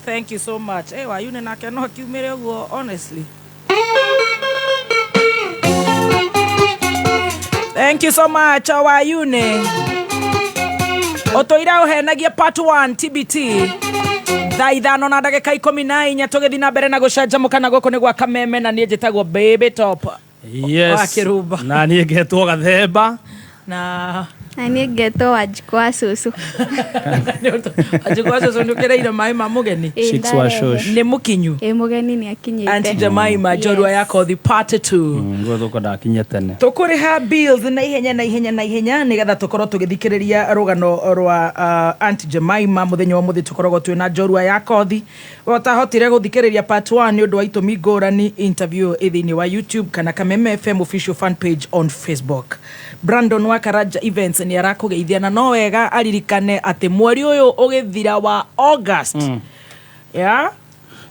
Thank you so much. Hey, why you not cannot give me honestly. Thank you so much. How are you ne? Otoira uhenagia part 1 TBT. Thaithano na ndagika 14 tugethi na mbere na gucanjamuka na goko ni gwa Kameme na nie njitagwo Baby Top. Yes. Na nie ngetwo Gathemba. Na nie ngetwo Wanjikwa Cucu. Wanjikwa Cucu ndukireire mai ma mugeni. Shikwa shosh. Ni mukinyu. Mugeni ni akinyite. Auntie Jemima njorua yako the part 2. Ngo thoko ndakinya tene. Tukuriha bills na ihenya nigetha tukorwo tugithikiriria rugano rwa Auntie Jemima muthenya wa muthi tukorwo twina njorua yako thi. Watahotire guthikiriria part 1 ni undu wa itumi ngurani interview ithini wa YouTube kana Kameme FM official fan page on Facebook. Brandon wa Karaja Events ni arakugeithia na no wega aririkane ati mweri uyu ugithira wa August. Yeah.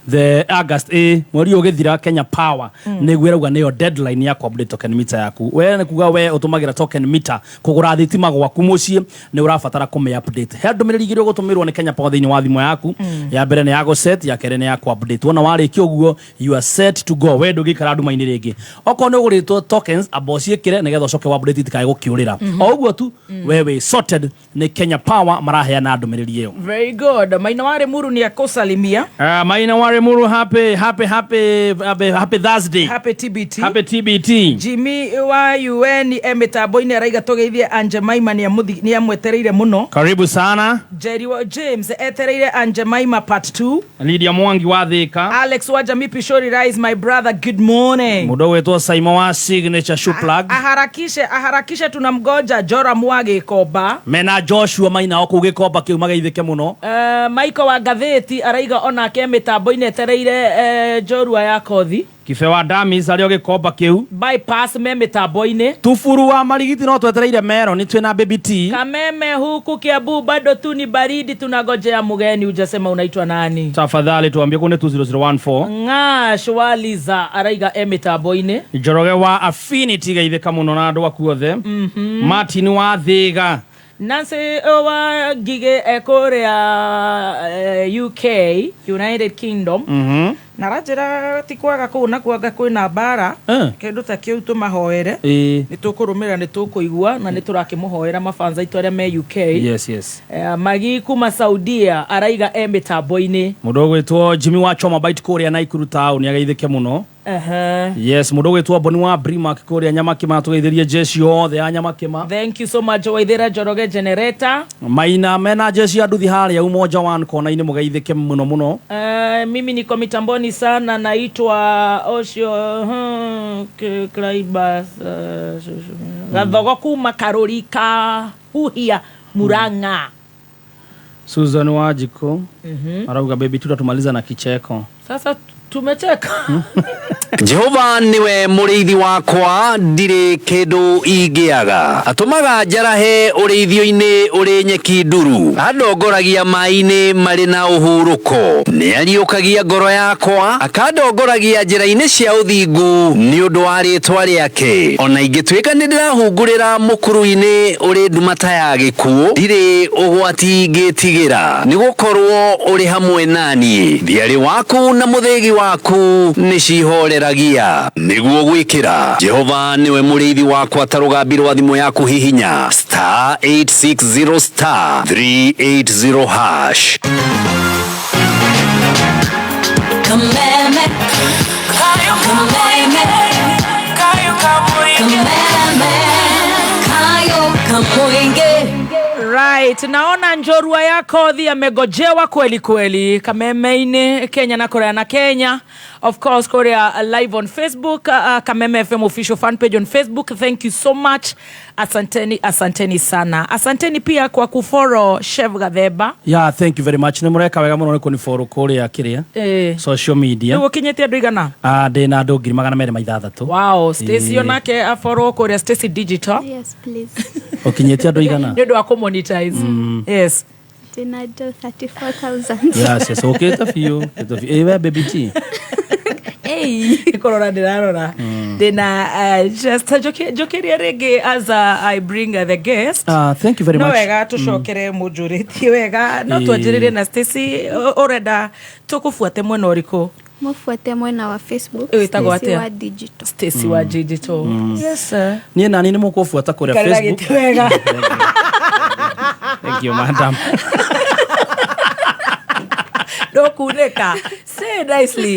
The August mweri ugithira Kenya Power nigwirauga niyo deadline ya update token meter yaku. We ne kuga we utumagira token meter kugura thitima gwaku mucie ni urabatara kume update. He ndumiriri gire gutumirwo ni Kenya Power thini wa thimu yaku. Ya mbere ni ya go set, ya kere ni ya update. Wona wariki uguo you are set to go. We ndugikara nduma-ini ringi. Oko ni uguritwo tokens abociekire nigetha ucoke wa update tikae gukiurira. O uguo tu wewe sorted ni Kenya Power maraheana ndumiriri iyo. Very good. Maina ware muru ni akusalimia. Maina ware muru happy Thursday. Happy TBT. Happy TBT. Jimmy wa UN emetaboine araiga tugeithie Auntie Jemima ni amwetereire muno. Karibu sana. Jerry wa James etereire Auntie Jemima part 2. Lydia Mwangi wa Thika. Alex wa Jamii Pishori Rise, my brother, good morning. Mudo wetu Simon wa Signature Shoe Plug. Aharakishe tunamgoja Jora Mwage Koba. Mena Joshua Maina oko Gikoba kiumageithike muno. Michael wa Gatheti araiga ona ke metaboine etereire Jorua yako thi. Kife wa Damis ario Gikoba kiu. Bypass me metaboine. Tufuru wa Marigiti no twetereire Mero ni twina Baby T. Kameme huku Kiambu bado tu ni baridi, tunagojea mugeni. Ujasema unaitwa nani? Tafadhali tuambie kune 20014. Ngash waliza araiga metaboine. Joroge wa Affinity gaithika muno na andu akuothe. Martin wa Thiga. Nancy owa gige ekorea UK, United Kingdom. Narajira tikwaga kuna kuaga kwina bara kindu ta kiu tumahoere ni tukurumira ni tukuigua na ni turakimuhoera mafanza itu aria me UK. Yes. Magi kuma Saudia araiga metaboine. Mudogo etwo Jimmy wa Choma Bite Korea na Ikuru town yageithike muno. Yes, mudogo etwo Boni wa Brima Korea Nyamakima tugeithirie jeshi yothe ya Nyamakima. Thank you so much Waithira Joroge Generator. Maina mena jeshi ya nduthi haria umoja wa kona ini mugeithike muno. Mimi niko mitamboni sana, naitwa Osho Klaibas Gathogo kuma Karurika Huhia Muranga. Susan Wajiko arauga baby tutamaliza na kicheko. Sasa Tumecheka. Jehova niwe muriithi wakwa ndire kindu ingiaga atumaga njarahe urithio-ini uri nyeki nduru andongoragia mai-ini mari na uhuruko ni ariukagia ngoro yakwa akandongoragia njira-ini cia uthingu ni undu wa ritwa riake ona ingituika ni ndirahungurira mukuru-ini uri ndumata ya gikuo ndire ugwati ngitigira ni gukorwo uri hamwe nani thiari waku na muthegi waku ni cihoreragia niguo gwikira Jehova niwe muriithi wakwa tarugambirwa thimu yaku hihinya *860*380 hash Right, naona Njorua ya Kothi amegojewa kweli kweli Kameme-ini Kenya na Korea na Kenya. Of course, Korea live on Facebook, Kameme FM official fan page on Facebook. Thank you so much. Asanteni sana. Asanteni pia kwa kufollow Chef Gathemba. Yeah, thank you very much. Nimureka wega muno ni follow Korea kiria social media. Niwo kinyete andu igana? Ndina andu 260. Wow, Stacy onake a follow Korea Stacy Digital. Yes, please. Okinyete andu igana? Ndio wa monetize. Yes. Dina 34,000. Yes, okay, tafio. Ewe baby T. Hey, korora ndirarora. Dina just jokeria rege as I bring the guest. Thank you very much. No wega tucokere mujuriti wega no twanjirire na Stacy oreda tukufuate mwena uriko. Mufuate mwena wa Facebook. Stacy wa Digital. Stacy wa Digital. Yes sir. Ni nani ni mukufuata kuri Facebook? Wega. Thank you madam. Dokuneka. Say nicely.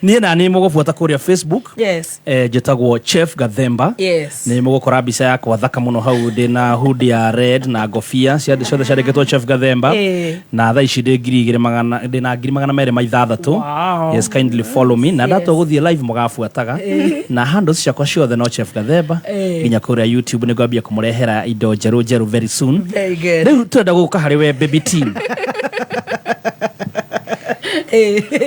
Ni nani mugufuata kuri Facebook? Yes. Jetagwo Chef Gathemba. Yes. Ni mugukora mbica yakwa thaka muno hau ndina hoodie ya red na ngofia ciothe ciandikitwo Chef Gathemba. Na thaa ici ndi 2,200 ndina 2,260. Wow. Yes, kindly follow me. Na ndato guthie live mugafuataga. Na handles ciakwa ciothe no Chef Gathemba. Nginya kuria YouTube ni ngwambia kumurehera indo njeru very soon. Very good. Riu turenda guka hari we baby team.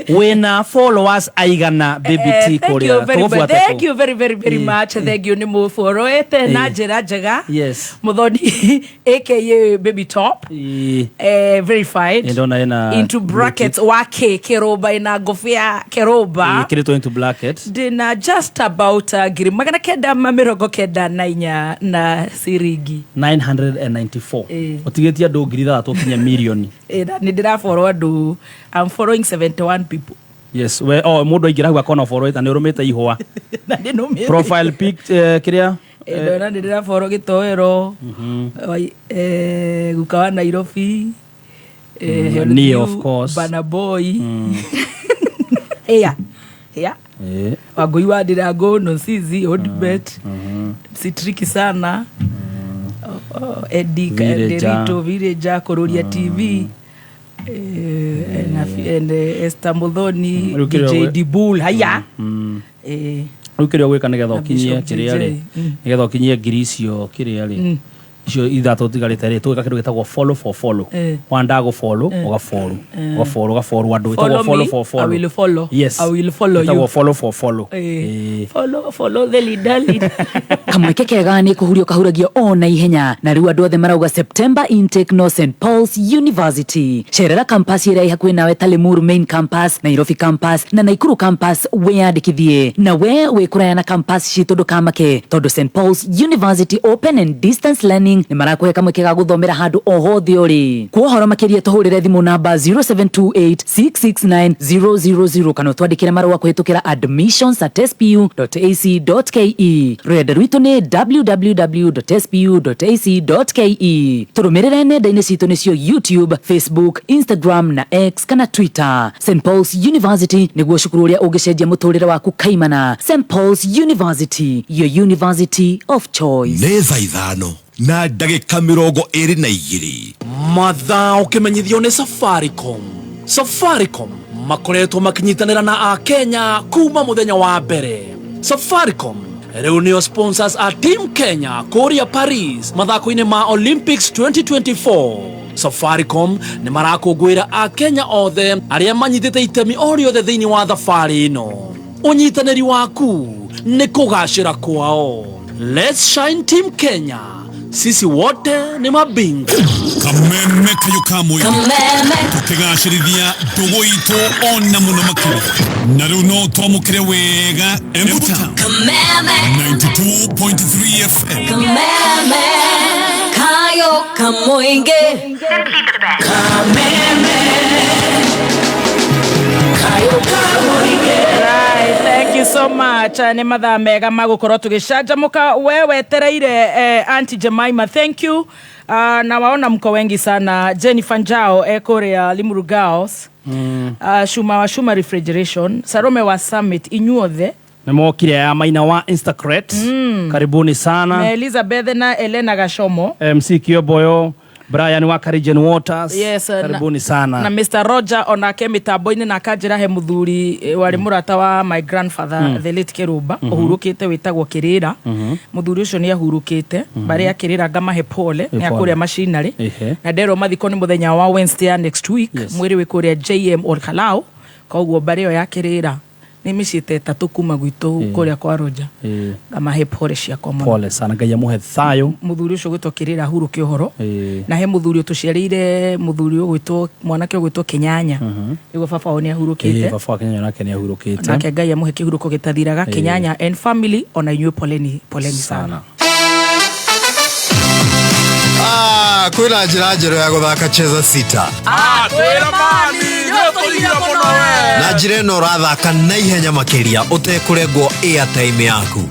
Wena followers aigana baby T Korea. Thank you very much. Thank you ni mufolowete na njira njega. Yes. Muthoni aka Baby Top. Verified. Into brackets wake Keroba ina ngofia Keroba. Kirito into brackets. Dina just about magana kenda mamirogo kenda na inya na sirigi 994. Otigetia do grida tokinya million. Ni ndira follow andu. I'm following 71 people. Yes, we mudo igira gwa kona follow eta ni urumete ihwa. Profile pic kiria na ndira follow gitoero. Gukawa Nairobi. Ni of course. Bana boy. Yeah. Wagoi wa Dirago no sizi Odbet. Sitriki sana. Eddie Derito Vireja Kororia TV. And Estambuloni DJ Dibul haya ukiria gwika nigetha ukinyie kiria ri nigetha ukinyie ngiricio kiria ri icio ithatå tigarä ri tå gä ka kä ndå gä tagwo follow for follow wanda gå follow å gafollow andå follow the leader kamweke kega nä kå hurio kahuragia o na ihenya na rä u andå othe marauga September intake no St Paul's University cerera campus ä rä a hakuhä nawe ta Limuru main campus Nairobi campus na Naikuru campus weyandĩkithie na we wä kå raya na campus citå ndũkamake tondũ St Paul's University open and distance learning nĩ marakũhe kamweke ga gũthomera handũ o hothe ũrĩ kwa ũhoro makĩria tũhũrĩre thimũ namba 0728669000 kana twandĩkĩre marũa kũhĩtũkĩra admissions@spu.ac.ke rũrenda rwitũ nĩ www.spu.ac.ke tũrũmĩrĩre nenda-inĩ citũ nĩcio YouTube, Facebook, Instagram na X kana Twitter. St Paul's University nĩguo cukuru ũrĩa ũngĩcenjia mũtũrĩre waku kaimana. St Paul's University, your university of choice. Nĩ thaa ithano na ndagĩka 22 mathaa ũkĩmenyithio nĩ Safaricom makoretwo makinyitanĩra na Akenya kuma mũthenya wa mbere. Safaricom rĩu nĩo sponsors a Team Kenya kũrĩa Paris mathako-inĩ ma Olympics 2024. Safaricom nĩ marakũngũĩra Akenya othe arĩa manyitĩte itemi o rĩothe thĩinĩ wa thabarĩ ĩno. Ũnyitanĩri waku nĩ kũgacĩra kwao. Let's shine Team Kenya. Sisi wote ni mabingwa. Kameme kayo kamwe. Tukigacĩrithia ndugu itu ona muno makĩria. Na rĩu no twamũkĩre wega Embuta 92.3 FM. Kameme kayo kamoinge. Kameme kayo kamoinge. Right, thank you so much. Nĩ mathaa mega magũkorwo tũgĩcanjamũka wetereire Auntie Jemima. Thank you. Na waona mko wengi sana. Jennifer Njao kuria Limuru Girls. Shuma wa Shuma Refrigeration. Salome wa Summit inyuothe. Nimokire ya Maina wa Instacret. Karibuni sana. Na Elizabeth na Elena Gashomo. MC Kioboyo. Brian wa Karigen Waters. Yes, karibuni sana. Na Mr. Roger onake mitambo-ini na kanjira he muthuri wari murata wa my grandfather the late Keruba uhurukite witagwo Kirira. Muthuri ucio ni ahurukite bari ya Kirira ngamahe pole ni akuria machinery na ndero mathiko ni muthenya wa Wednesday next week mwiri wi kuria JM Olkalau koguo bari yo ya Kirira ni micite 3 kuma gwitu kuria kwa Roger ngamahe pole cia komo pole sana Ngai amuhe thayo muthuri ucio gwitwo Kirira huruke uhoro na he muthuri utuciarire muthuri gwitwo mwanake gwitwo Kinyanya igo baba oni ahurukite baba Kinyanya nake ni ahurukite nake Ngai amuhe kihuruko gitathiraga Kinyanya and family ona inywe poleni sana. Kwina njira njerũ ya gũthaka Cheza Sita. Twĩra mami nĩũkũgia mũno we. Na njĩra ĩno ũrathaka na ihenya makĩria ũtekũrengwo airtime yaku.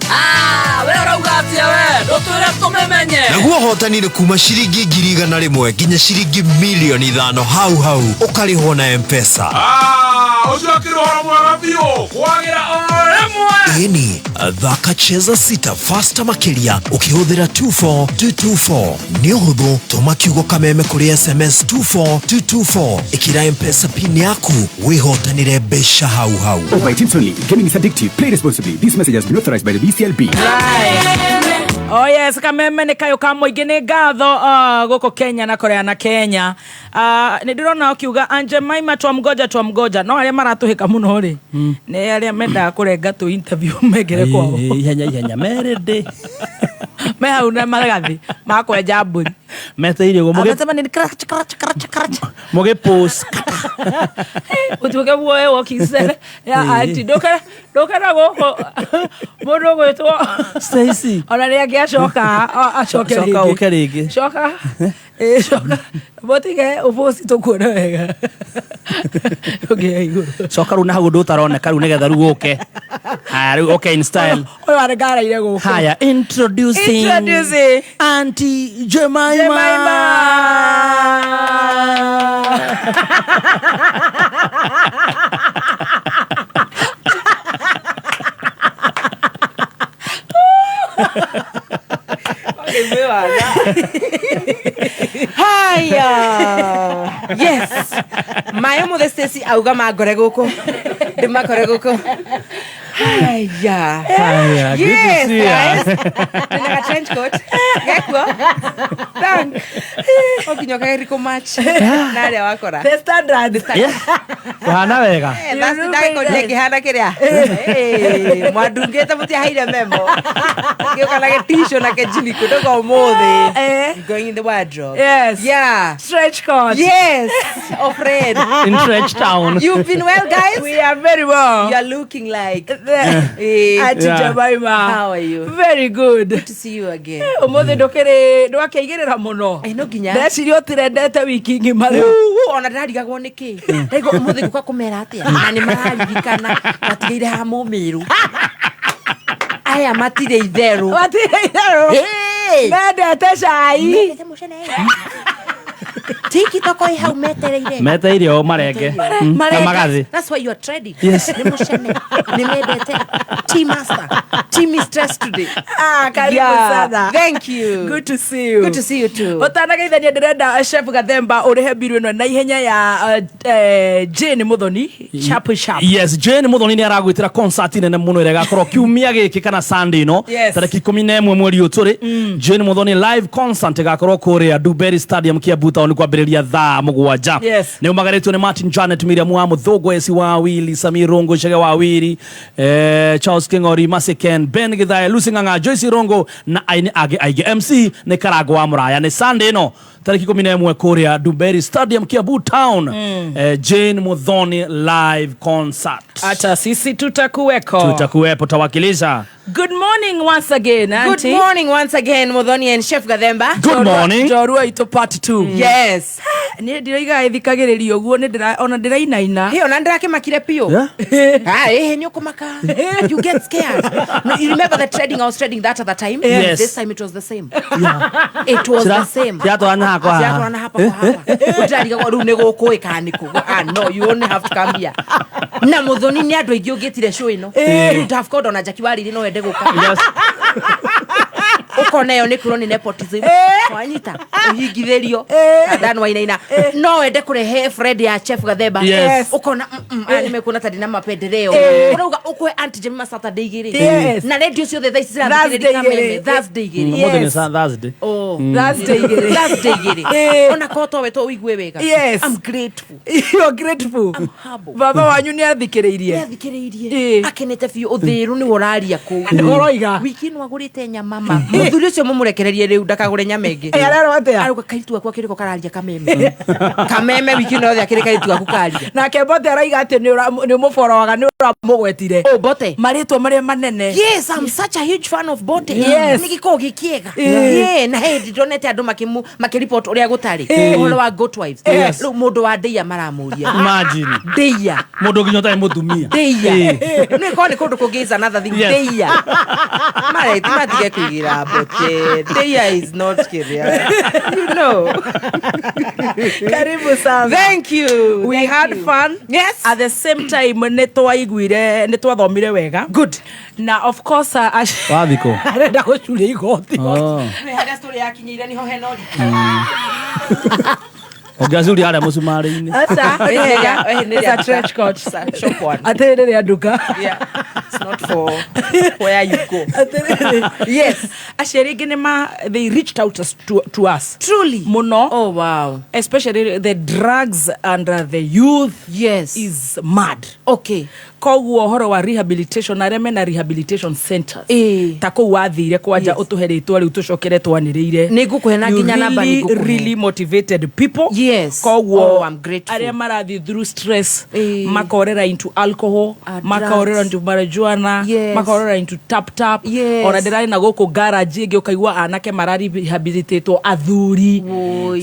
We ũrauga atĩa we ndũtwĩre tũmĩmenye. Naguo hotani nĩ kuma ciringi 100,000 nginya ciringi 5,000,000 hau ũkarĩhwo na M-Pesa. Ũcio akĩrũhora mwega biũ kwagĩra o rĩmwe. Ĩni thaka Cheza Sita faster makĩria ũkĩhũthĩra 24224 nĩ ũhũthũ tũma kiugo kameme kũrĩ SMS 24224 ĩkĩra M-Pesa pin yaku wĩhotanĩre mbeca hau. By Teams only. Gaming is addictive. Play responsibly. This message has been authorized by the BCLB. Oh yes, kameme ni kayo kamoingi ni ngatho goko Kenya na Korea na Kenya. Ni ndirona ukiuga Anje Maima twamgoja no aria maratuhika muno ri ni aria menda kurenga tu interview megere kwao ihenya merede me hau na maragathi makwenja mburi meteire go muge crunch muge post utuke woe wakisere ya anti doka goko muno gwetwo Stacy ona ria giacoka acoke rigi shoka botige ufosi tukuona wega coka ru na hagu ndutaroneka ru nigetha ru uke haya ru okay in style oyo arengara ire guku haya introducing Auntie Jemima. Haya. Yes. Mayo mothe Stacy auga magore guku. Ndimakore guku. Haya. Good to see you. Nina ka trench coat. Gekwo. Thank. Okinyoka eriko match. Nari wakora. The standard. Hana wega. That's the ko leki hana kiria. Mwadungeta muti haire memo. Gioka na t-shirt na kejili kutoka umothe. Going in the wardrobe. Yes. Yeah. Stretch coat. Yes. Afraid. In Stretch Town. You've been well, guys? We are very well. You are looking like Auntie Jemima. How are you? Very good. Good to see you again. Umothe ndwakeigirira muno. Ino ginya. Ndeciria utirendete wiki ngima riu. Ona ndarigagwo niki. Rego umothe guka kumera atia. Na ni mararigikana matigire ha mumiru. Aya matire itheru. Mendete cai. Mendete mucene. Tiki toko hau meteire o marenge na magathi. That's why you are trading. Yes. Nimedete. Team master. Team is stressed today. Karibu sana. Thank you. Good to see you. Good to see you too. Otanageithania ndirenda Chef Gathemba urihe biru ino na ihenya ya Jane Muthoni sharp. Yes, Jane Muthoni ni aragwitira concert nene muno ire gakorwo kiumia giki kana Sunday no tariki 11 mweri uturi. Jane Muthoni live concert gakorwo kuria Duberry Stadium Kiambu Town kwa kwambĩrĩria thaa mũgwanja nĩ umagaretwo nĩ Martin Janet Miriam wa Muthogo Esi wa Wili Samir Rongo Chege wa Wili Charles Kingori Maseken Ben Githae Lucy Ng'ang'a Joyce Rongo na aini age MC nĩ Karago wa Muraya nĩ Sunday no tariki 11 kuria Dumberi Stadium Kiambu Town Jane Muthoni live concert. Hata sisi tutakuwepo tawakilisha. Good morning once again, Auntie. Good morning once again, Muthoni and Chef Gathemba. Good morning. Jorua ito part 2. Yes. Ni ndiriga ithikagiririo uguo ni ona ndirainaina. Hey, ona ndirakimakire pio. Hey, nyokumaka. You get scared. No, you remember the trading I was trading that at the time? Yes. This time it was the same. It was the same. Siato ana hapa. Utariga kwa rune goko ikaniko. No, you only have to come here. Na Muthoni ni andu aingi ugitire show ino. You have called on a Jackie Wali no ende guka. Ukona yo nikuro ni nepotism. Wanyita uhigithirio kadano wainaina. No ende kurehe Fred ya Chef Gathemba. Ukona nimekuna tadi na mapendeleo. Urauga ukwe Auntie Jemima Saturday igiri. Na radio cio the thaisi zira thikirika meme Thursday igiri. Mothe ni Thursday. Thursday igiri. Thursday igiri. Ona koto we to wigwe wega. I'm grateful. You're grateful. I'm humble. Baba wanyu ni athikiriirie. Akenete biu uthiru ni woraria ku. Oroiga. Wiki no agurite nyama muthuri ucio mumurekererie riu ndakagure nyama ingi. Arero atia. Aruga kaitu akwa kiriko kararia kameme. Kameme wiki no thia kirika kaitu aku karia. Na Bote araiga ati ni muforowaga ni uramugwetire. Oh Bote. Maritwa maria manene. Yes, I'm such a huge fan of Bote. Yes. Nigiko gikiega. Na hey donete andu makireport uria gutari. Uhoro wa goat wives. Riu mundu wa Deia maramuria. Imagine. Deia. Mundu ginyota mutumia. Deia. Ni koni kundu kugiza another thing. Deia. Mara matige kuigira Bote. Deia is not serious. You know. Karibu sana. Thank you. We had fun. Yes. At the same time nitwaiguire nitwathomire wega. Good. Na of course Wathiko. Arenda gucuria igoti. Ni hada story yakinyire niho henori. Ogazuri aria musumari-ini. It's a trench coat. Shop one. Atere ya duka. Yeah. It's not for where you go. Yes. Asherige they reached out to us. Truly. Muno. Oh wow. Especially the drugs and the youth. Yes. Is mad. Okay. Koguo horo wa rehabilitation na remena rehabilitation centers. Tako wathire kwanja utuheretwo riu tucokere twaniriire. Nigukuhena nginya namba nigukuhe. Really motivated people. Yes. Koguo I'm grateful. Aria marathi through stress. Makorera into alcohol. Makorera into marijuana. Makorera into tap. Ona ndirai na goko garage ingi ukaigua anake marari rehabilitatwo athuri.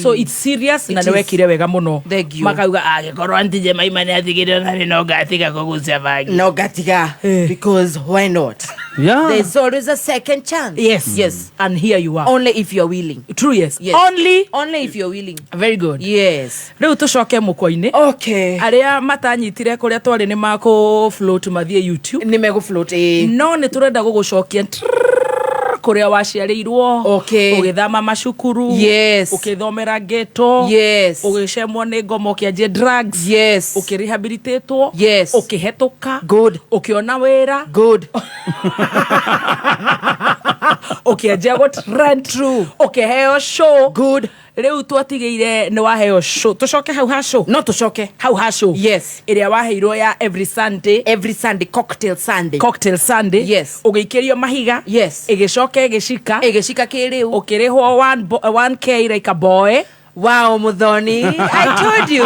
So it's serious na niwekire wega muno. Makauga agikorwo Auntie Jemima ni athigire na no gatiga kugucia bagi. No gatiga. Because why not? Yeah. There's always a second chance. Yes. And here you are. Only if you're willing. True, yes. Only if you're willing. Very good. Yes. Riu tucoke muko-ini. Okay. Aria matanyitire kuria twari ni mako float mathie YouTube. Ni mego float no ni turenda gugucokia kuria waciarirwo. Okay. Ugithama macukuru. Yes. Ukithomera ghetto. Yes. Ugicemwo ni ngomo kianjie drugs. Yes. Ukirehabilitatwo. Yes. Ukihetuka. Good. Ukiona wira. Good. Ukianjia go trend. True. Ukiheo show. Good. Riu twatigeire ni waheo show. Tucoke hau ha show. No tucoke. Hau ha show. Yes. Iria waheirwo ya every Sunday. Cocktail Sunday. Yes. Ugikirio mahiga. Yes. Igicoke igicika kiriu. Ukirihwo 1k like a boy. Wow, Muthoni. I told you,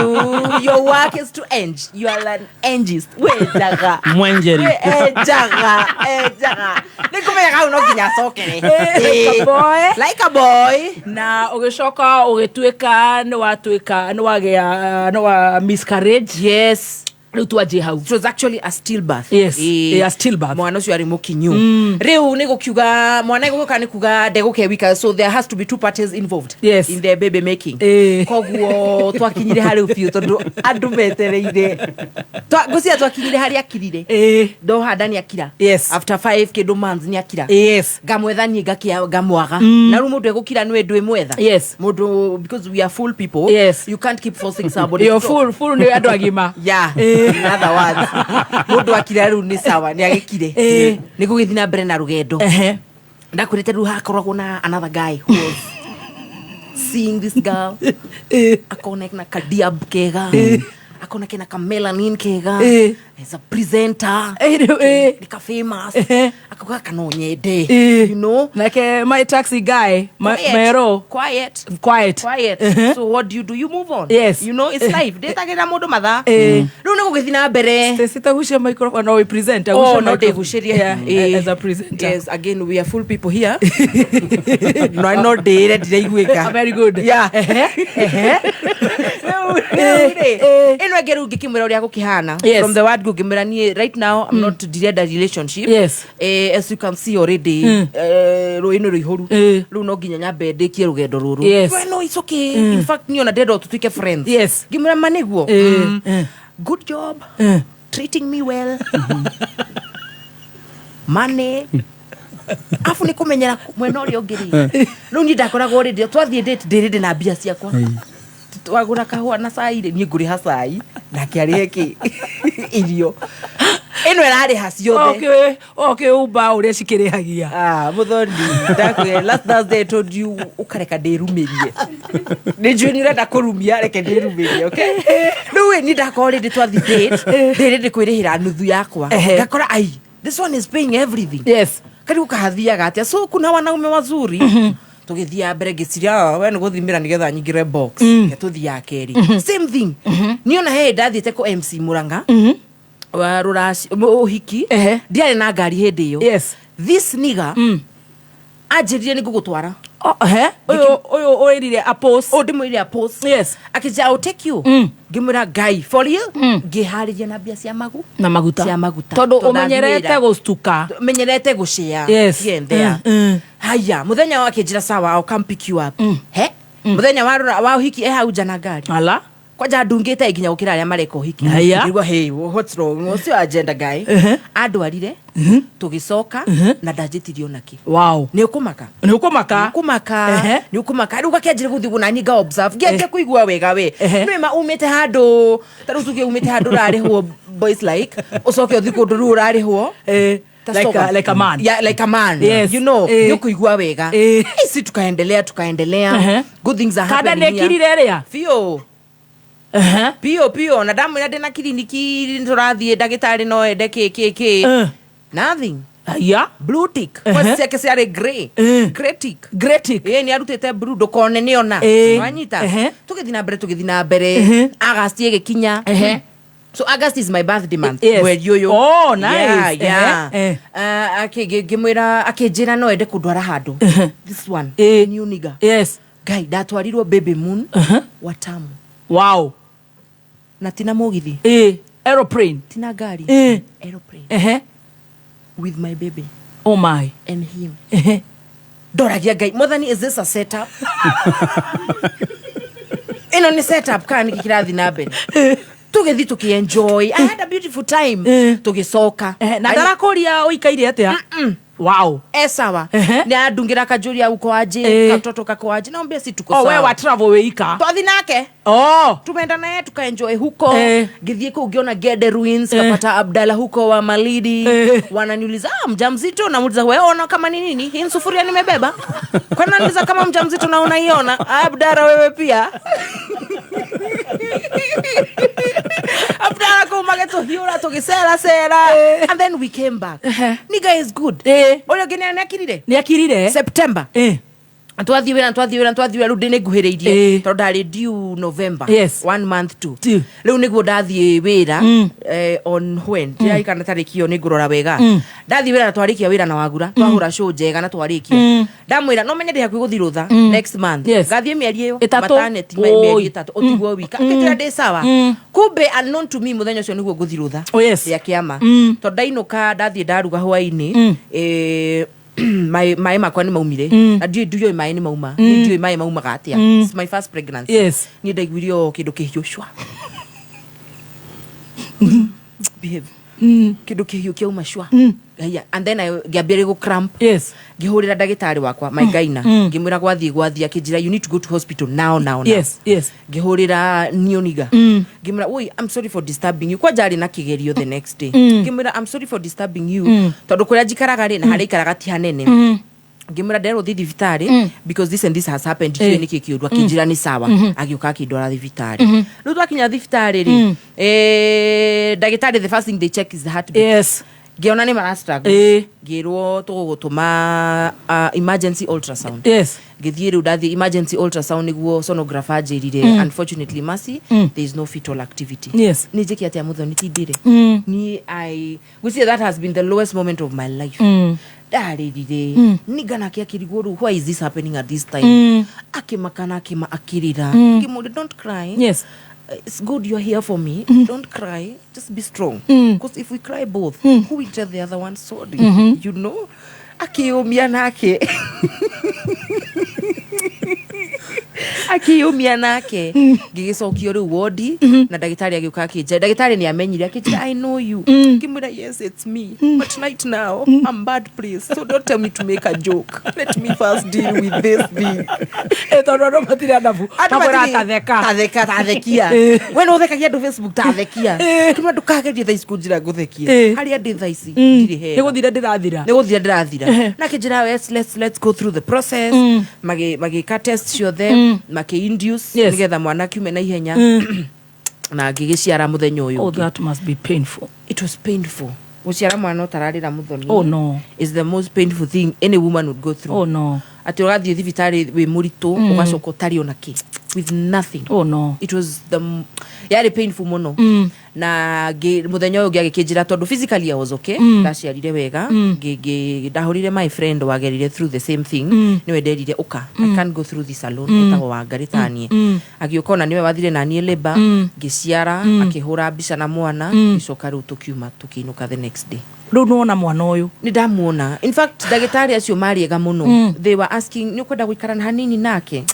your work is to end. You are an engist. Wejaga. Mwenjeri. Ejaga. Nikumeka uno kinya sokere. Like a boy. Na ugicoka ugituika ni wa miscarriage. Yes. It was actually a stillbirth. Yes. A stillbirth. Mwana ucio ari mukinyu. Riu ni gukiuga mwana iguka ni kuga ndeguke wika, so there has to be two parties involved in the baby making. Koguo twakinyire hari ufiu tondu andu metereire. Gucia twakinyire hari akirire. Do handani akira. Yes. After 5 kido months ni akira. Yes. Gamwethani gakia gamwaga. Na ru mundu egukira ni ndwe mwetha. Yes. Mundu, because we are full people. Yes. You can't keep forcing somebody. You're full ni andu agima. Yeah. In other words, mundu akira ru ni sawa ni agikire. Ni gugithina mbere na rugendo. Ndakurite ru hakoragwo na another guy who was seeing this girl akona na kadiab kega akona kena kamelanin kega as a presenter nika famous akaga kanonyede you know like my taxi guy Mero quiet so what do you move on? Yes, you know it's life detagira mundu matha riu ni gugithina mbere sitagusha microphone no we present no deguciria as a presenter. Yes, again we are full people here. No I'm not there diraiguika very good yeah eno ageru ngikimwira uria gukihana from the word gukimwira ni right now I'm not dealing a relationship. Yes, as you can see already roino roihoru ru no ginya nyambe ndikie rugendo ruru. Yes, no it's okay in fact ni ona dedo tutuike friends. Yes, ngimwira maniguo good job treating me well money afu ni kumenyera mwena uri ongiri no ni ndakoragwo ri twathie date ndiri na bia ciakwa twagura kahua na cai ni nguri ha cai na kiari eki irio eno erari ha ciothe okay uba uri cikirihagia muthoni ndakwe last Thursday I told you ukareka ndirumirie ni juni renda kurumia reke ndirumirie okay no ni ndakore ndi twathi date ndiri ndi kwirihira nuthu yakwa ngakora ai this one is paying everything. Yes, kari ukahathia gatia so kuna wanaume wazuri tugithia mbere ngiciria we ni guthimira nigetha nyingire box tuthia keri same thing niona he ndathite ko MC Muranga wa ruraci uhiki ndiare na ngari hindi iyo. Yes, this nigga ajirire ni gugutwara oyo oirire a post ndimwire a post. Yes, akija I'll take you ngimura guy for you ngihariria na bia cia magu na maguta cia maguta tondu umenyerete gustuka menyerete gushare. Yes, haya muthenya wake njira sawa I'll come pick you up muthenya wa uhiki hau jana ngari ala kwaja ndungite nginya gukira aria mareka uhiki ngirwa hey what's wrong ucio agenda guy andwarire tugicoka na ndajitirio naki. Wow, ni ukumaka ni ukumaka ruga kianjire guthiguna ni ga observe ngianjire kuigua wega we nima umite handu taru tuge umite handu rarihwo boys like ucoke uthiko ndu rarihwo like a man. Yeah, like a man. Yes, you know yukuigua wega isi tukaendelea good things are happening here. Kada nekirire ria fio pio na damu ina na kliniki turathie ndagitari no ende kiki nothing. Yeah, blue tick kwa siake siare grey tick ni arutete blue dokone ni ona wanyita tugithina mbere August igikinya so August is my birthday month. Well yoyo oh nice akigimwira akijira no ende kundwara handu this one new nigga. Yes, guy datwarirwo baby moon Watamu. Wow, na tina mugithi aeroplane tina gari aeroplane with my baby oh my and him doragia guy mothani is this a setup? Ino ni setup kani kirathi na mbere tugithi tukienjoy I had a beautiful time tugicoka na ndarakoria uikaire atia wow sawa ni adungira kajuria uko aje katoto kako aje naomba si tuko sawa wewe wa travel weika twathi nake tumeenda naye tukaenjoy huko githie ko ugiona Gede ruins kapata Abdalla huko wa Malidi wananiuliza mjamzito na muuliza wewe ona kama ni nini hii sufuria nimebeba kwa nini niuliza kama mjamzito na unaiona Abdalla wewe pia Abdalla ko mageto hiura tugisera and then we came back nigga is good oyo gene ni akirire September Twathi wira ru ndine nguhiriirie to ndari due November 1 month to riu niguo ndathie wira on when ya kana tarikio ni ngurora wega ndathie wira na twarikia wira na wagura twahura show njega na twarikia ndamwira no menye ndi hakuhi guthirutha next month gathie mieri iyo maternity mieri itatu otigwo wika akitira ndi sawa kumbe unknown to me muthenya ucio niguo nguthirutha ya kiama to ndainuka ndathie ndaruga hwaini my makwa ni maumire na ndiyo mai ni mauma ndiyo mai mauma gatia it's my first pregnancy ni ndaiguirio kindu kihiushwa behave kindu kihiu kia umashwa and then I giambire go cramp ngihurira ndagitari wakwa my gaina ngimwira gwathia kinjira you need to go to hospital now ngihurira nioniga ngimwira oi I'm sorry for disturbing you kwa jari na kigerio the next day ngimwira I'm sorry for disturbing you tondu kuria njikaraga ri na hari ikaraga ti hanene ngimura ndero thi thibitari because this and this has happened to you niki kiudwa kinjira ni sawa agiuka kindwara thibitari riu twakinya thibitari ri ndagitari the first thing they check is the heartbeat. Yes. Giona ni marastruggle girwo tugutuma emergency ultrasound. Yes. Githie riu ndathi emergency ultrasound niguo sonographer jirire. Unfortunately Mercy, there is no fetal activity. Yes. Ni jiki ati amuthoni tidire ni we see that has been the lowest moment of my life. Daririre nigana kia kiriguru, why is this happening at this time? Akimakana akirira gimude, don't cry. Yes. It's good you're here for me. Don't cry, just be strong, because if we cry both, who will tell the other one sorry? You know, akiumia nake akiumia nake gigicokio riu wodi na ndagitari agiuka akije. Ndagitari ni amenyire akije, I know you. Kimura, yes it's me, but right now I'm bad, please, so don't tell me to make a joke. Let me first deal with this thing. Etoro matira ndabu tabora tathekia wena uthekagia ndu Facebook tathekia kuma ndukagerie thaa ici njira nguthekie haria ndi thaa ici ndiri he niguthira ndirathira na kijira let's go through the process magi test show them maki induce nigetha mwana kiume na ihenya na ngigiciara muthenyo uyu. Oh, that must be painful. It was painful. Guciara mwana utararira muthoni. Oh no, is the most painful thing any woman would go through. Oh no. Ati ugathie thibitari wi murito ugacoka utari ona ki with nothing. Oh no, it was the yari painful muno. Na muthenya uyu giagikinjira tondu physically I was okay, ndaciarire wega ndahurire my friend wagerire through the same thing niwe nderire uka I can't go through this alone utago wa ngaritanie agiukona niwe wathire na nie labor ngiciara akihura mbica na mwana gicoka riu tukiuma tukiinuka the next day. Riu nona mwana uyu ni ndamuona, in fact ndagitari acio mariega muno. They were asking ni kwenda guikarana hanini nake.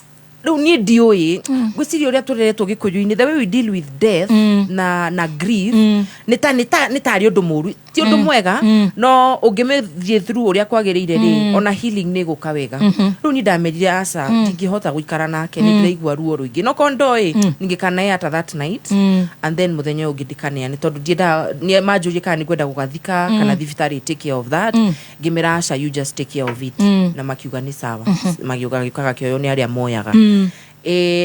Riu ni ndioi gwiciria uria tureretwo gikuyu-ini, the way we deal with death na grief ni tari undu muru, ti undu mwega, no ungimethie through uria kwagirire ri ona healing ni guka wega. Riu ni ndamerire aca ndingihota guikara nake, ni ndiraigua ruo ruingi no kondoi ningikanae at that night and then muthenya ungi ndikanea ni tondu ndienda ni manjurie kana ni kwenda gugathika kana thibitari take care of that. Ngimera aca you just take care of it na makiuga ni sawa. Magiuga gikaga kioyo ni aria moyaga.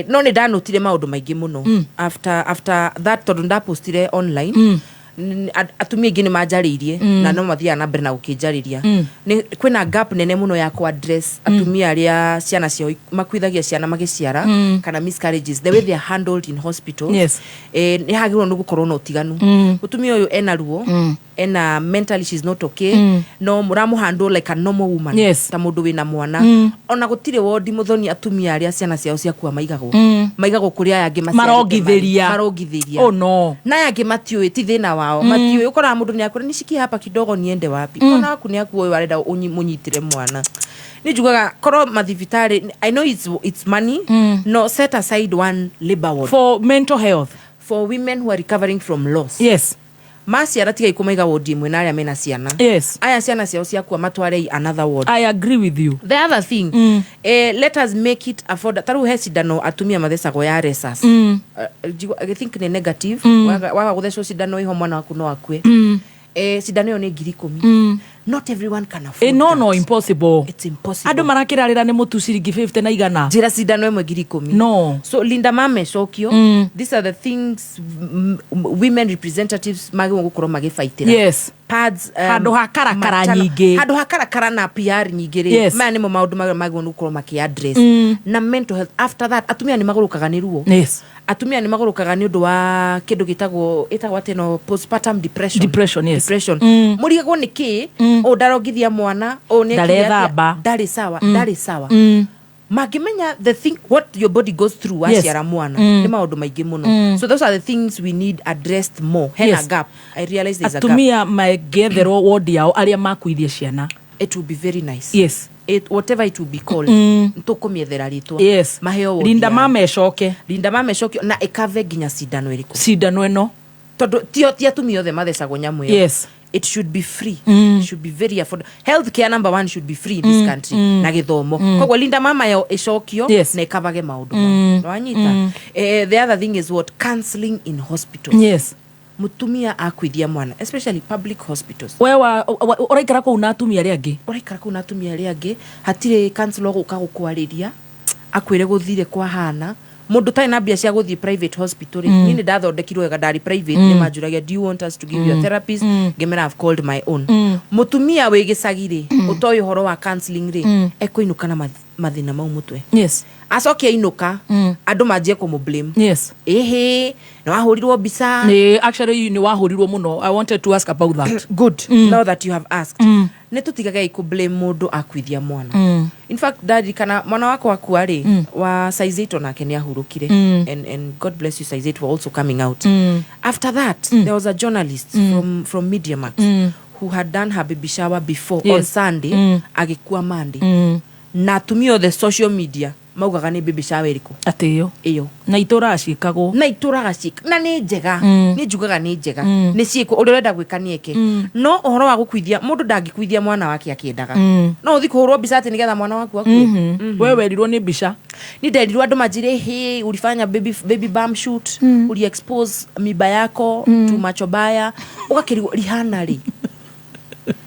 No ni ndanotire maundu maingi muno after that tondu ndapostire online atumia ingi ni manjaririe na no mathia na mbere na gukinjariria ni kwina gap nene muno ya ku address atumia aria ciana cio makwithagia ciana magiciara kana miscarriages, the way they are handled in hospitals. Yes. Ni hagirwo no gukorwo no tiganu. Mutumia uyu ena ruo ena mentally she's not okay, no muramu handle like a normal woman. Yes. Ta mundu wina mwana ona gutire wodi muthoni atumia aria ciana ciao ciakua maigagwo kuria yangi marongithiria. Oh no, na yangi matiui ti thina wao matiui ukora mundu ni akura nishiki hapa kidogo niende wapi ona aku ni aku arenda munyitire mwana. Nijugaga koro mathibitari, I know it's money, no set aside one labor ward for mental health for women who are recovering from loss. Yes. Masi aratiga ikumaiga wodi imwe na aria mena ciana. Yes. Aya ciana ciao ciakua matware another ward. I agree with you. The other thing, let us make it afford. Taru hecidano atumia mathecagwo ya resas. I think ni negative. Waga guthecwo cidano iho mwana waku no akue. Cidano yo ni 10,000. Not everyone can afford. No, impossible. It's impossible. Adu marakirarira ni mutu ciringi 50 na igana. Jira cidano imwe 10,000. No. So Linda Mame Shokio, these are the things women representatives magi gukorwo magifaitira. Yes. Pads hado hakarakara nyingi. Hado hakarakara na PR nyingi ri. Yes. Maya nimo maundu magi gukorwo maki address. Na mental health after that atumia ni magurukaga ni ruo. Yes. Atumia ni magurukaga ni undu wa kindu gitagwo ateno postpartum depression. Yes. Depression. Murigagwo ni ki o darogithia mwana o ni ndari sawa. Magimenya the thing what your body goes through as yara mwana ni maundu maingi muno. So those are the things we need addressed more. Hena gap. I realize there's a gap. Atumia magetherwo wodi yao aria makuithia ciana. It will be very nice. Yes. Whatever it will be called. Ntukumiethera ritwa. Yes. Maheo wodi. Linda Mame Shoke na ekave ginya cidano iriku. Cidano eno. Tondu ti atumia othe mathecagwo nyamu yo. Yes. It should be free. It should be very affordable. Healthcare number 1 should be free in this country. Na githomo. Kogwo Linda Mama yo icokio na ikabage maundu. Nwanyita. The other thing is what counseling in hospitals. Yes. mutumia akwithia mwana, especially public hospitals. Wewe uraikara ko unatumia ri angi. Uraikara ko unatumia ri angi, hatire counselor guka gukwariria akwire guthire kwa hana. Mundu tai na bia cia guthie private hospital. Ni ndathondekirwe ga ndari private ni manjuragia, do you want us to give you a therapist? Gemera I've called my own. Mutumia we gicagire utoy horo wa counseling ri ekoinuka na mathina mau mutwe. Yes. Acoke inuka andu manjie ko blame. Yes. Ehe, no ahurirwo bisa. Actually ni wahurirwo muno. I wanted to ask about that. Good. Now that you have asked. Ne tutigaga iku blame mundu akwithia mwana. In fact daddy kana mwana wako akuari wa Saizeto nake ni ahurukire. And God bless you Saizeto for also coming out. After that there was a journalist from Media Max who had done her baby shower before on Sunday agikuwa Monday. Na tumio the social media maugaga ni baby shower iriku ateyo iyo na itora acikago na itora acika na ni njega ni njugaga ni njega ni ciiko uri renda gwika nieke no uhoro wa gukwithia mundu ndangikwithia mwana wake akiendaga no uthi kuhurwo bica ati nigetha mwana waku akue wewe werirwo ni bica ni nderirwo andu majire he ulifanya baby bump shoot uli expose miba yako tu macho baya ugakirwo rihana ri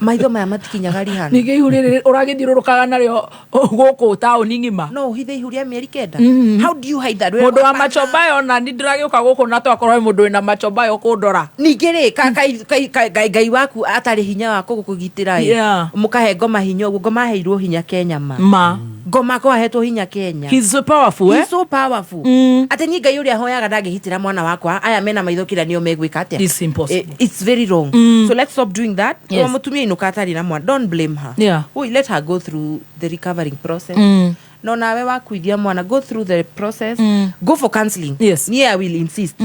maitho maya matikinyaga rihana nige ihurire uragithirurukaga nario guku tauni ngima no hithe ihuria mieri kenda how do you hide that mundu wa macho bayo na ni ndiragiuka guku na twakorwo mundu wina macho bayo kundora ningere kai waku atari hinya wako gukugitira mukahe ngoma hinya uguo ngoma heirwo hinya Kenya ma ngoma ko ahetwo hinya Kenya. He's so powerful. He's so powerful. Ate ni ngai uria hoyaga ndangihitira mwana wakwa aya mena maitho kira nio megwika atia. It's impossible. It's very wrong. So let's stop doing that. Yes. Mutumia inuka atari na mwana, don't blame her. Yeah. Let her go through the recovering process. No nawe wakwithia mwana, go through the process. Go for counseling. Yes. Ni I will insist.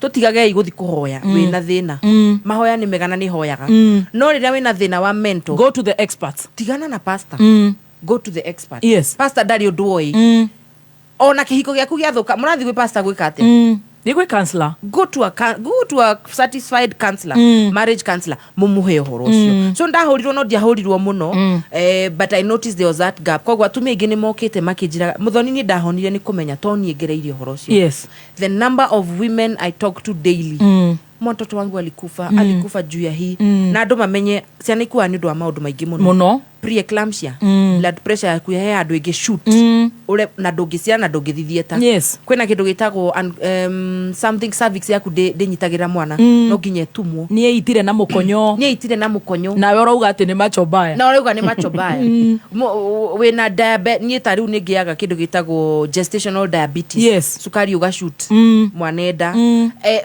Tutigage iguthi kuhoya wina thina. Mahoya ni megana ni hoyaga. No riria wina thina wa mental, go to the experts. Tigana na pastor. Go to the expert. Yes. Pastor Daddy Odoi. Ona kihiko gyaku giathuka murathi gwi pastor gwika atia? Ni gwi counselor. Go to a satisfied counselor, marriage counselor. Mumuhe horo ucio. So ndahurirwo no ndiahurirwo muno. But I noticed there was that gap. Kogwa atumia ingi ni mokite makijira muthoni ni ndahonire ni kumenya toni ngereirie horo ucio. Yes. The number of women I talk to daily. Mtoto wangu alikufa juu ya hii na andu mamenye ciana ikuwa ni ndu wa maundu maingi muno pre-eclampsia blood pressure yaku ya andu ingi shoot ure na ndungiciana na ndungithithieta. Yes. Kwina kindu gitagwo something cervix yaku ndinyitagira mwana no nginya tumwo ni eitire na mukonyo na we urauga ati ni macho baya na urauga ni macho baya wina diabetes ni tariu ni ngiaga kindu gitagwo gestational diabetes. Yes. Sukari uga shoot mwanenda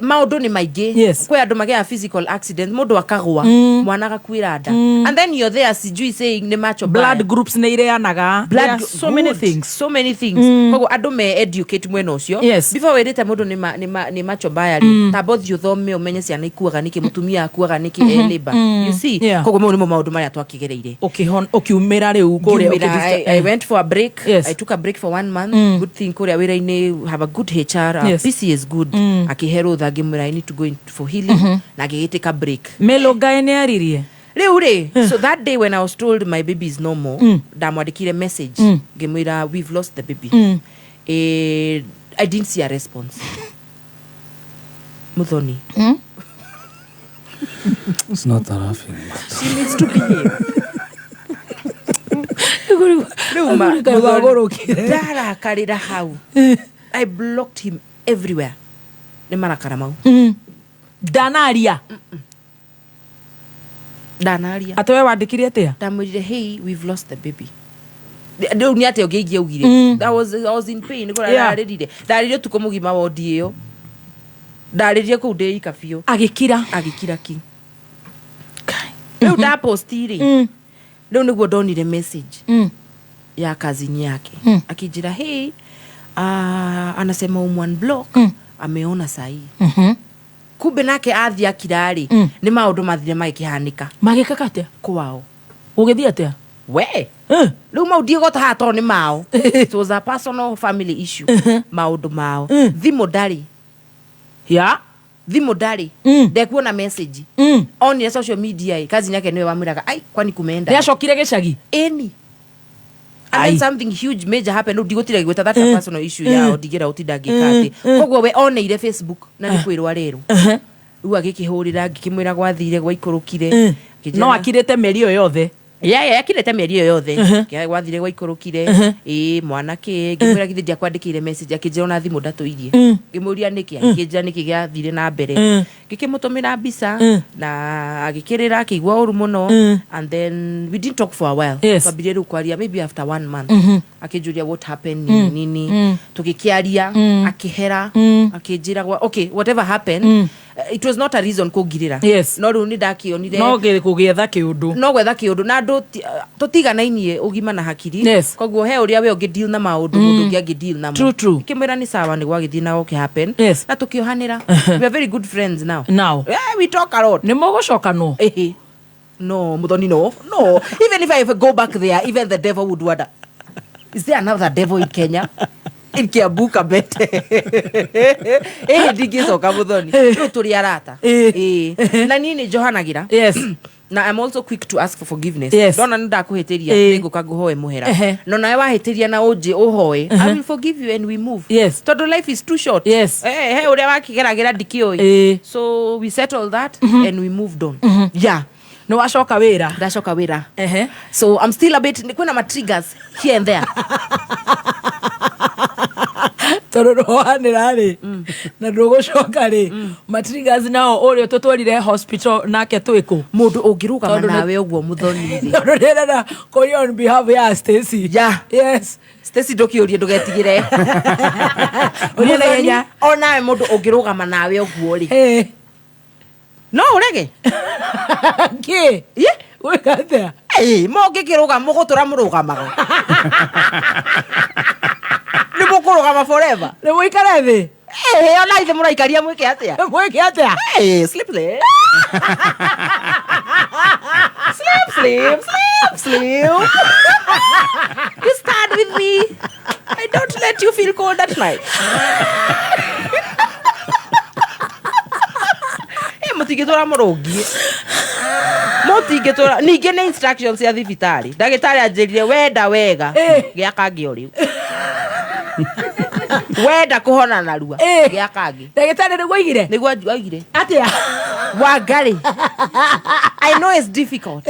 maundu ni maingi. Yes. Kwa andu magea physical accident mundu akagwa mwana gakwira nda and then you're there sijui saying ni macho baya. Blood groups ni ireanaga so many things kogo andu me educate mweno ucio. Yes. Before werete mundu ni macho baya ri tabothi uthome umenye ciana ikuaga niki mutumia akuaga niki labor. You see kogo mo ni maundu maria twakigereire ukiumira riu kuria I went for a break. Yes. I took a break for 1 month. Good thing kuria wira-ini have a good HR. Yes. PC is good. Akihero thagi mwira I need to go for healing na gigitika break. Meloga ene aririe Reure. So that day when I was told my baby is no more, ndamwadikire message gemwira we've lost the baby. I didn't see a response. Muthoni. It's not a laughing. She needs to behave. Dara karira hau. I blocked him everywhere. Ni marakara mau. Danaria. Danaria. Atowe wandikire atia? Damwire hey we've lost the baby. Ndio ni ate ogegie ugire. I was in pain. Ngora ndaririre. Ndaririre tuko mugima wa dio. Ndaririre ku ndei kafio. Agikira ki. Leo da postiri. Leo niguo ndonire message. Ya kazini yake. Akijira hey anasema umwan block. Ameona sahi. Kumbe nake athia kirari ni maundu mathire magikihanika magikakatia kwao ugithia atia we riu maudie gota hato ni mao. It was a personal family issue. Maundu mao thimo ndari ya thimo ndari ndekuona message on ya social media kazi yake niwe wamiraga ai kwani kumeenda ni acokire gicagi eni and then something huge major happened udigotire gweta that a personal issue ya odigira utidagikate kogwo we oneire Facebook na ni kwirwa rero Rua gikihurira ngikimwira gwathire gwaikurukire. No akirete meri yo yothe. Akirete meri yo yothe. Kia gwathire gwaikurukire. Mwanake ngimwira githi ndia kwandikire message akijira na thimu ndatuirie. Ngimuria niki akijira niki gyathire na mbere. Ngikimutumira mbica na agikirira akigwa uru muno and then we didn't talk for a while. Twambire ru kwaria maybe after 1 month. Akijuria what happened nini. Tugikiaria akihera akijira okay whatever happened. It was not a reason kugirira. No runi ndakionire. No kugetha kiundu. No gwetha kiundu na ndu tutiganainie ugima na hakiri. Koguo he uria we ungideal na maundu mundu ngi angideal na mo. True. Kimwira ni sawa ni gwagithii na okay happen. Na tukiohanira. We are very good friends now. Yeah, we talk a lot. Ni mugucoka no. No, Muthoni no. Even if I go back there, even the devil would wonder. Is there another devil in Kenya? In Kiambu bete. Digisoka Muthoni. Turi arata. Na nini johanagira? Na I'm also quick to ask for forgiveness. Dona nda kuheteria ngo kaguhoe muhera. No na wahetiria na oje uhoe. I will forgive you and we move. Todo life is too short. Hey uria wakigeragira dikio. So we settled that and we moved on. Yeah. No washoka wira. Ndashoka wira. So I'm still a bit kuna ma triggers here and there. Torohanira ri na ndugucoka ri matriggers nao urio tutwarire hospital nake twiku mundu ungirugama nawe uguo Muthoni ri ndorera kuri on behalf ya Stacy. Stacy ndukiurie ndugetigire uri na yenya ona mundu ungirugama nawe uguo ri no urege ki wekatha mo ngikiruga mugutura murugamaga ni mukurugama forever ni muikare thi ona ithe muraikaria mwike atia sleep you stand with me. I don't let you feel cold at night. Mutigitora murugi mutigitora ninge na instructions ya thibitari ndagitari anjirire wenda wega giakangi uriu wenda kuhona narua giakangi ndagitari niguo aigire atia Wangari. I know it's difficult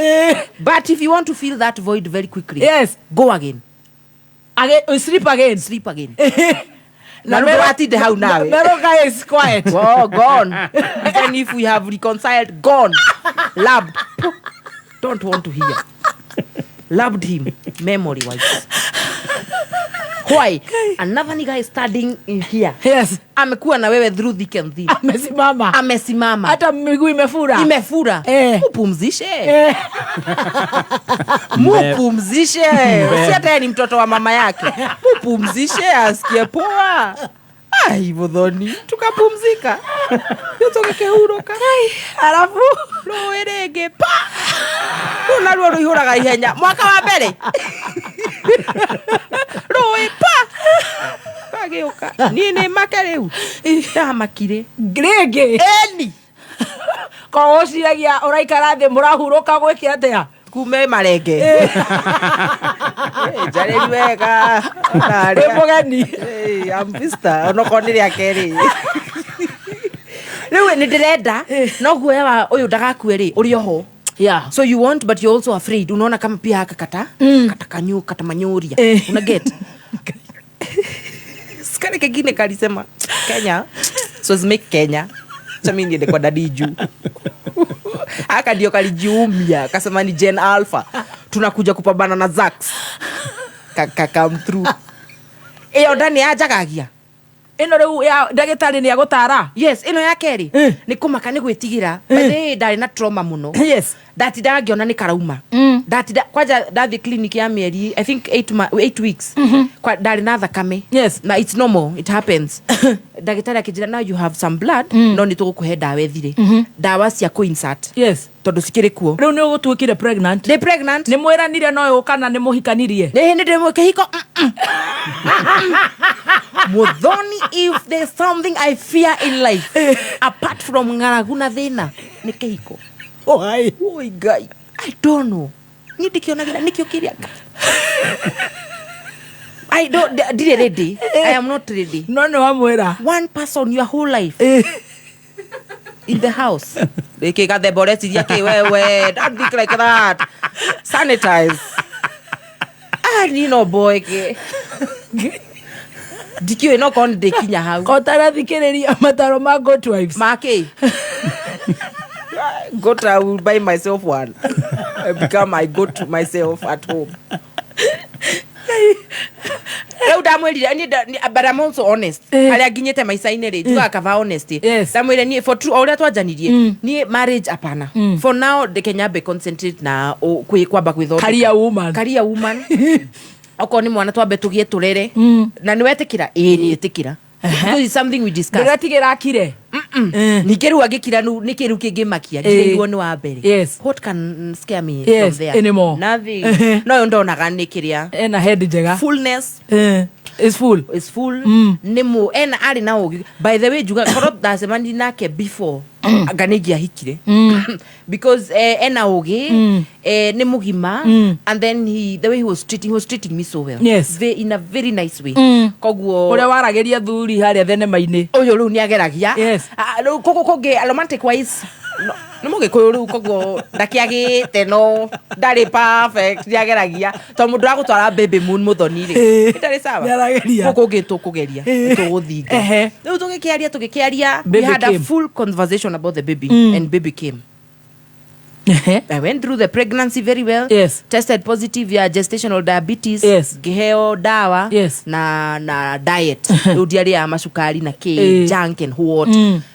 but if you want to fill that void very quickly go again sleep again Na atinde hau nawe. Meroga is quiet. Oh, gone. Even if we have reconciled, gone. Loved. Don't want to hear. Loved him. Memory-wise. Why? Another nigga is studying in here. Amekuwa na wewe through thick and thin. Amesimama. Hata miguu imefura. Mupumzishe. Mupumzishe. Si hata ni mtoto wa mama yake. Mupumzishe asikie poa. Ai Muthoni, tukapumzika. Tutoke huroka. Alafu roerege pa. Unaruo ruhuraga ihenya. Mwaka wa mbere. Roe pa. Kageuka. Nini makareu. Ndamakire. Grege. Eni. Ko ociragia uraikara thi murahuruka gwiki atia. Kume marenge. Jare wega. Mugeni. I'm Vista. Onokonire akeri. Riu ni ndirenda no guoya uyu ndagakue uri oho. So you want but you're also afraid. Unaona kama pia hakakata kata manyuria. Una get. Skale kingine kalisema Kenya. So make Kenya. Chami niende kwa dadiju. Aka ndio kalijiumia kasema ni Gen Alpha. Tunakuja kupambana na Zax. Come through. Eyo ndani aja kagia. Ino riu ya ndagitari ni agutara. Yes, ino ya keri. Ni kumaka ni gwitigira. But ndari na trauma muno. That ndagiona ni karauma. That kwaja ndathi clinic ya mieri I think 8 weeks. Kwa ndari na thakame. Na it's normal, it happens. Ndagitari akijira now you have some blood, no ni tugukuhe dawa ethire. Dawa cia ku insert. Tondu sikire kuo. Riu ni ugutuikire pregnant. Ni pregnant. Ni mwiranire no ukana ni muhikanirie. Ni ndimwe kihiko. Muthoni, if there's something I fear in life apart from ngaraguna thina ni kihiko. Oi guy. I don't know. Nidikionagira nikio kiriaga. I don't ready. I am not ready. No amwera. One person your whole life. in the house. They got the boreti yake wewe. Don't think like that. Sanitize. You know boy ke. Dikio no kon de kinya hau. Kotara thikereria mataro ma Goat Wives. Make. Goat, I will buy myself one. I become my goat myself at home. But I'm also honest. Halia ginyete maisaine re juga akava honesty. Samwele ni for true auria twajanirie ni marriage apana. For now the Kenya be concentrate na kwamba kwitho career woman. Oko ni mwana twambe tugie turere na ni wetikira ni etikira. Because it's something we discussed. Ndiratigera akire. Nikiru agikira nu nikiru kingimakia ngiruo ni wa mbere. Yes. What can scare me from there? Anymore. Nothing. No ndonaga nikiria. Ena head njega. Fullness. Is full. Is full. Nemu ena ari na ogi. By the way juga korot dasemani nake before aganigia hikire. Because ena ogi ne mugima and then the way he was treating me so well. Yes. In a very nice way. Koguo ore warageria thuri haria thenema-ini. Oyo ru ni ageragia. Yes. Koge romantic wise. No muge koyo kogo ndakiagite no ndari perfect ndiageragia to mundu agutwara baby moon muthonire itari sawa koko gitu kugeria tuguthinga riu tugikiaria we had a full conversation about the baby and baby came. I went through the pregnancy very well. Yes. Tested positive ya gestational diabetes. Yes. Giheo dawa. Yes. Na diet. Udiari ya masukari na junk and what.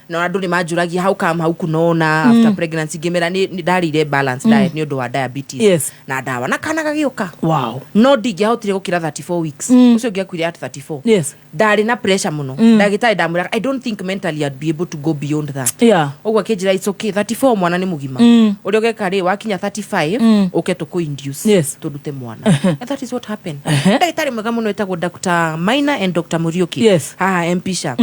Na andu ni majuragia how come how kunona after pregnancy gemera ni darire balance diet ni undu wa diabetes. Yes. Na dawa na kana gagioka. Wow. No digihotire gukira 34 weeks. Ucio giakwire at 34. Yes. Dari na pressure muno. Dagitari damura I don't think mentally I'd be able to go beyond that. Yeah. Ogwa kejira it's okay 34 mwana ni mugima. Uri kare wakinya 35 uke tuku induce. Yes. Tudute mwana. And that is what happened. Dagitari mwega muno etagwo Dr. Maina and Dr. Murioki. Yes. Mpisha.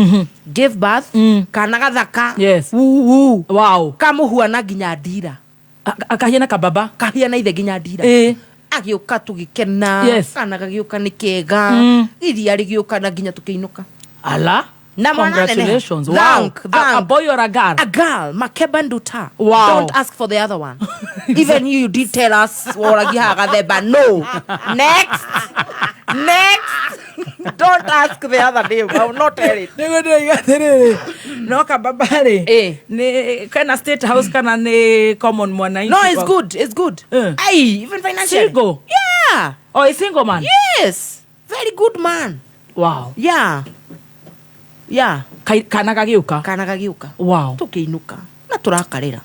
Gave birth kana gathaka. Yes. Wow. Kamuhuana ginya ndira. Akahiana kababa. Kahiana ithe ginya ndira. Agioka tugikena. Yes. Kana gagioka ni kega. Iria rigioka na ginya tukiinuka. Ala. Congratulations. Wow. A boy or a girl? A girl. Makeba Nduta. Wow. Don't ask for the other one. Even you did tell us. But no. Next. Don't ask the other name. I will not tell it. No kababare. Ne kana state house kana ne common mwananchi. No, it's good. It's good. Aye, even financially. Single? Yeah. Oh, a single man? Yes. Very good man. Wow. Yeah. Yeah. Kana kagiuka. Wow. Tukiinuka. Na turakarira.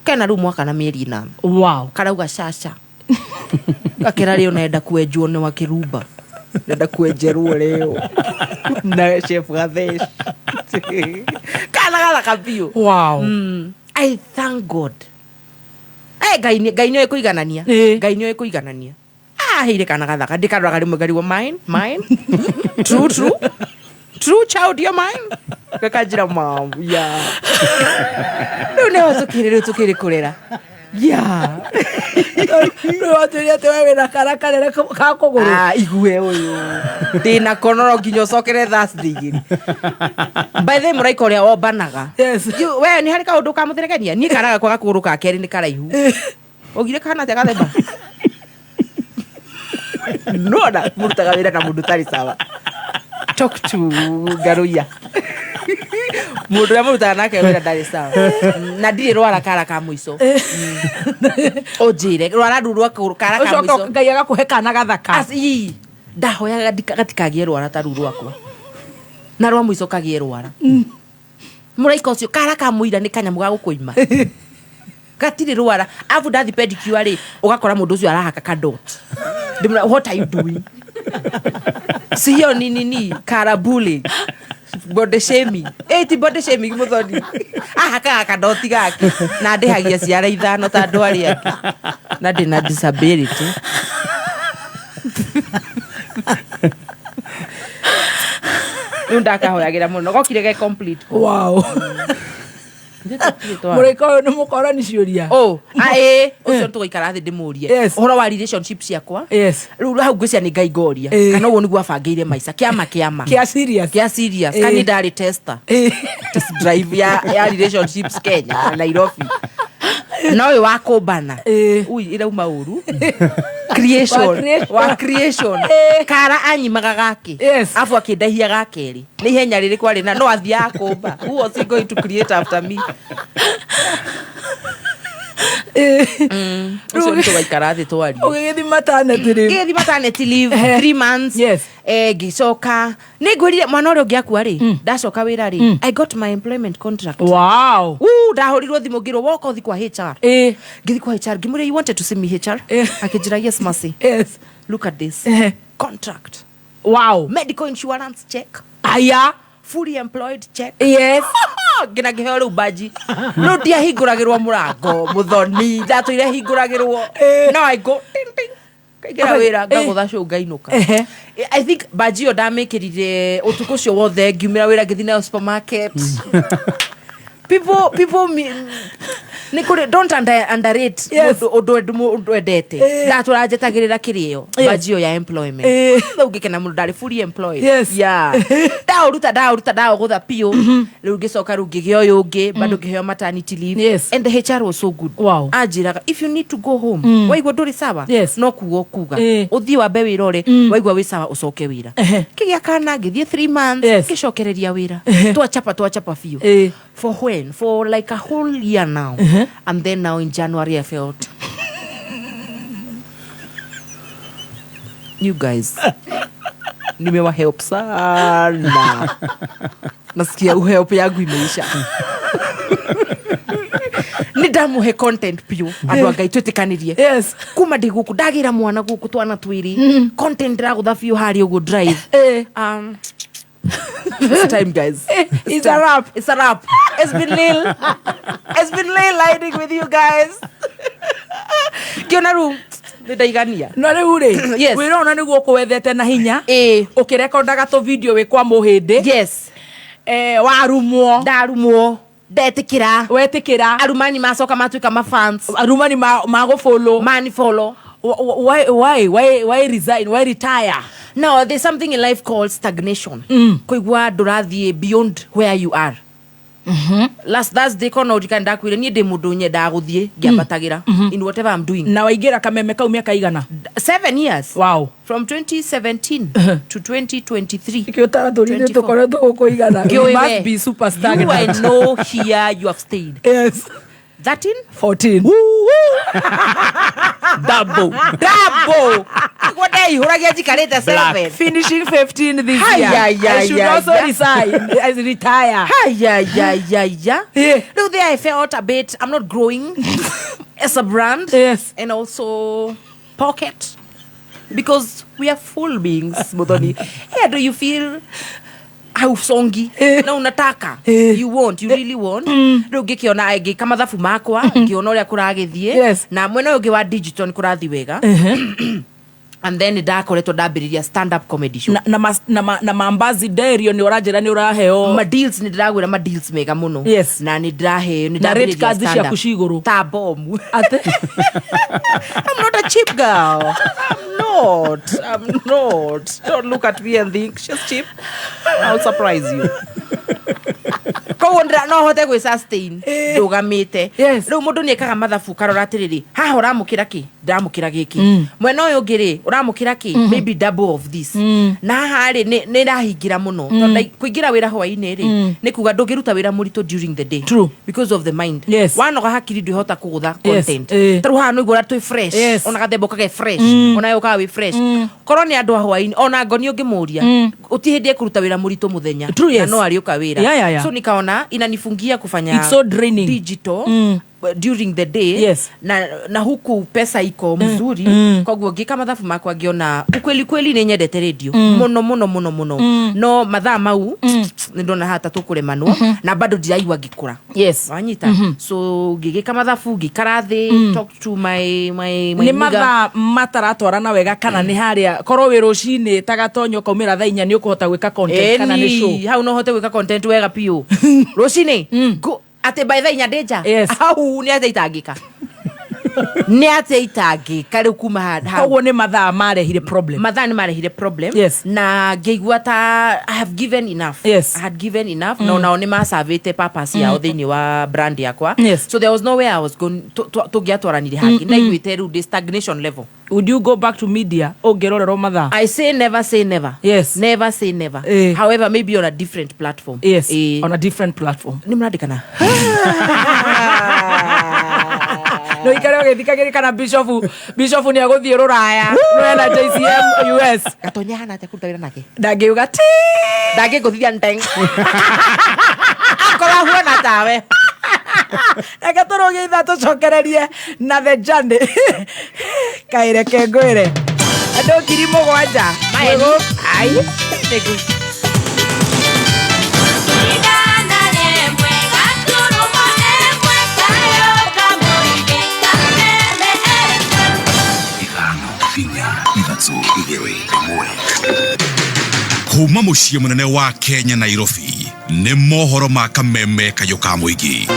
Kana ru mwaka na mieri 8. Wow. Karauga shasha. Gakera leo naenda kuenjwo ni wa Kiruba. Naenda kuenjerwo leo. Na chef Gadesh. Kana gala kabio. Wow. I thank God. Gainyo ekuiganania. Gainyo ekuiganania. Heire kana gathaka ndikadora kali mugari wa mine. True child your mine. Kakajira mom. Yeah. No tukire kurera. Yeah. No turia tewe na karakarera ka kogoro. Igwe uyu. Dina konoro ginyo sokere Thursday. By the way korea obanaga. Yes. You we ni harika undu ka mutherekania ni karaga kwa kuguru ka keri ni karaihu. Ogire kana te gathemba. No da murutaga wira na mundu tari sawa. Talk to Garuya. Mundu ya murutaga nake wira ndari sawa. Na ndire rwara kara ka muico. Ojire rwara rurwa kara ka muico. Ucoka ngai agakuhe kana gathaka. Asi ndahoya gatikagie rwara ta ruru akwa. Na rwa muico kagie rwara. Muraika ucio kara ka muira ni kanyamu ga gukuima. Gatire rwara afu ndathi pedicure ri ugakora mundu ucio arahaka ka dot. What are you doing? Siyo nini karabuli body shaming. Ti body shaming muthoni. Haka doti gake na ndehagia ciara ithano ta ndwari yake. Na ndina disability. Ndaka hoyagira muno gokire ge complete. Wow. Mureko ni mukorani ciuria. Ucio tugaikara thi ndimurie. Uhoro wa relationship ciakwa. Riu hau ngwiciria ni ngai ngoria. Kana uguo niguo abangeire maica kiama. Kia serious. Kani ndari tester. Test drive ya relationships Kenya Nairobi. No we wakumbana. Ui irauma uru. Creation. Kara anyimaga gake. Afu akindahia gakeri. Ni ihenya riri kwari na no athia kumba. Who was he going to create after me? Ucio nito waikara thi twari. Ugithi maternity leave 3 months. Gicoka ningwirire mwana uri ngiakua ri ndacoka wira ri I got my employment contract. Wow. Ndahorirwo thimu ngirwo woka uthi kwa HR. Ngithi kwa HR ngimure you wanted to see me HR. Akijira yes mercy. Look at this. Contract. Wow. Medical insurance check. Aya. Fully employed check. Gina giheo riu baji. No dia hinguragirwo murango muthoni ndatuire hinguragirwo. No I go ting ting. Kaigera wira ngagutha show ngainuka. I think baji yo ndamikirire utuku cio wothe ngiumira wira ngithina nayo supermarket. People don't underrate undu endete. Ndaturajetagira kirio bajio ya employment. Ugikena mundu ndari fully employed. Ndaruta gutha pio. Riu ngicoka riu ngigio yungi bado ngiheo maternity leave. And the HR was so good. Wow. Ajiraga if you need to go home waigwa nduri sawa no kuga uthii wa bewe irore waigwa wi sawa ucoke wira. Kigia kana ngithie 3 months ngicokereria wira. Twachapa fio. For when? For like a whole year now. And then now in January I felt you guys nimewa help sana. Nasikia help yangu imeisha. Nidamuhe content pio andu angai twetikanirie. Kuma ndi guku ndagira mwana guku twana twiri. Content ndagutha pio hari ugu drive. It's time, guys. It's a wrap. It's been Lil lighting with you guys. Kiona room. Ndaigania. No riu ri. Wira ona niguo kuwethete na hinya. Ukirekondaga to video we kwa muhindi. Warumwo. Ndarumwo. Ndetikira. Wetikira. Arumani macoka matuika ma fans. Arumani mago follow. Mani follow. Why resign? Why retire? No, there's something in life called stagnation. Kuigwa ndurathie beyond where you are. Last Thursday kono urikanda kwire nie ndi mundu nyenda guthie ngiambatagira in whatever I'm doing. Na waigira kameme kau miaka igana? 7 years. Wow. From 2017 to 2023. Kiota thurine tukoretwo guko igana. You must be super stagnant. I know here you have stayed. 13? 14. Double. What day you huragia jikareta 7? Finishing 15 this year. I should also retire. No, there I felt a bit, I'm not growing as a brand. And also pocket. Because we are full beings, Muthoni. How do you feel? Hausongi na unataka you really want riu ngikiona aingi kama thabu makwa ngiona uria kuragithie na mwena ungi wa digital kurathi wega. And then ndakoretwo ndambiriria stand up comedy show na mambazi derio ni urajira ni uraheo ma deals ni ndiragwira ma deals mega muno na ni ndiraheo ni ndambiriria stand up kushiguru ta bomb. I'm not a cheap girl. I'm not. Don't look at me and think she's cheap. I'll surprise you. Kowondra no hote gwe sustain ndugamite riu mundu ni ekaga mathabu karora atiriri haha uramukira ki ndamukira giki mwena uyu ngiri uramukira ki maybe double of this na haha ri ni rahingira muno tondu kuingira wira hwaini ri ni kuga ndugiruta wira murito during the day because of the mind wanoga hakiri ndihota kugutha content taru haha no igura twi fresh ona gathembo kage fresh ona yo kawe fresh koroni andu hwaini ona ngoni ungimuria utihindie kuruta wira murito muthenya na no ari uka wira so nikaona inanifungia kufanya it's so draining digital during the day na huku pesa iko mzuri kwa guo ngika mathabu makwa ngiona ukweli ni nyendete radio muno no mathaa mau ni ndona hata tukuremanwo na bado ndiraigwa ngikura wanyita so ngigika mathabu ngikarathi talk to my ni mathaa mataratwarana wega kana ni haria korwo wi rucini tagatonyo kaumira thaa 4 ni ukuhota gwika content kana ni show hau no hote gwika content wega pio rucini ate by the inyadeja Yes. au ni ate itangika ni ate itangika riu kuma hada koguo ni mathaa marehire problem madhani marehire problem Yes. na ngeigua ta I have given enough. Yes. I had given enough no na oni ma savete purpose yao thini wa brand yakwa. Yes. So there was no way I was going to get twaranire haki na igwite ru the stagnation level. Would you go back to media ongerorero mathaa? I say never. Yes. Never say never. However, maybe on a different platform. Yes. On a different platform. Ni mradikana. No ikare ogethikagiri kana bishop ni aguthie ruraya no na JCM US Gatonya na te kutawira nake. Ndagiuga ti Ndage guthia nteng. Akora huona tawe. Eka toroge ithato cokererie na the journey. Kaire kengwire. Ando kiri mugwanja. Maeni. Ai. Tegu. Kuma muciĩ munene wa Kenya Nairobi ni mohoro ma kameme kayo ka muingi.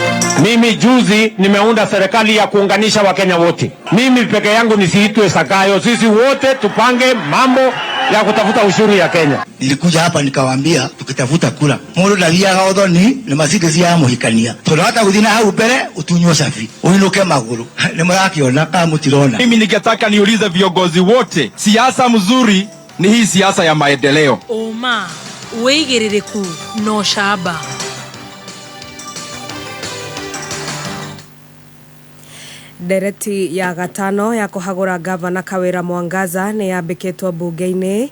Mimi juzi nimeunda serikali ya kuunganisha Wakenya wote. Mimi peke yangu nisiitwe Sakayo, sisi wote tupange mambo ya kutafuta ushuru ya Kenya. Nilikuja hapa nikawaambia tukitafuta kura mundu ndagiaga uthoni ni masigisi ya muhikania tunahota guthina hau mbere utunywo safi uinuke maguru ni murakiona kama mutirona. Mimi ningetaka niulize viongozi wote, siasa mzuri ni hii siasa ya maendeleo. Oma weigiririku no shaba. Dereti ya gatano ya kuhagura gavana Kawira Mwangaza ni yambikitwo bunge-ini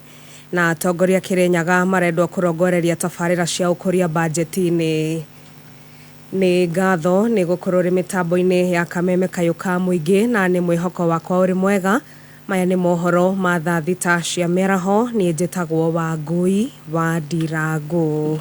na atongoria Kirinyaga marendwo kurongoreria tabarira cia ukuria bajeti-ini. Ni ngatho ni gukorwo mitambo-ini ya kameme kayo ka muingi na ni mwihoko wakwa uri mwega. Maya ni mohoro ma thaa thita cia mĩaraho. Ni njĩtagwo Wangui wa Ndirangu.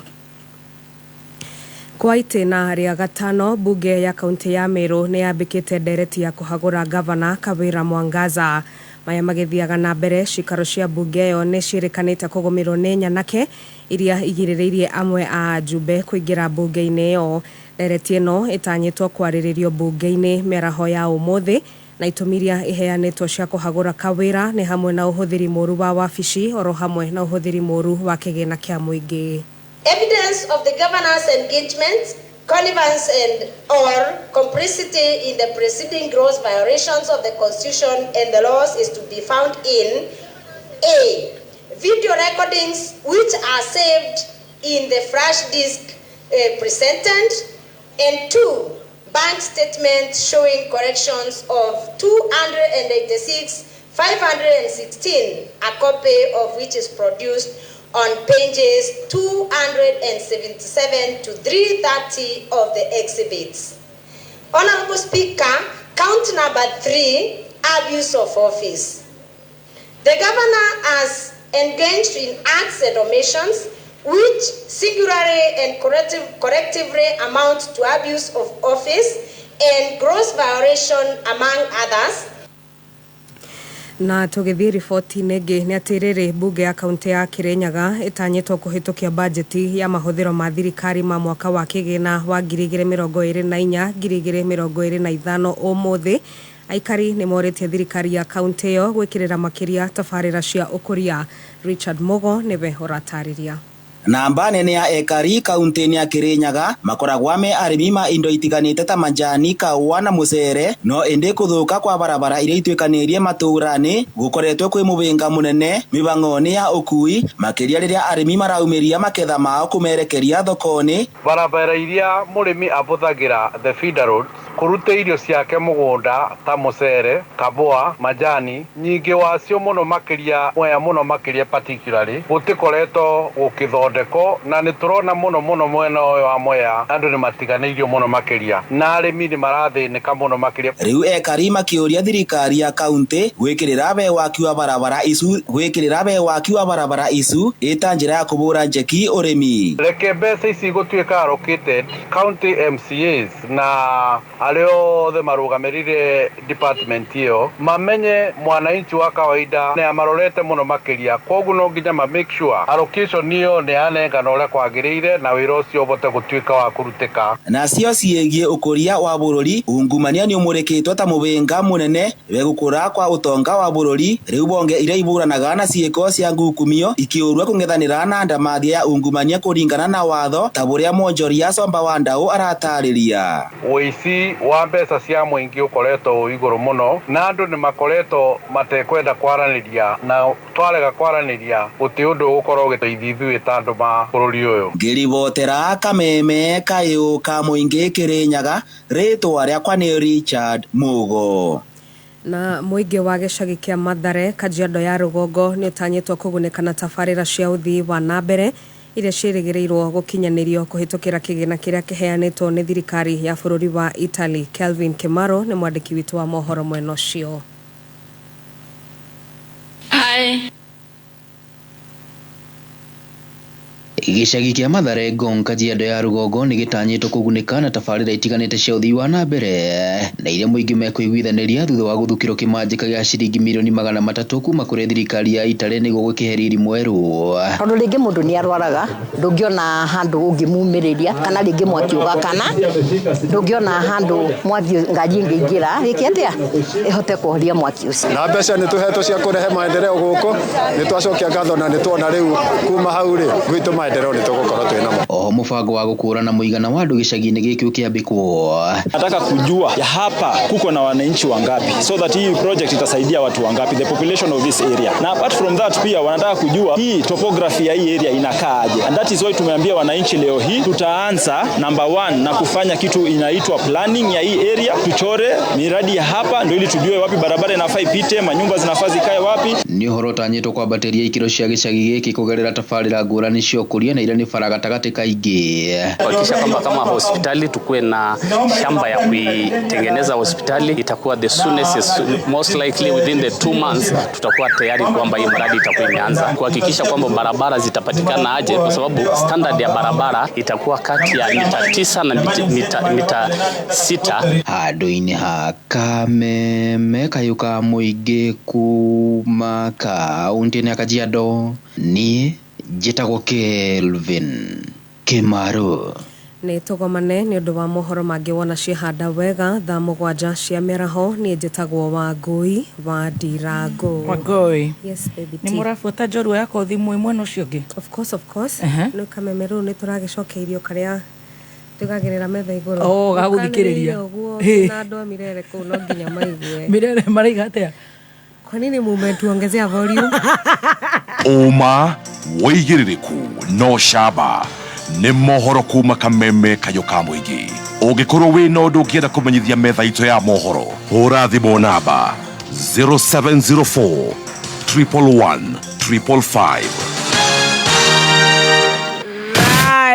Kwa itĩna rĩa gatano, bunge ya kaunti ya Meru ni yambĩkĩte ndereti ya kuhagũra gavana Kawira Mwangaza. Maya magĩthiaga na mbere, cikaro cia bunge ĩyo nĩ ciĩrĩkanĩte kũgũmĩrwo nĩ nyanake iria igirĩrĩirie amwe a njumbe kũingĩra bunge-inĩ ĩyo. Ndereti ĩno ĩtanyĩtwo kwarĩrĩrio bunge-inĩ mĩaraho ya ũmũthĩ na itumiria iheanĩtwo cia kuhagũra Kawira ni hamwe na ũhũthĩri mũru wa wabici oro hamwe na ũhũthĩri mũru wa kĩgĩna kĩa mũingĩ. Evidence of the governor's engagement, connivance and or complicity in the preceding gross violations of the constitution and the laws is to be found in A. Video recordings which are saved in the flash disk presented, and 2. Bank statements showing corrections of 286,516, a copy of which is produced on pages 277 to 330 of the exhibits. Honorable Speaker, count number 3, abuse of office. The governor has engaged in acts and omissions which singularly and collectively amount to abuse of office and gross violation among others. Na tugithii riboti-inĩ ĩngĩ nĩ atĩ rĩrĩ bunge ya kaunti ya Kirinyaga ĩtanyĩtwo kũhĩtũkia bajeti ya mahũthĩro ma thirikari ma mwaka wa kĩgĩna wa 2024-2025 ũmũthĩ. Aikari nĩ morĩtie thirikari ya kaunti ĩyo gwĩkĩrĩra makĩria tabarĩra cia ũkũria. Richard Mogo nĩwe ũratarĩria. Namba nene ya ekari kaunti-inĩ ya Kirinyaga makoragwo me arĩmi ma indo itiganĩte ta majani, kaũa na mũcere, no ĩndĩ kũthũka kwa barabara iria ituĩkanĩirie matũũra-inĩ gũkoretwo kwĩ mũhĩnga mũnene mĩhang'o-inĩ ya ũkui, makĩria rĩrĩa arĩmi maraumĩria maketha mao kũmerekeria thoko-inĩ. Barabara iria mũrĩmi abũthagĩra the feeder roads kũruta irio ciake mũgũnda ta mũcere, kabũa, majani, nyingĩ wacio mũno makĩria particularly gũtikoretwo gũkĩthondekwo, na nĩ tũrona mũno mwena ũyũ wa Mwea andũ nĩ matiganĩirio mũno makĩria na arĩmi nĩ marathĩnĩka mũno makĩria. Rĩu ekari makĩũria thirikari ya kaunti gwĩkĩrĩra be waki wa barabara icu ĩta njĩra ya kũbũra njeki ũrĩmi. Reke mbeca ici gũtuĩka allocated county MCAs na areo the marugamirire department hiyo mamenye mwananchi wa kawaida ne amarorete muno makiria koguo no nginya ma make sure allocation hiyo ne anengana uria kwagirire na wira ucio bote gutwika wa kuruteka nacio ciegie ukuria wa bururi ungumania ni umurikitwo ta mubenga munene we gukura kwa utonga wa bururi riu bonge iria iburanaga na ciiko cia ngukumio ikiurua kung'ethanira na ndamathia ya ungumania kuringana na watho ta buria Mwonjoria Somba wa Ndau aratariria wici wa mbeca cia muingi ukoretwo iguru muno na andu ni makoretwo matekwenda kwaraniria na twarega kwaraniria guti undu gukorwo giteithithwe tandu ma bururi uyu ngiribotera Kameme kayo ka muingi Kirinyaga ritwa riakwa ni Richard Mugo. Na muingi wa gicagi kia Mathare Kajiado ya Rugongo ni utanyitwo kugunekana tafarira cia uthii wa nambere iria ciĩrĩgĩrĩirwo gũkinyanirio kũhĩtũkĩra kĩgĩna kĩrĩa kĩheanĩtwo nĩ thirikari ya bũrũri wa Italy. Kelvin Kimaro nĩ mwandĩki witũ wa mohoro mwena ũcio. Gicagi kia Mathare Ngong Kajiado ya Rugongo ni gitanyitwo kugunĩka na tabarĩra itiganĩte cia ũthii wa nambere na iria mũingĩ mekũiguithaniria thutha wa gũthukĩrwo kĩmanjĩka gĩa ciringi mirioni 300 kuma kũrĩ thirikari ya Italy nĩguo gwĩkĩheriri mwerũ. Tondũ rĩngĩ mũndũ nĩ arwaraga ndũngĩona handũ ũngĩmumĩrĩria kana rĩngĩ mwaki ũgakana ndũngĩona handũ mwaki ngaji ingĩingĩra rĩngĩ atĩa ĩhote kũhoria mwaki ũcio. Na mbeca nĩ tũhetwo cia kũrehe maendeleo gũkũ nĩ twacokia ngatho na nĩ tuona rĩu kuma hau rĩ gwitũ maendeleo nĩ tũgũkorwo twĩ namo. Oho mũbango wa gũkũrana mũigana wa andũ gĩcagi-inĩ gĩkĩ ũkĩambĩkwo. Nataka kujua ya hapa kuko na wananchi wangapi so that hii project itasaidia watu wangapi, the population of this area. Na apart from that pia wanataka kujua hii topography ya hii area inakaa aje. And that is why tumeambia wananchi leo hii tutaanza number 1 na kufanya kitu inaitwa planning ya hii area. Tuchore miradi ya hapa ndio ili tujue wapi barabara inafaa ipite, manyumba zinafaa zikae wapi. Ni ũhoro ũtanyĩtwo kwambatĩria ikĩro cia gĩcagi gĩkĩ kũgerera tabarĩra ngũrani cia ũkũria na iria nĩ bara gatagatĩ kaingĩ. Kuhakikisha kwamba kama hospitali tukuwe na shamba ya kuitengeneza hospitali itakuwa the soonest, most likely within the 2 months tutakuwa tayari kwamba hii mradi itakuwa imeanza. Kuhakikisha kwamba barabara zitapatikana aje, kwa sababu standard ya barabara itakuwa kati ya mita 9 na mita 6. Handũ-inĩ ha Kameme kayuka mũingĩ kuma kaunti-inĩ ya Kajiado niĩ njĩtagwo Kelvin Kimaro. Nĩ tũgomane nĩ ũndũ wa mohoro mangĩ wona cihanda wega thaa 7 cia mĩaraho. Niĩ njĩtagwo Wangui wa Ndirango. Wangui. Yes baby. Nĩ mũrabuata njorua yako thimũ mwena ũcio ũngĩ? Of course. Nĩ Kameme rĩu nĩ tũragĩcokeirio karĩa tugagĩrĩra metha igũrũ. Gagũthikĩrĩria. Na andũ mirere kũu no nginya maigue. Mirere maraiga atĩa? Kwa nini mumetuongezea volume? Uma woigĩrĩrĩku no shaba nĩ mohoro kuma Kameme kayo ka mũingĩ. Ũngĩkorwo wĩna ũndũ ũngĩenda kũmenyithia metha itũ ya mohoro hũra thimũ namba 0704 111 555.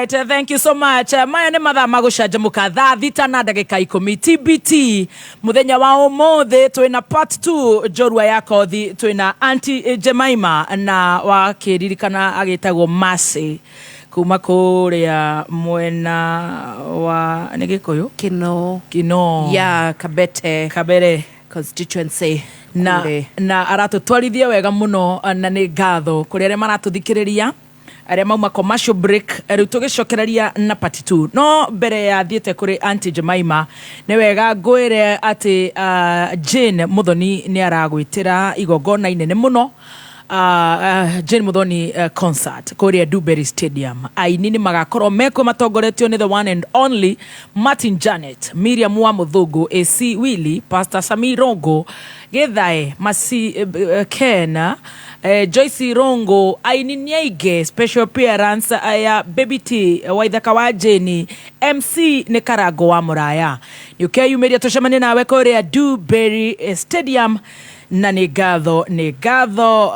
Right, thank you so much. Maya nĩ mathaa ma gũcanjamũka thaa 6 na ndagĩka 10 TBT muthenya wa ũmũthĩ twĩna part 2 njorua ya kothi twĩna Aunty Jemima na wakĩririkana agĩtagwo Mercy kuma kũrĩa mwena wa nĩ Gĩkũyũ Kino ya Kabere constituency na aratũtwarithia wega mũno na nĩ ngatho kũrĩ arĩa maratũthikĩrĩria arĩa mauma commercial break rĩu tũgĩcokereria na part 2 no mbere ya thiĩte kũrĩ Aunty Jemima nĩ wega ngwĩre atĩ Jane Muthoni nĩ aragwĩtĩra igongona inene mũno Jane Muthoni concert kũrĩa Dewberry Stadium. Aini nĩ magakorwo meko matongoretio nĩ the one and only Martin Janet, Miriam wa Muthungu, AC Willy, Pastor Samir Rongo, Githae Masi Kena, Joyce Rongo, aini nyaige special appearance ya Baby T Waithaka wa Jeni, MC nĩ Karango wa Muraya. Nĩũkeyumĩria tũcemanie nawe kũrĩa Dewberry Stadium na nĩ ngatho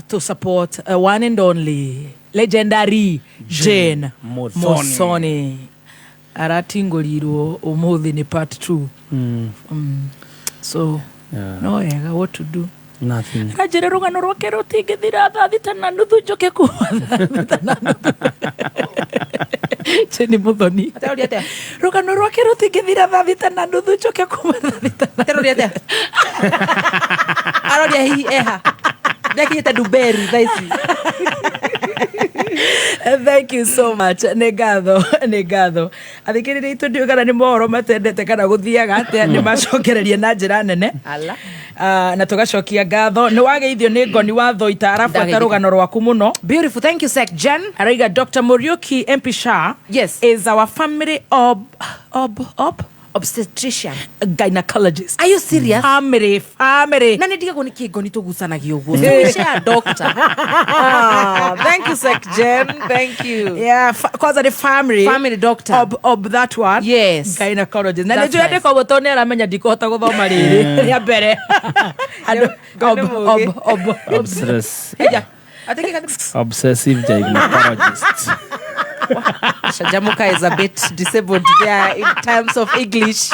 to support one and only legendary Jane Muthoni aratingũrirwo ũmũthĩ nĩ part 2. So no wega what to do Nothing. Rajere rugano rwake rutingithira thaa thita na nuthu njoke kuma thita na nuthu. Cheni Muthoni. Atarudi atia. Rugano rwake rutingithira thaa thita na nuthu njoke kuma thaa thita. Atarudi atia. Arodi hihi eha. Ndakita duberi thaisi. Thank you so much. Negatho. Athikiriri itu ndio kana ni mohoro matendete kana guthiaga atia ni macokererie na njira nene. Ala. Na tugacokia ngatho ni wageithio ni ngoni wa Thoita arafuata rugano rwaku muno. Beautiful. Thank you Sec Jen. Araiga Dr. Muriuki MP Shah. Yes. Is our family obstetrician, gynecologist. Are you serious? Family. Na ndiga goni kigoni tugusanagio guo. Share doctor. Thank you Sec Jen. Thank you. Yeah, cause the family doctor of that one. Yes. Gynecologist. Na ndio yende kwa botone aramenya ndikohota guthoma riri. Ya mbere. Obsessive gynecologist. Shajamuka is a bit disabled there in terms of English.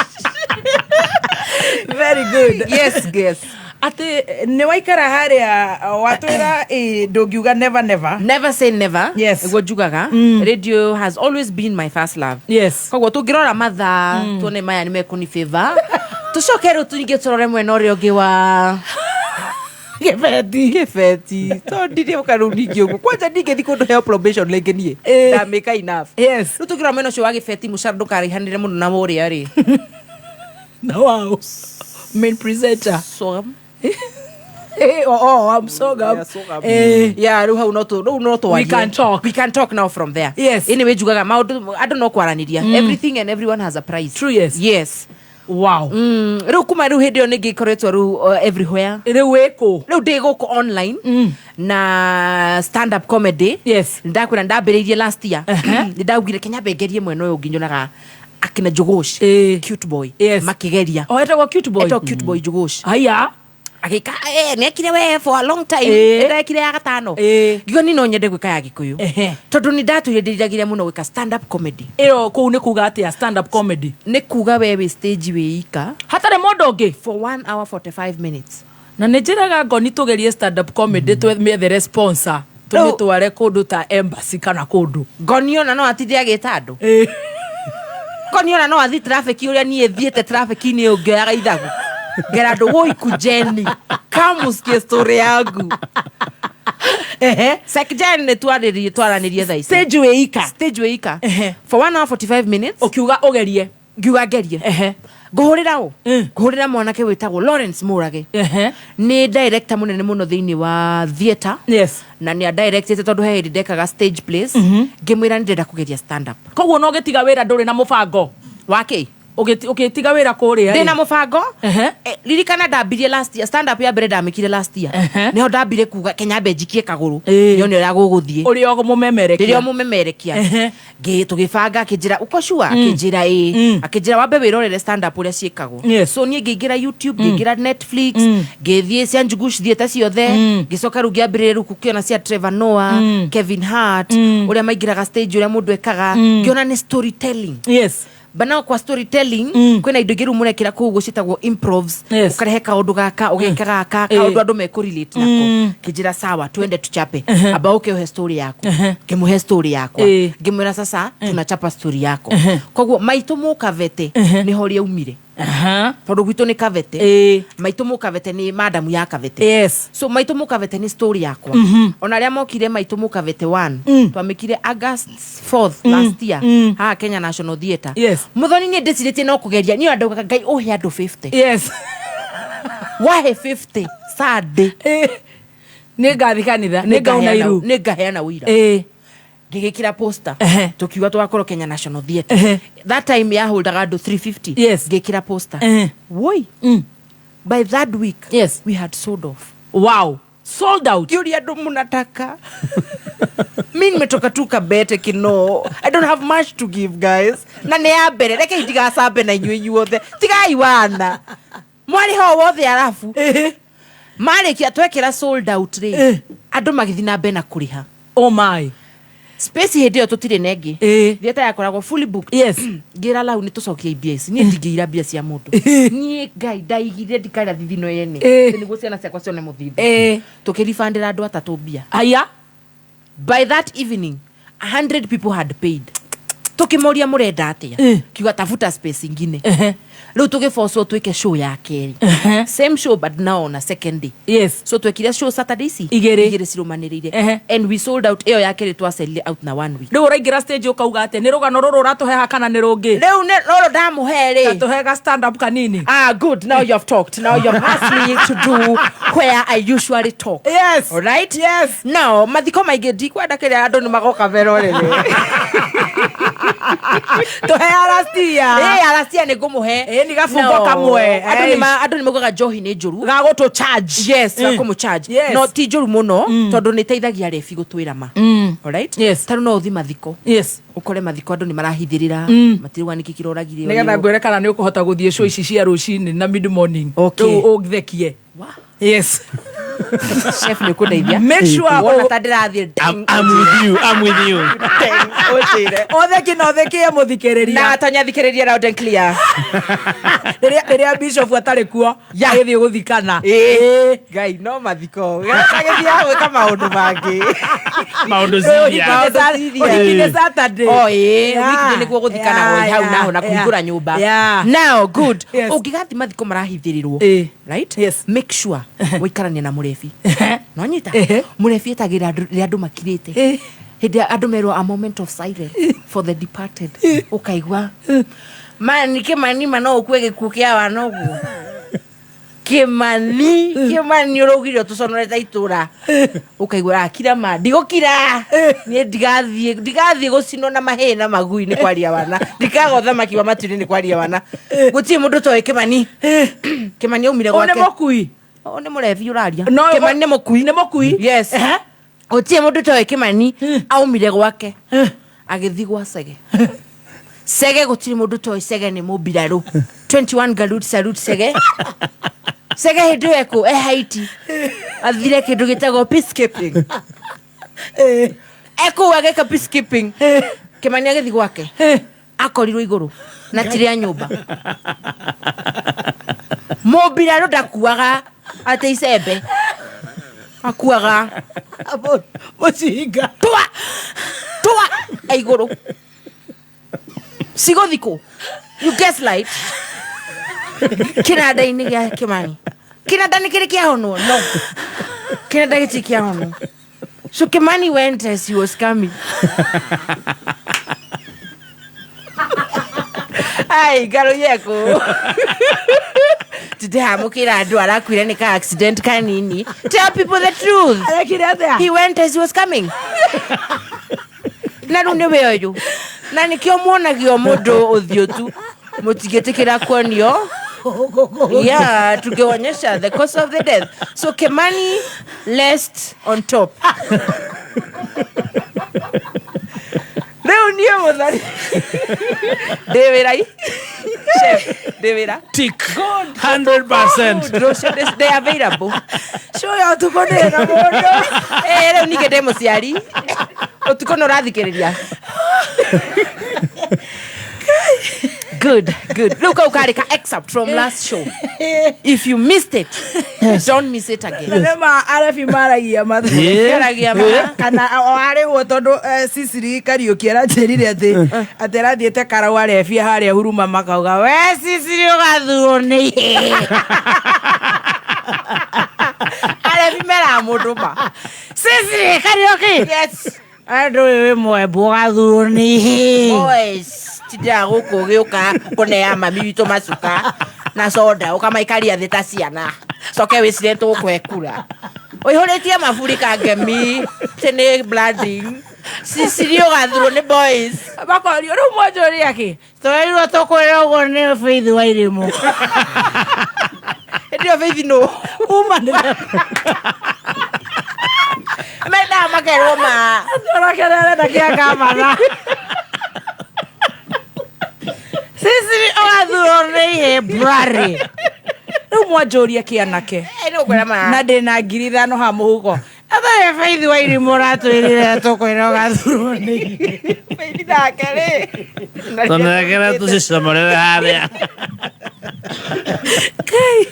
Very good. Yes. Ati ni waikara haria watwira ndugiuga never say never. Yes. Ego jugaga. Radio has always been my first love. Yes. Kogwo tungirora matha tuone maya nimekuni favor. Tucokere tunyige turore mwena uria ungi wa Gefeti. So ndire ukaruningio guo. Kwanza ndingethi kundu heo probation lenge nie. Da make enough. Yes. Tutukira mwena ucio wa Gefeti mucara ndukarihanire mundu na muria ri. Na wow. Main presenter. So I'm so good. Yeah, riu hau no to we can talk now from there. Yes. Anyway, jugaga maundu I don't know kwaraniria. Everything and everyone has a price. True, yes. Yes. Wow. Riu kuma riu hindi ni ngikoretwo riu everywhere. Riu weko. Riu ndi guku online na stand up comedy. Yes. Ndakwira ndambiriirie last year. Ndaugire Kenya bengerie mwena uyu nginyonaga akina Jogosh. Cute boy. Yes. Makigeria. Etagwo cute boy. Etagwo cute boy Jogosh. Aya. Agika nekire we for a long time. Ndekire ya gatano. Gigo ni no nyende gwika ya Gikuyu. Tondu ni ndaturiragire muno gwika stand up comedy. Ero ku ni kuga ati stand up comedy. Ni kuga we stage we ika. Hatare mondo ngi for 1 hour 45 minutes. Na nejiraga ngoni tugerie stand up comedy twethe sponsor. Tumitware kundu ta embassy kana kundu. Ngoni ona no atithia agita andu. Ngoni ona no athi traffic uria nie thiete traffic ni ungeaga ithagu. Gerado woi kujeni kamusikie story yangu. Sekjane twaranirie thaisi. Stage we ika. For 1 hour 45 minutes. Ukiuga ogerie. Ngiuga gerie. Nguhurira u. Nguhurira mwanake witagwo Lawrence Murage. Ni director munene muno thiini wa theater. Yes. Na ni a director tondu he ndekaga stage plays. Ngimwira ndenda kugeria stand up. Koguo no getiga wira nduri na mubango. Wake. Ukitiga wira kuria ndina mubango ririkana ndambirie last year stand up ya mbere ndamikire last year niho ndambire kuga Kenya benjikie kaguru nione ria guguthie uri ogo mumemerekia rio mumemerekia tugibanga kinjira ukoshua kinjira akinjira wambe wirorere stand up uria ciekagwo so nie ngingira YouTube ngingira Netflix ngithie cia Njugush thieta ciothe ngicoka ru ngiambire ru kukiona cia Trevor Noah Kevin Hart uria maingiraga stage uria mundu ekaga ngiona ni storytelling. Yes. Bana kwa storytelling kwena indo ngiru murekira ku gucitagwo improvs ukarehe kaundu gaka ugeka gaka kaundu andu mekurelate nako kijira sawa twende tuchape abauke he story yako kimuhe story yako ngimwira sasa tunachapa story yako kogwo maitu mukavete ni hori umire tondu gwitu ni kavete maitu mukavete ni madam ya kavete. Yes. So maitu mukavete ni story yakwa ona ria mokire maitu mukavete 1 twamikire August 4th last year ha Kenya National Theatre. Yes. Muthoni ni ndecirite no kugeria ni andu ngai uhe andu 50. Yes. Wahe 50 sade ni ngathikanitha ni ngauna iru ni ngaheana wira ngigikira poster tukiuga twakoro Kenya National Theatre. That time ya holdaga andu 350. Yes. Ngikira poster woi by that week we had sold off. Wow. Sold out. Yuri andu munataka mimi nimetoka tu kabete kino. I don't have much to give guys. Na ne ya mbere reke ndiga sabe na inyuĩ inyuothe tigai wana mwari ho wothe arafu mari kia twekera sold out ri andu magithina mbena kuriha. Oh my. space hedio tutire nengi thieta yakoragwo fully booked yes ngira lau ni tucokie ibias ni ndingiira bia cia mundu ni ngai ndaigire ndikara thithino yene niguo ciana ciakwa cione muthithi tukirifandira andu atatu bia aya by that evening 100 people had paid tukimoria murenda atia kiuga tafuta space ingine riu tugiforce twike show ya keri same show but now on a second day yes so twekire show Saturdays igere cirumanirire and we sold out iyo ya keri twasell out na 1 week riu uraingira stage ukauga ate ni rugano ruru uratuheha kana ni rungi riu ne roro ndamuhere atuhega stand up kanini good now you have talked now you have asked me to do where I usually talk yes all right yes now mathiko maingi ndikwenda kiria andu ni magoka verorere tuhe arastia arastia ni ngumuhe ni gafumbo kamwe andu ni mogaga johi ni njuru gagutu charge yes gakumu charge no ti njuru muno tondu ni teithagia refi gutwira ma all right yes taru no uthi mathiko yes ukore mathiko andu ni marahithirira matirwa niki kiroragire nigetha ngwerekana ni ukuhota guthie show ici cia rucini na mid morning ugithekie yes chef ni kudeithia make sure wona tandirathie I'm with you otheki no theki muthikiriria na tonya thikiriria loud and clear riria bishop atari kuo agithie guthikana ngai no mathiko agithia gwika maundu mangi maundu zithia ni Saturday weekend ni kuo guthikana hau naho na kuhingura nyumba now good ugigathi mathiko marahithirirwo right yes make sure wikarania na murefi no nyita murefi etagira ria andu makirite hindi andu merwo a moment of silence for the departed ukaigwa mani Kimani mano ukwe gikuo kia wanogu Kimani urogirio tuconorete itura ukaigwa akira ma ndigukira ni ndigathie gucino na mahena magui ni kwaria wana ndikagotha makiwa matiri ni kwaria wana gutie mundu toy Kimani umire gwake one mokui one murefi uraria Kimani ni mukui yes gutie mundu toy Kimani aumire gwake agithi gwa Sege gutiri mundu toy Sege ni mubiraru 21 galut salute Sege hindu eko Haiti athire kindu gitago peacekeeping eko ageka peacekeeping Kimani agithi gwake akorirwo iguru na tiria nyumba mubiraru ndakuaga ate icembe akuaga mucinga twa iguru sigothiko you guess light kinanda-ini gia Kimani kinanda ni kiri kia hono no kinanda giti kia hono so Kimani went as he was coming ai garo yeko today amukira andu arakwira ni ka accident kanini tell people the truth he went as he was coming na runde weyo na nikio muonagio mundu uthio tu mutigetekera kuonio tukionyesha the cause of the death so Kimani lest on top leo ndio mudhari Devirai chef Devira tick 100% they available show ya tukone na mondo leo nike demo ciari utukono rathikiriria good look how karika excerpt from last show if you missed it don't miss it again nema arafi maragia maragia kana ari wo tondu Sisiri Kariuki arajerire ati rathiete karau arefi haria huruma makauga we Sisiri ugathuro ni arefi mera muduma Sisiri Kariuki yes andu we mwembu ugathuro ni boys tida guku giuka kuneya mami witu macuka na soda ukamaikaria theta ciana coke wicire tukwekura uihuritie mafurika ngemi tene blooding Sisiri ugathuro ni boys bakorio ru mwonjori aki toirwo tukwira ugo ni Faith Wairimu ndio Faith no uma mena makerwo ma ndora na kia kamera Sisiri ugathuro ni brari riu mwanjoria kianake no kwera ma na ndina ngiri thano ha muhuko Faith wa iri murato iri toko iroga thuroni. Faith dakare. Tonekera tucicomorere haria.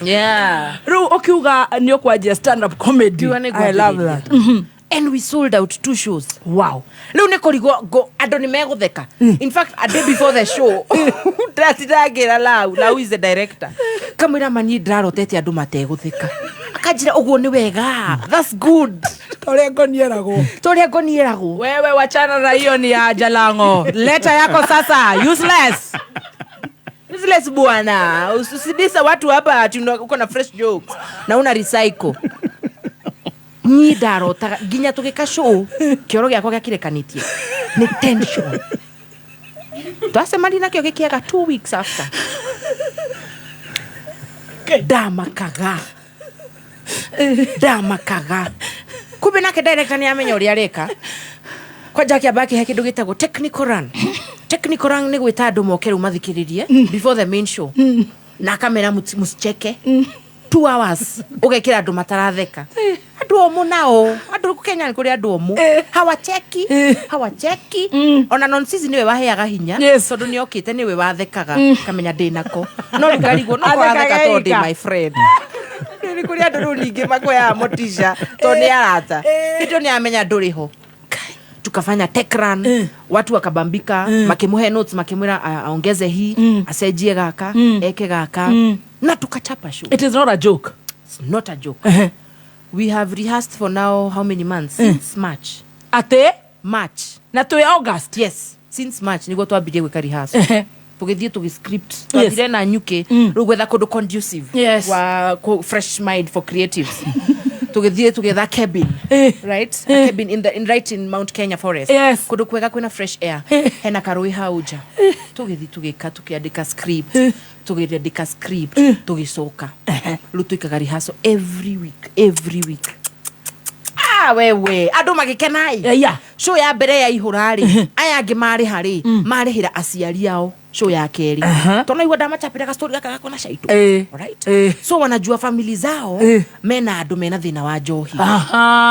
Yeah. Ru ukiuga ni okwaje stand up comedy. I love that. And we sold out 2 shows. Wow. Leo neko go adoni megutheka. In fact, a day before the show, ndatidagira Lau is the director. Kamera mani ndarotete andu mategutheka. Akajira uguo ni wega. That's good. Toria ngonierago. Wewe wachana na hiyo ni ya Jalango. Leta yako sasa. Useless bwana. Usidisa watu hapa uko na fresh jokes na una recycle. Ni darota ginya tugika show kioro giakwa gakirekanitie ni tension. Twasema ndina kio gikiaga 2 weeks after. Damakaga. Kumbe nake director ni amenya uri areka. Kwa jaki abaki he kindu gitagwo technical run. Technical run ni gwita andu mokeru mathikiririe before the main show. Na kamera musicheke 2 hours ugekira andu mataratheka. Andu omu nao andu Kenya ni kuri andu omu hawacheki ona nonsense niwe waheaga hinya tondu ni okite niwe wathekaga kamenya ndinako no ngarigo no kwatheka tondi my friend ni kuri andu ringi makoya motisha to ni arata ndio ni amenya nduriho. Tukafanya tech run watu wakabambika makimuhe notes makimwira aongeze hii asejie gaka eke gaka na tukachapa show. It is not a joke. It's not a joke. We have rehearsed for now how many months? Since March. March. Na to August. Yes. Since March nigo twambire gwika rehearsal. Tugithie tugiscript. Twatire na nyuke rugwetha kundu conducive wa fresh mind for creatives. Tugithie tugetha cabin. Right? A cabin in right in Mount Kenya forest. Kundu kwega kwina fresh air. Hena karui hauja. Tugithie tugika tukiandika script. Tugiandika script tugicoka rutuikaga rehearsal every week. Wewe andu magikenai show ya mbere ya ihurari aya angi mari hari marihira aciari ao show ya keri tona igwa ndamachapira ka story gaka gakona shaitu right so wanajua family zao mena andu mena thina wa njohi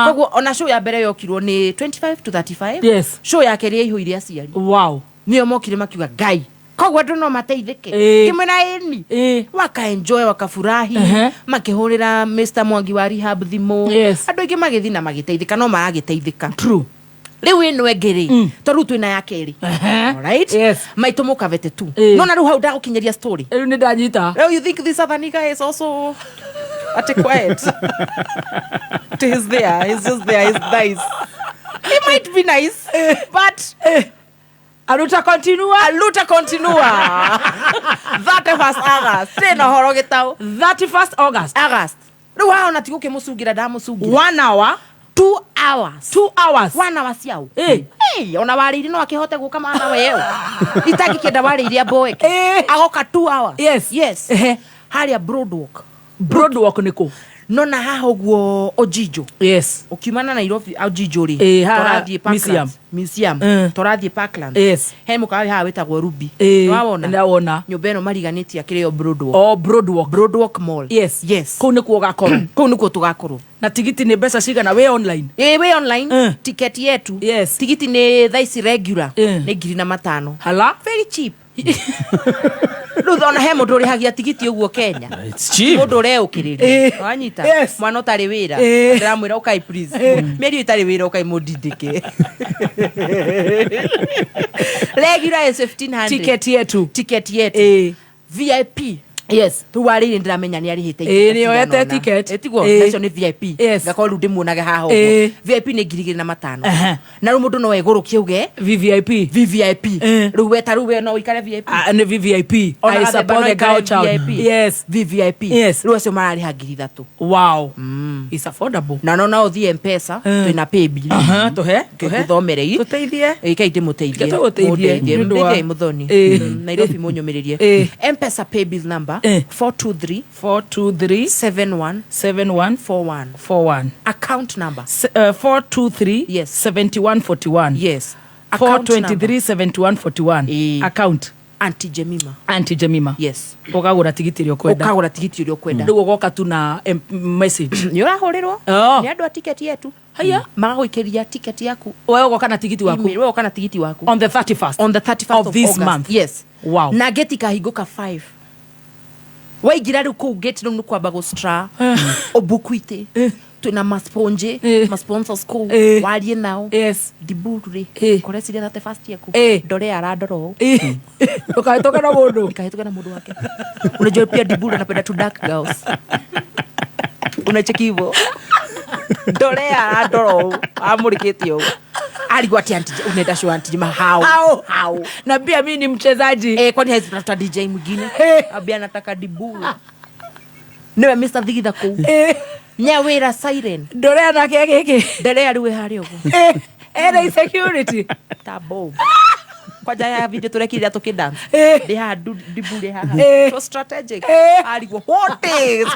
koguo ona show ya mbere yokirwo ni 25 to 35 show ya keri ihurire aciari nio mokire makiuga gai koguo andu no mateithike kimena eni waka-enjoy wakafurahi makihurira Mr. Mwangi wa rehab thimo andu ingi magithi na magiteithika no maragiteithika true riu ino engiri toru twina ya keri alright maitu mukavete tu no na riu hau ndagukinyeria story riu ni ndanyita you think this other nigga is also at quiet he's there he's just there he's nice he might be nice but Aluta continua 31st August tena horo gitau 31st August riu waona tiguke musungira ndamusungira 1 hour 2 hours 1 hour ciao ona wariri no akihote guka mana weo itaki kenda wariri aboeke agoka 2 hours yes haria broadwalk niko nona haha uguo Ojijo ukiumana Nairobi Ojijo ri torathie Parklands museum torathie Parklands he mukari haha wetagwo Ruby wawona nyumba eno mariganitie akireo Broadwalk Mall kuu nikuo gakoro kuu nikuo tugakorwo na tigiti ni mbeca cigana we online we online ticket yetu tigiti ni thaici regular ni 5,000 hala very cheap Ruthona he mundu rihagia tigiti uguo Kenya. It's cheap. Mundu ureukiriria. Wanyita. Mwana utari wira. Ndiramwira ukai please. Meri utari wira ukai mudindike. Regular is 1,500. Ticket yetu. VIP. Yes, tuwariri ndiramenya ni arihite. Ni oyete ticket. Etiguo, nacio ni VIP. Gakolu ndimuonaga haha uguo. VIP ni 2,500. Na rumundu no egurukie uge VVIP. Ruweta ruwe no ikare VIP. Ni VVIP. I support the culture. Yes, VVIP. Ruwe marari ha 3,000. Wow. It's affordable. Na no na uthie M-Pesa, twina pay bill. Tuhe. Tuthomerei. Tuteithie. Ikaide muteithie. Muteithie muthoni. Nairobi munyumiririe. M-Pesa pay bill number 423 71 41. Account number 423 yes 7141. Yes. 423 7141. Account Auntie Jemima. Auntie Jemima. Yes. Ukagura tigiti rio kwenda. Ukagura tigiti rio kwenda. Ndugo goka tu na message. Ni urahuriro. Ni andu a ticket yetu. Haya. Magaguikeria ticket yaku. Wewe goka na tigiti waku. Wewe goka na tigiti waku. On the 31st. On the 31st of this August. month. Yes. Wow. Na geti kahinguka 5. Waigira riu ku gate no nukwamba go stra. Obukwite. Tuna masponje, masponsors ko walie nao. Yes. Diburi. Kore sile that first year ko. Dore arandoro. Ukahitoka na mundu. Ukahitoka na mundu wake. Unajua pia Diburi anapenda tu dark girls. Unacheki hivyo. Dore arandoro. Amurikitio. Alikuwa anti unaenda show anti Jemima how. Na pia mimi ni mchezaji. Kwani hizi tunatafuta DJ mwingine? Abia anataka Diburi. Niwe Mr. Thigitha ko. Nyawira siren. Dore na keke. Dore ariwe hari ugo. Ere security. Tabo. Kwa jaya video turekiria tukidance. They had Diburi ha. So strategic. Alikuwa what is.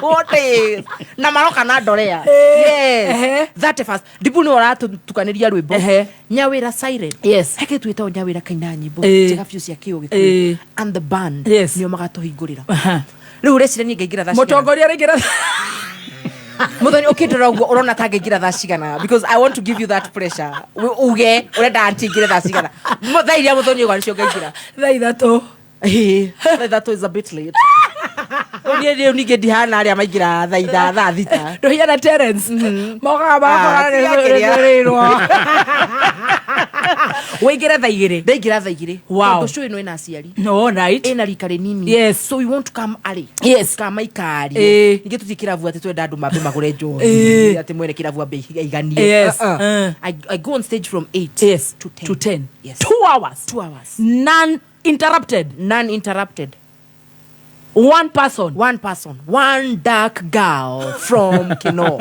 Na maroka na Dorea. Yes. That first. Diburi ora tukaniria rwimbo. Nyawira siren. Yes. Heke twita Nyawira kaina nyimbo. Cheka fuse ya kio gikuyu. And the band. Yes. Nio magatohingurira. Riu recire ni ngaigira thaci. Mutongoria ringira. Muthoni ukindora uguo urona ta ngaigira thaa cigana because I want to give you that pressure. Uge urenda anti ngire thaa cigana. Muthairia muthoni ugo nicio ngaigira. Thaa ithatu. Thaa ithatu is a bit late. Uriye ninge ndihana aria maigira thaa thita. Ndohia na Terence. Moga baba nĩrĩrwo. Waigira thaa igĩrĩ. Ndaigira thaa igĩrĩ. Wow. Tondu show ino ina aciari. No, right. Ina rika rinini. Yes. So we want to come early. Yes. Kama ikari. Ninge tutikiravu ati twenda andu mambe magure njo. Ati mwene kiravu ambe iganie. Yes. I go on stage from 8 to 10. To 10. Yes. 2 hours. 2 hours. Non-interrupted. One person. One dark girl from Kino.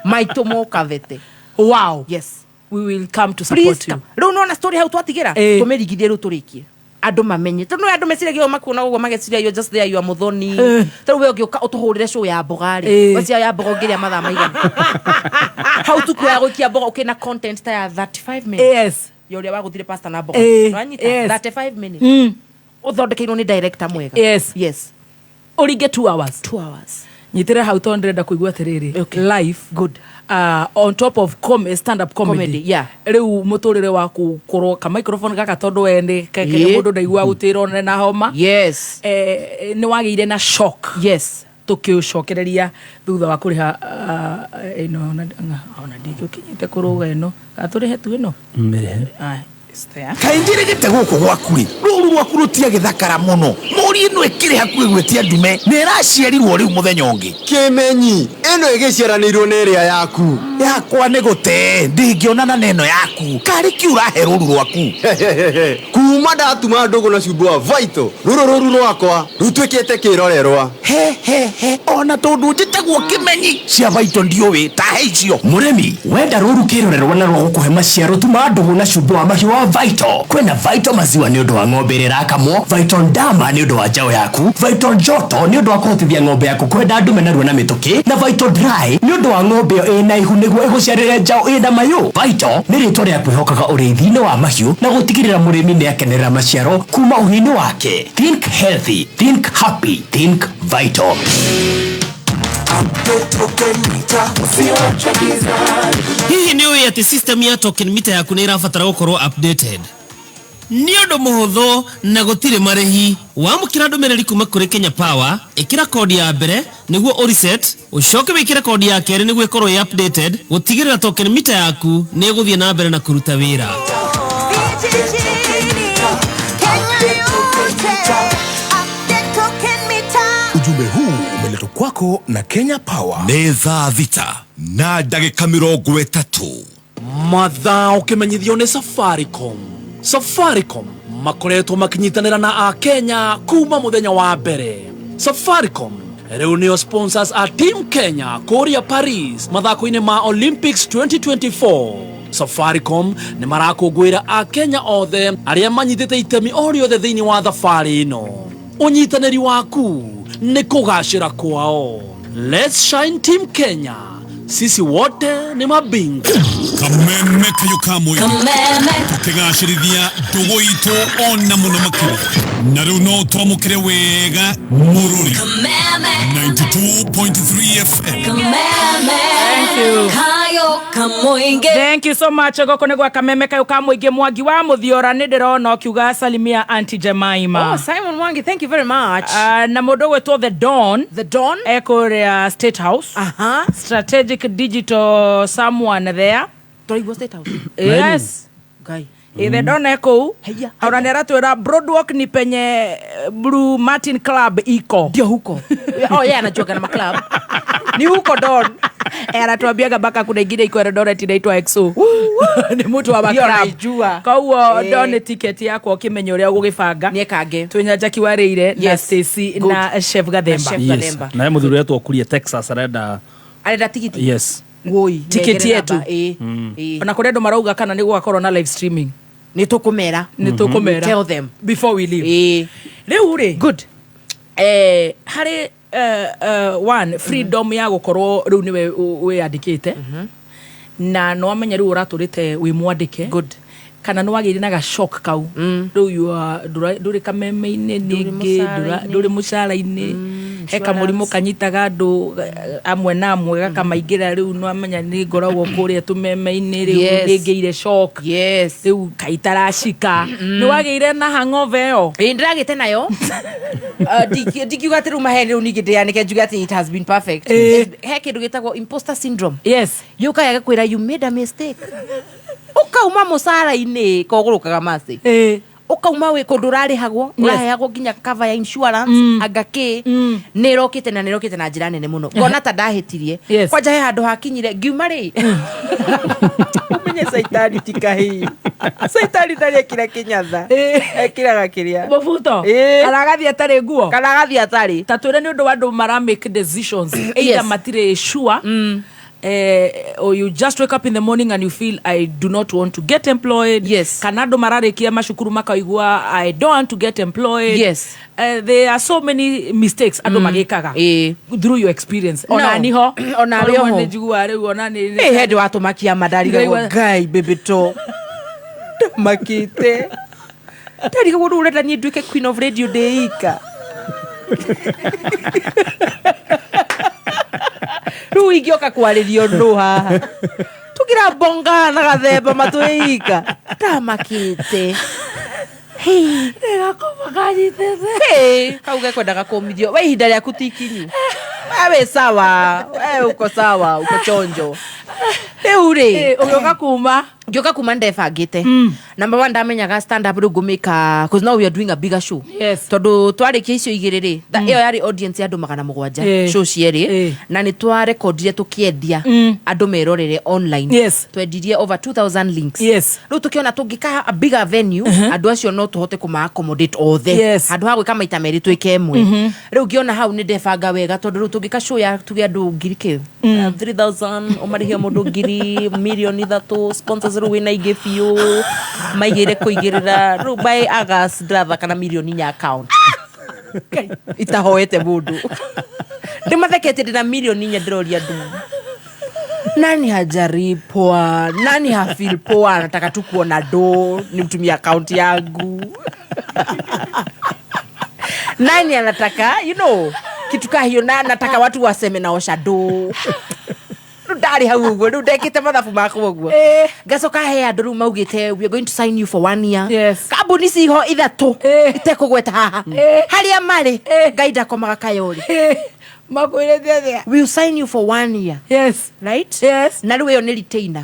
Maitomo Kavete. Wow. Yes. We will come to support you. Riu no story how twatigira. Tumerigithie riu turikie. Andu mamenye. Tondu andu meciragia makuna uguo mageciria you just there you are muthoni. Tondu we ngioka utuhurire show ya Bogari. Wacia ya Bogogeria mathaa maigana. How to kwa gukia Bogo ukina content ta ya 35 minutes. Yes. Yoria waguthire pastor na Bogo. Ranyita 35 minutes. Uthondekeirwo ni director mwega. Yes. Uringe 2 hours. 2 hours. Nyitire hau to ndĩrenda kũigua atĩrĩrĩ. Life good. On top of stand up comedy. Yeah. Riu muturire waku kurwo ka microphone gaka tondu wende keke mundu ndaigua gutiro na homa. Yes. Ni wageire na shock. Yes. Tukiucokereria thutha wa kuriha ino ona ndikukinyite kuruga ino gaturihe tu ino mire kaingire gite guku gwakuri ruru rwaku rutia githakara muno muri ino ikire hakuhi gwetia ndume niraciarirwo riu muthenya ungi kimenyi ino igiciaranirwo ni ria yaku yakwa ni gute ndingionana neno yaku kari kiurahe ruru rwaku kuma ndatuma ndugu na cumbu wa Vital ruru rwakwa rutwikite kirorerwa he ona tondu njitagwo kimenyi cia Vital ndiowi ta heicio muremi wenda ruru kirorerwa na rwo maciaro tuma ndugu na cumbu wa mahiũ wa Vital kwena Vital maziwa ni undu wa ng'ombe irakamwo Vital ndama ni undu wa njao yaku Vital joto ni undu wa kuhotithia ng'ombe yaku kwenda ndume narua na mituki na Vital dry ni undu wa ng'ombe ina ihu niguo iguciarire njao ina mayu Vital ni ritwa ria kwihokaga urithi-ini wa mahiũ na gutigirira murimi ni akenerera maciaro kuma uhi-ini wake. Think healthy, think happy, think Vital. Hihi ni uĩ atĩ system ya token meter yaku nĩ ĩrabatara gũkorwo updated? Nĩ ũndũ mũhũthũ na gũtirĩ marĩhi. Wamũkĩra ndũmĩrĩri kuma kũrĩ Kenya Power, ĩkĩra kodi ya mbere nĩguo ũreset, ũcoke wĩkĩre kodi ya kerĩ nĩguo ĩkorwo ĩ updated, gũtigĩrĩra token meter yaku nĩ ĩgũthiĩ na mbere na kũruta wĩra. Ujumbe huu umeletwa kwako na Kenya Power. Nĩ thaa thita na ndagĩka 30. Mathaa ũkĩmenyithio nĩ Safaricom. Safaricom makoretwo makinyitanĩra na Akenya kuma muthenya wa mbere. Safaricom rĩu nĩo sponsors a Team Kenya kũrĩa Paris mathako-inĩ ma Olympics 2024. Safaricom nĩ marakũngũĩra Akenya othe arĩa manyitĩte itemi o rĩothe thĩinĩ wa thabarĩ ĩno. Ũnyitanĩri waku nĩ kũgacĩra kwao. Let's shine Team Kenya sisi wote ni mabingwa. Kameme kayo kamwe tukigashirithia ndugu itu ona muno makiri na riu no twamukire wega mururi 92.3 FM. Thank you so much. Goko negwa Kameme kayo kamwingi Mwangi wa Muthiora ni ndirona ukiuga salimia Auntie Jemima. Oh, Simon Mwangi, thank you very much. Na mundu wetwo The Don eko State House. Strategic digital someone there. Toigo State House. Yes. Guy. The Don eko. Hauna neratwira Broadwalk ni penye Blue Martin Club iko. Ndio huko. Oh yeah, anajoga na maclub. Ni huko Don. Anatuambiaga baka kuna ingine iko Eldoret inaitwa EXO. Ni mtu wa maclub. Kwa huo Don ticket yako ukimenya uria ugibanga. Niekange. Twenya Kiwareire na Stacy na Chef Gathemba. Na muthuri wetu okurie Texas arenda tikiti. Yes. Woi, tiketi yetu. Na kurendo marauga kana ni gwakorwo na live streaming. Ni tukumera. Tell them before we leave. Leo uri. Good. Hari one freedom ya gukorwo riu niwe wiyandikite na no amenya riu uraturite wi mwandike good kana no wagire na ga shock kau riu nduri kameme-ini ningi nduri mucara-ini heka murimu kanyitaga andu amwe na amwe gakamaingira riu no amenya ni ngoragwo kuria tumeme-ini riu ningiire shock riu kaitarashika ni wagire na hangover yo ndiragite nayo dikiuga ati riu maheni riu ningi ndianike njuga ati it has been perfect he kindu gitagwo imposter syndrome yuka yagakwira you made a mistake ukauma mucara-ini kogurukaga masi ukauma we kundu rarihagwo urahagwo nginya cover ya insurance agaki nirokite na njira nene muno ngona ta ndahitirie kwanja he handu hakinyire ngiuma ri umenye saitani tikahi saitani tari kira kinyatha ekiraga kiria mubuto aragathia atari nguo kana agathia atari tatwire ni undu wa andu mara make decisions either matire sure or you just wake up in the morning and you feel I do not want to get employed. Kanado mararikia mashukuru makaigua I don't want to get employed. There are so many mistakes ando magekaga through your experience. Ona niho ona riho njigua riu ona ni head watu makia madari guy baby to makite tari gudu ureta ni nduke queen of radio deika Rui gioka kwaririo ndu haha tugira bonga na Gathemba matuika tamakite kauge kwendaga kumithio we ihinda rĩaku tikinyu wewe sawa wewe uko sawa uko chonjo rĩu rĩ ngioka kuma ndebangite number 1 ndamenyaga stand up ngumika cause now we are doing a bigger show tondu twarikia icio igiri ri iyo yari audience ya andu 700 show cieri na ni twa recordire tukiendia andu merorere online twendirie over 2000 links riu tukiona tungika a bigger venue andu acio no tuhote kuma accommodate othe andu ha gwika maita meri twike emwe riu ngiona hau ni ndebanga wega tondu riu tungika show ya tuge andu ngiri 3000 omarihia mundu ngiri milioni 3 sponsors riu wina ingi biu maigire kuigirira riu by August ndratha kana milioni nya account itahoete mundu ndimathekete ndina milioni nya ndiroria ndu nani hajaripwa nani hafeel poa nataka tu kuona do nimtumia account yangu nani anataka kitu ka hiyo na nataka watu waseme naosha do ndari hau uguo riu ndekite mathabu makwa uguo ngacoka he andu riu maugite we are going to sign you for 1 year kambuni ciho ithatu itekugweta haha haria mari ngai ndakomaga kayori makwire thia we will sign you for 1 year right na riu iyo ni retainer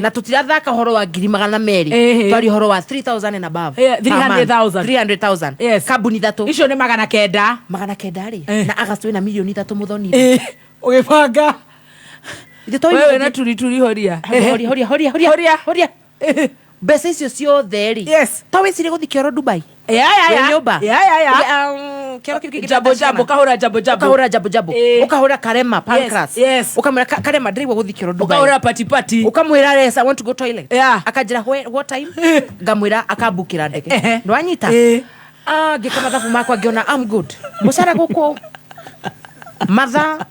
na tutirathaka horo wa 200,000 twari horo wa 3000 and above 300,000 kambuni thatu icio ni 900 ri na August wina milioni 3 muthoni ugibanga wewe na turi horia horia besa icio ciothe ri tawicire guthikio Dubai nyumba kahura jabo ukahura Karema Pancras ukamwira Karema ndiri guthikio Dubai ukahura pati ukamwira Resa want to go toilet akajira what time ngamwira akabukira ndege ndwanyita ngikama thabu makwa ngiona I'm good mucara guku matha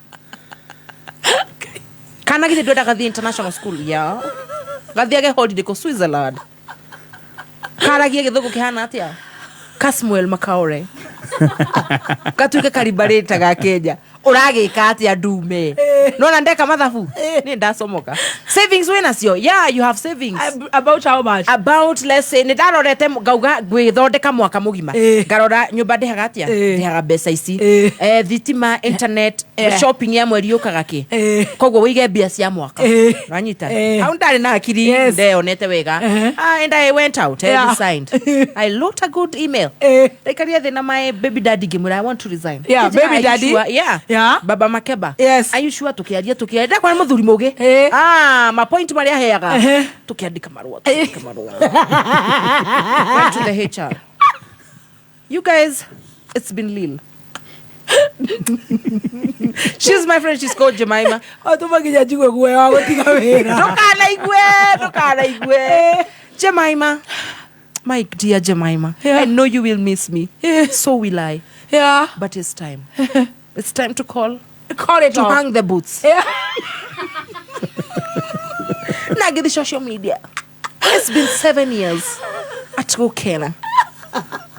kana githe ndwenda gathi international school ya gathiage holiday ko Switzerland karagie githugu kihana atia Casmuel Makaore gatuike karibarita ga Kenya uragika atia ndume nona ndeka mathabu ni ndasomoka savings wena cio yeah you have savings about how much about let's say ndarorete ngauga gwithondeka mwaka mugima ngarora nyumba ndihaga atia ndihaga mbeca ici thitima internet shopping ya mweri ukaga ki koguo wige mbia cia mwaka ranyita au ndari na akiri ndeonete wega and I went out and signed I wrote a good email rekaria thina my baby daddy gimura I want to resign baby daddy yeah baba Makeba yes are you sure tukiaria kwa muthuri mugi ma point mari aheaga tukiandika marua went to the HR you guys it's been Lil she's my friend she's called Jemima atumaginya jigwe gwe wa gutiga wira ndukana igwe Jemima my dear Jemima I know you will miss me so will I but it's time it's time to call it to hang the boots na get the social media it's been 7 years at Gokena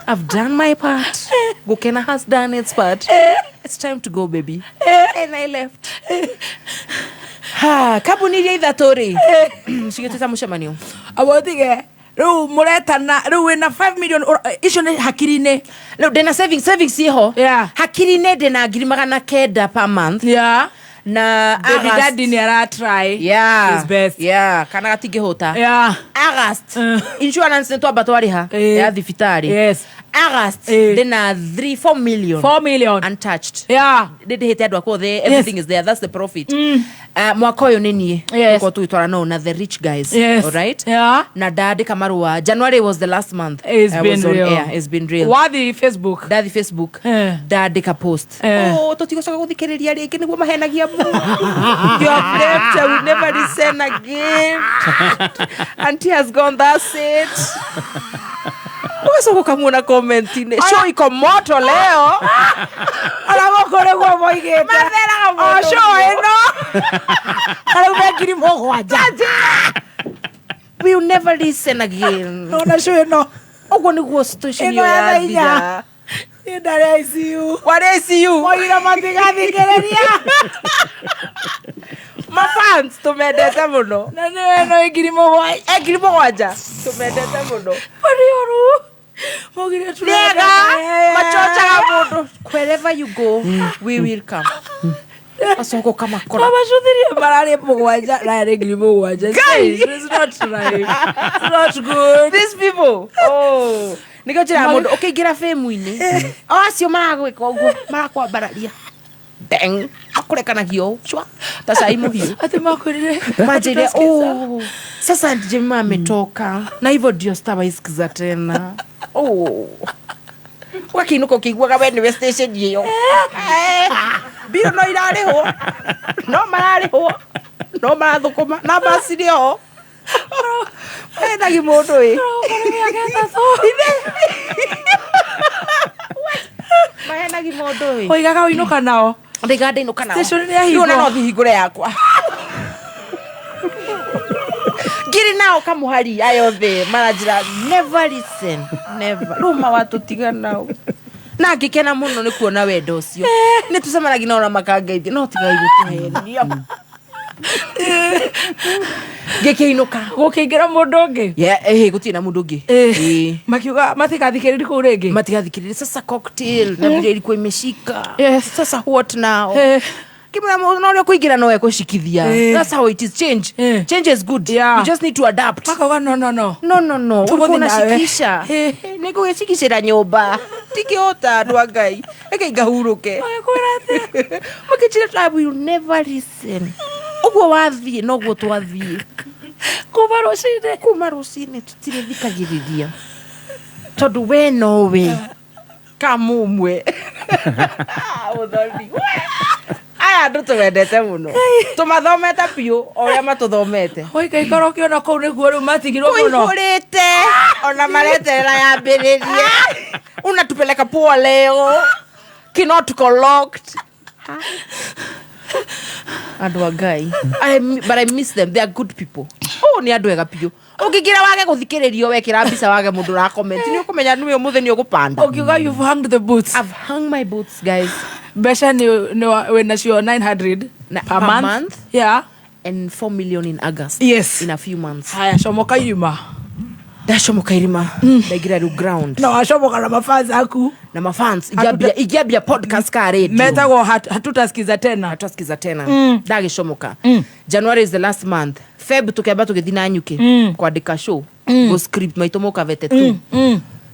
I've done my part Gokena has done its part it's time to go baby and I left kabuniria ithatori shigiteta mushamanio abotige Ru muretana ru wina 5 million icio ni hakirine no dena savings iho hakirine dena 900 per month na baby daddy ni ara try his best kana gatingihota August insurance neto abatwariha ya thibitari August dena 4 million untouched did hit edwa ko there everything is there that's the profit mwaka uyu nini ko tuitwara no na the rich guys all right na dadi kamarua January was the last month it's been real wadi Facebook dadi ka post totigocoka guthikiriria ringi niguo mahenagia mu you have left I will never listen again auntie has gone that's it Uwezo kukamuna comment ine show iko moto leo alagokore gwa moigete mathera ga show eno alagokiri mogwaja we will never listen again no show eno ogwo niguo station ya thia ndare ICU what ICU moira matigathikereria mafans tumendete muno na no egiri mogwaja tumendete muno parioru mogire tulega machocha mundo wherever you go we will come asoko kama kora baba shudhirie barare mogwaja na egiri mogwaja it's not right it's not good these people nigojira mundo ukigira fame-ini acio maragwika uguo marakwambararia deng akurekanagio chwa tasai muhiu ati makurire majire sasa Jemima ametoka na hivyo ndio sitawaisikiza tena wakinuko kigwa wewe ni station hiyo bio no irarihwo no mararihwo no marathukuma na basi rio ena gimundu mahena gimundu oigaga uinuka nao ndigande inuka nao station ya hiyo no thihingure yakwa giri nao kamuhari ayothe marajira never listen never ruma watu tiganao na ngikena muno ni kuona wendo ucio ni tusemanaga na ona makangeithia no tigai gutuhenio gekiinuka gukingira mundu ungi gutina mundu ungi makiuga matigathikiriri ku ringi matigathikiriri sasa cocktail na vile ilikuwa imeshika sasa what now kimya unaona kuingira no ekushikithia that's how it is change is good you just need to adapt maka no unashikisha niko geshikishira nyumba tikiota ndwangai ekaiga huruke mukichira tribe you never listen ugo wathie no go twathie kuma rucine tutire thikagiriria tondu we nowe kamumwe uthoni aya andu tuwendete muno tumathomete piu oria matuthomete oika ikoro kiona kou niguo riu matigirwo muno kuihurite ona mareterera yambiririe unatupeleka poa leo cannot collect Andu a Ngai. But I miss them. They are good people. Oh, ni andu ega piu. Ukigira wage guthikiririo wekira mbica wage mundu ra comment ni ukumenya ni umuthe ni ugupanda. Okay, you've hung the boots. I've hung my boots, guys. Besha ni when you're 900 per month. Yeah. And 4 million in August. Yes. In a few months. Haya shomoka irima. Dashomoka irima. Dagira ru ground. No, ashomoka na mafans aku. Na mafans. Ijabia podcast ka radio. Metago hatutasikiza tena. Hatutasikiza tena. Dagi shomoka. January is the last month. Feb tukeba tukithina nyuki. Kwandika show. Go script maitomoka vete tu.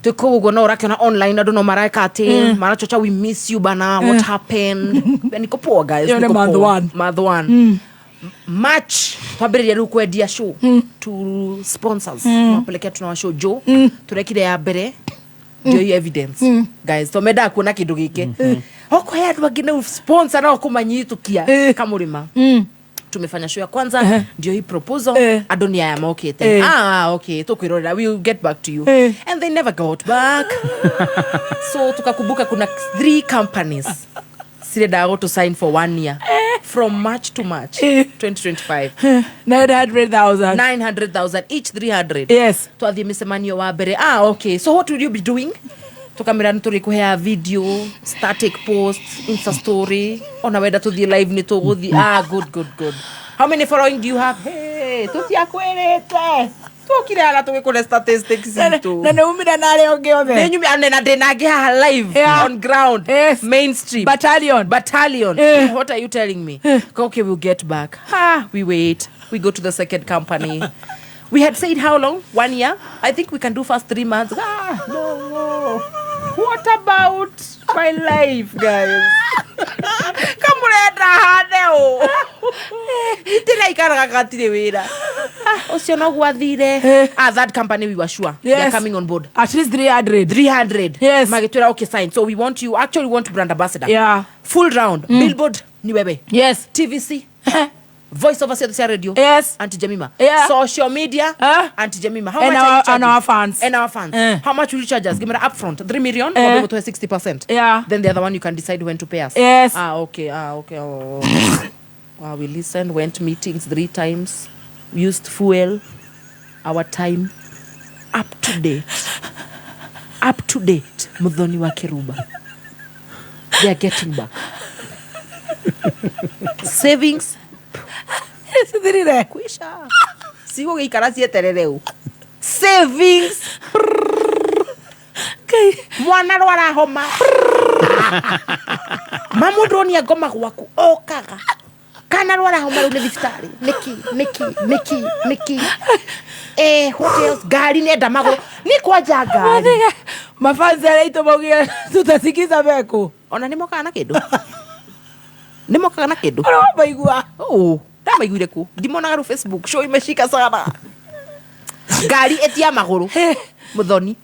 Tuko ugo no rakena online I don't know maraika ati marachocha we miss you bana what happened. Niko poor guys. Month one. March twambiriria riu kwendia show to sponsors mapelekea tuna show jo turekire ya mbere ndio evidence guys tomenda kuona kindu gike oko ya andu angine sponsor na kumanyitukia kamurima tumefanya show ya kwanza ndio hii proposal adonia ya mokete okay tukwirorera we will get back to you and they never got back. So tukakumbuka kuna 3 companies Sireda to sign for 1 year from March to March 2025. 900,000 each 300. Yes. Twathi misemanio wa mbere. Okay. So what will you be doing? Tukamira nituri kuhea video, static posts, Insta story. Ona weda to the live ni to guthi. Good. How many following do you have? Hey, tutiakwirete. Tukire ala tukikore statistics itu. Na neumira na leo geothe. Nenyumi anena denage live on ground. Mainstream. Battalion. What are you telling me? Okay, we'll get back. We wait. We go to the second company. We had said how long? 1 year? I think we can do first 3 months. No. What about my life, guys? Kamurenda haneo. Itila ikaraga katire wira. Osio no gwathire. That company we were sure they are coming on board. At least 300. Yes. Magitwera okay sign. So we want brand ambassador. Yeah. Full round. Billboard ni wewe. Yes. TVC. Voice over Sia Radio. Yes. Auntie Jemima. Yeah. Social media. Auntie Jemima. How and much are you charging? And our fans. How much will you charge us? Give me the upfront. 3 million or we go to 60%. Yeah. Then the other one you can decide when to pay us. Yes. Okay. Oh. We listened, went meetings 3 times, used fuel, our time, up to date. Muthoni wa Kiruba. They are getting back. Savings. Kwisha. Sigo gikarasi eterereu. Savings. Mwana rwara homa. Mamudroni agoma gwaku okaga. Kana rwara homa rule thibitari. Niki. Hotels gari nenda magoro. Ni kwaja gari. Mafanzi aleito bogia tutasikiza beko. Ona nimoka na kindu. Nimoka na kindu. Ona baigua. Ndamaiguire ku ndimona ru Facebook show imeshika sana gari etia maguru Muthoni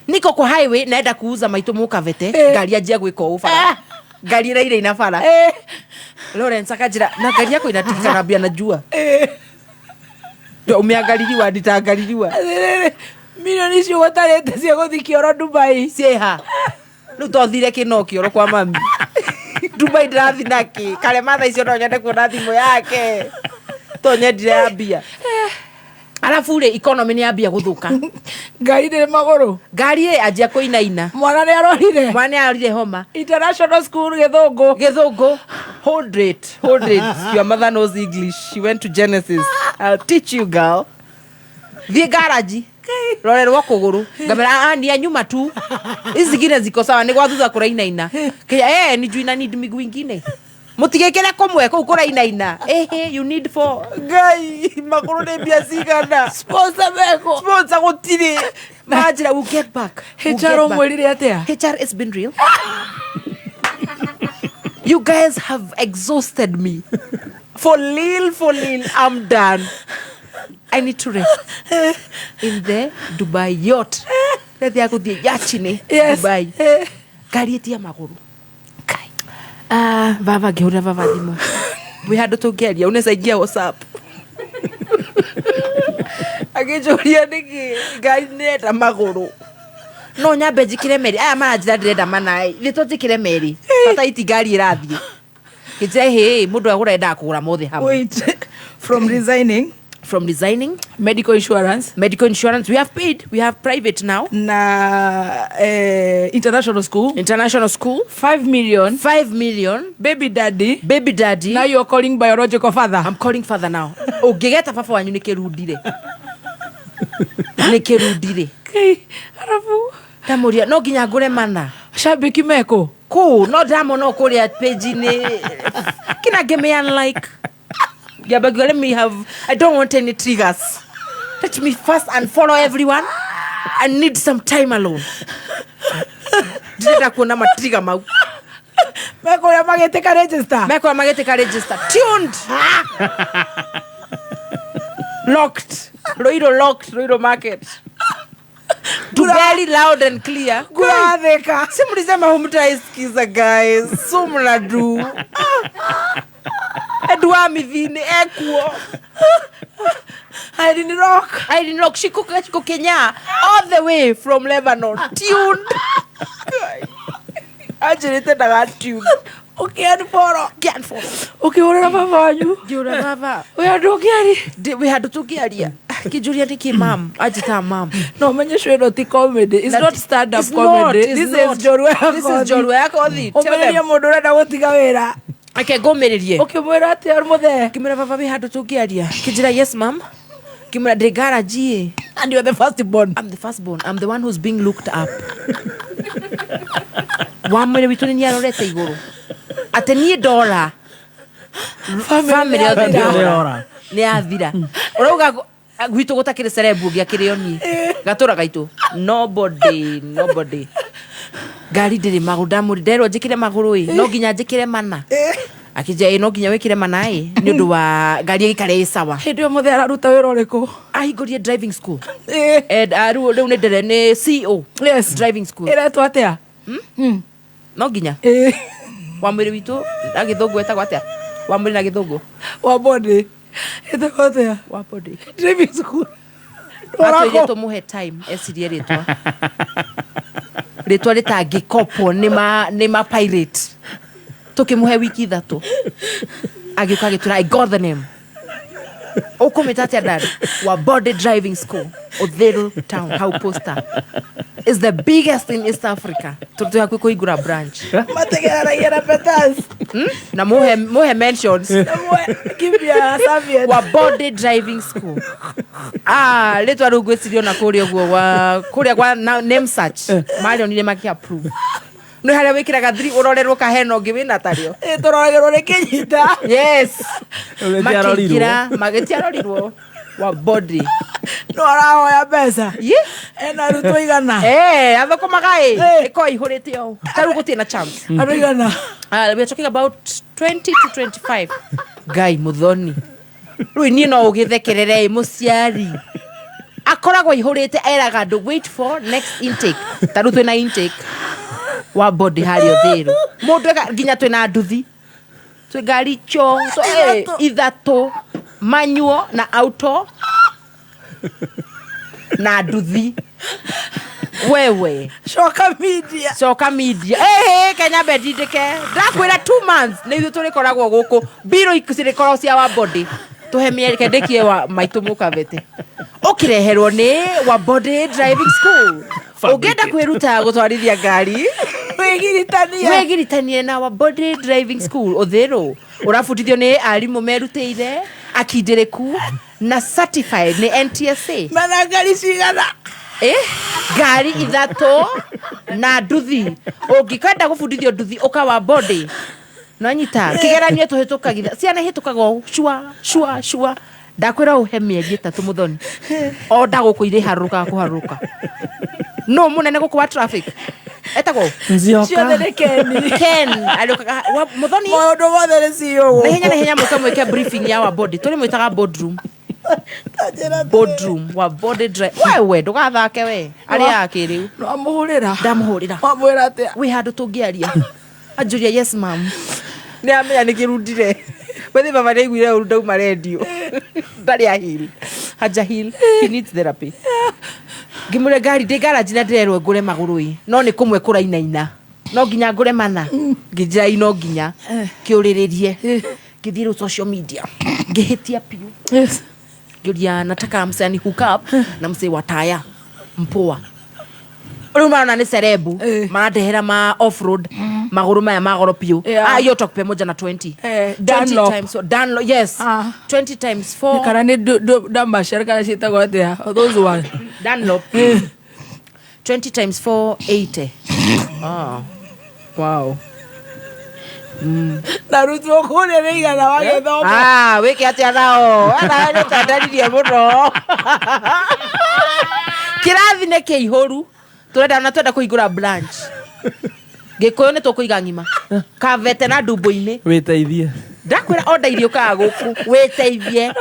niko kwa highway naenda kuuza maito mukavete gari ajia gwika ufara gari ile ina fara Lawrence akajira na gari yako inatika rabia najua ndio umeangaliliwa nditaangaliliwa milioni cio watarete cia guthikioro Dubai cieha nu tothire kinokio kwa mami Dubai drathi naki kale matha icio no nyende kuona thimu yake to nyendire ambia alafu ile economy ni ambia guthuka ngari ndire maguru ngari ajia kuinaina mwana ni arorire homa international school githungu hold it your mother knows English, she went to Genesis. I'll teach you girl. The garage rorerwa kuguru ngamera ni anyuma tu izigine ziko sawa ni gwathutha kurainaina kia ni juina need miguu ingine mutigekera komwe ko kurainaina you need for guy makuru ne bia sigana sponsor gotire majira will get back HR mwelire atia HR has been real. You guys have exhausted me for real I'm done. I need to rest in the Dubai yacht. Let me go to Dubai. Gari etia maguru. Vava geura vava dimo. We had to get ya unaweza ingia WhatsApp. Agejoria niki gari neta maguru. No nyambe njikire meri aya maranjira ndirenda manai thitũnjikire meri tata iti gari irathie Kijai hey mundu agura enda kugura mothe hamwe. Wait. From resigning, medical insurance, we have paid, we have private now. Na international school 5 million. Baby daddy. Now you're calling biological father. I'm calling father now. Ugigeta papa wanyu nikirudire. Okay, arafu tamuria no ginya ngure mana shabiki meko ku no damo no kuria page ni kina give me unlike yeah, but let me have, I don't want any triggers. Let me first unfollow everyone. I need some time alone. Dida kuona matrigger mau. Meko ya mageteka register. Tuned. Locked. Roiro market. Do very loud and clear. Guadeka. Simulisema humtaiskiza guys. Sumla do. Edwa mivine ekuo. Irene Rock. She cook Kenya all the way from Lebanon. Tuned. Ajirite na tuned. Okay, anforo. Okay, ora baba wanyu. Jura baba. We had to gearia. Kijuria niki mam. Ajita mam. No, menyeshwe no ti comedy. It's not stand up comedy. This is Jorwe Akothi. Omeria mundu renda gutiga wira. Okay, go mererie. Okay, mwera ati armuthe. Kimera baba we had to gearia. Kijira yes ma'am. Kimera de garage. And you're the firstborn. I'm the firstborn. I'm the one who's being looked up. Wamere bituni ni arorete iguru. Atenie $1. Family of $1. Ni athira. Urauga gwitu gutakire cerebu gia kirioni. Gatura gaitu. Nobody. Gari ndiri maguda muri ndero njikire maguru no ginya njikire mana. Akija no ginya wikire mana ni undu wa gari ikare sawa. Hindio muthe araruta wira uriku. Ahingorie driving school. And riu ni ndere ni CEO. Yes, driving school. Iretwa atia? No ginya. Wamwiri witu na githungu etagwa atia? Wamwiri na githungu. Wabodi. Etagwa atia? Wabodi. Driving school. Atoye to muhe time esirie ritwa. Ritwa ritangikopo ni ma pirate. Tukimuhe wiki thatu. Agikuka gitura I got the name. Okometati dad. Wabodi driving school. Odhero town how poster. Is the biggest in East Africa. Tutuya kuigura branch. Mategera yera petas. Na mohe mentions. Kibia Saviet. Wabodi driving school. Letu arugo studio na kuria kwa name search. Mali onile maki approve. No hale wikira ga 3 urorerwo ka heno ngibina tario. Turorerwo rekenyita. Yes. Makikira magetiarorirwo. Wabodi. No arahoya mbeca. Yeah. Ena ruto igana. Athokomaga iko ihurite o. Taru gutie na chance. Aro igana. We are talking about 20 to 25. Guy Muthoni. Rui ni no ugithekerere muciari. Akoragwo ihurite eraga andu wait for next intake. Taru twina intake. Wabodi hari othiru. Mundu ginya twina nduthi. Twe gari cho. Ithato. Manual na auto. Na nduthi. Wewe Shoka media Kenya bedidike ndakwira 2 months ni ithu turikoragwo guku biro ikirikoro cia Wabodi tuhe miereke ndekie wa maitu mukavete ukireherwo ni Wabodi driving school ugenda kwiruta gutwarithia ngari wegiritanie na Wabodi driving school uthero urafutithio ni arimu merutire akindiriku na certified ni NTSA mana ngari cigana gari ithato na nduthi ungikenda gubundithio nduthi uka Wabodi no nyita kigeranio tuhitukagira ciana hitukago shua ndakwira uhe mieri 3 Muthoni o ndaguku ire haruka kuharuka no munene guku wa traffic etago ciothe Ken alioka Muthoni mondo wothe ni CEO na hinya mukamweke briefing ya Wabodi tuli mwitaga boardroom Wabodi drive wewe ndugathake we ari yake riu no amuhurira ndamuhurira wamwira atia we had to gearia ajuria yes ma'am ni amenya nikirundire wewe baba niguire urunda uma radio ndari ahili haja heal he needs therapy gimure gari de garage na ndirerwo ngure magurui no ni kumwe kurainaina no nginya ngure mana ngijira ino nginya kiuriririe ngithire social media ngihitia piu ngiuria nataka msanii hook up na msee wa taya mpoa Ruma na ni serebu maradehera ma off-road maguru maya magoro piu yo tokupe moja na 20 20 times Dunlop yes 20 times 4 kana ni damba sharika shita gote those one Dunlop 20 times 4 80 wow Naruto kule reiga na wage thoma wiki atia nao ana ni tandaririe muno kirathi ne kihoru twenda kuigura branch gikoyo ne tukuiga ngima kavete na ndumbo-ini witeithie ndakwira order irio ka guku witeithie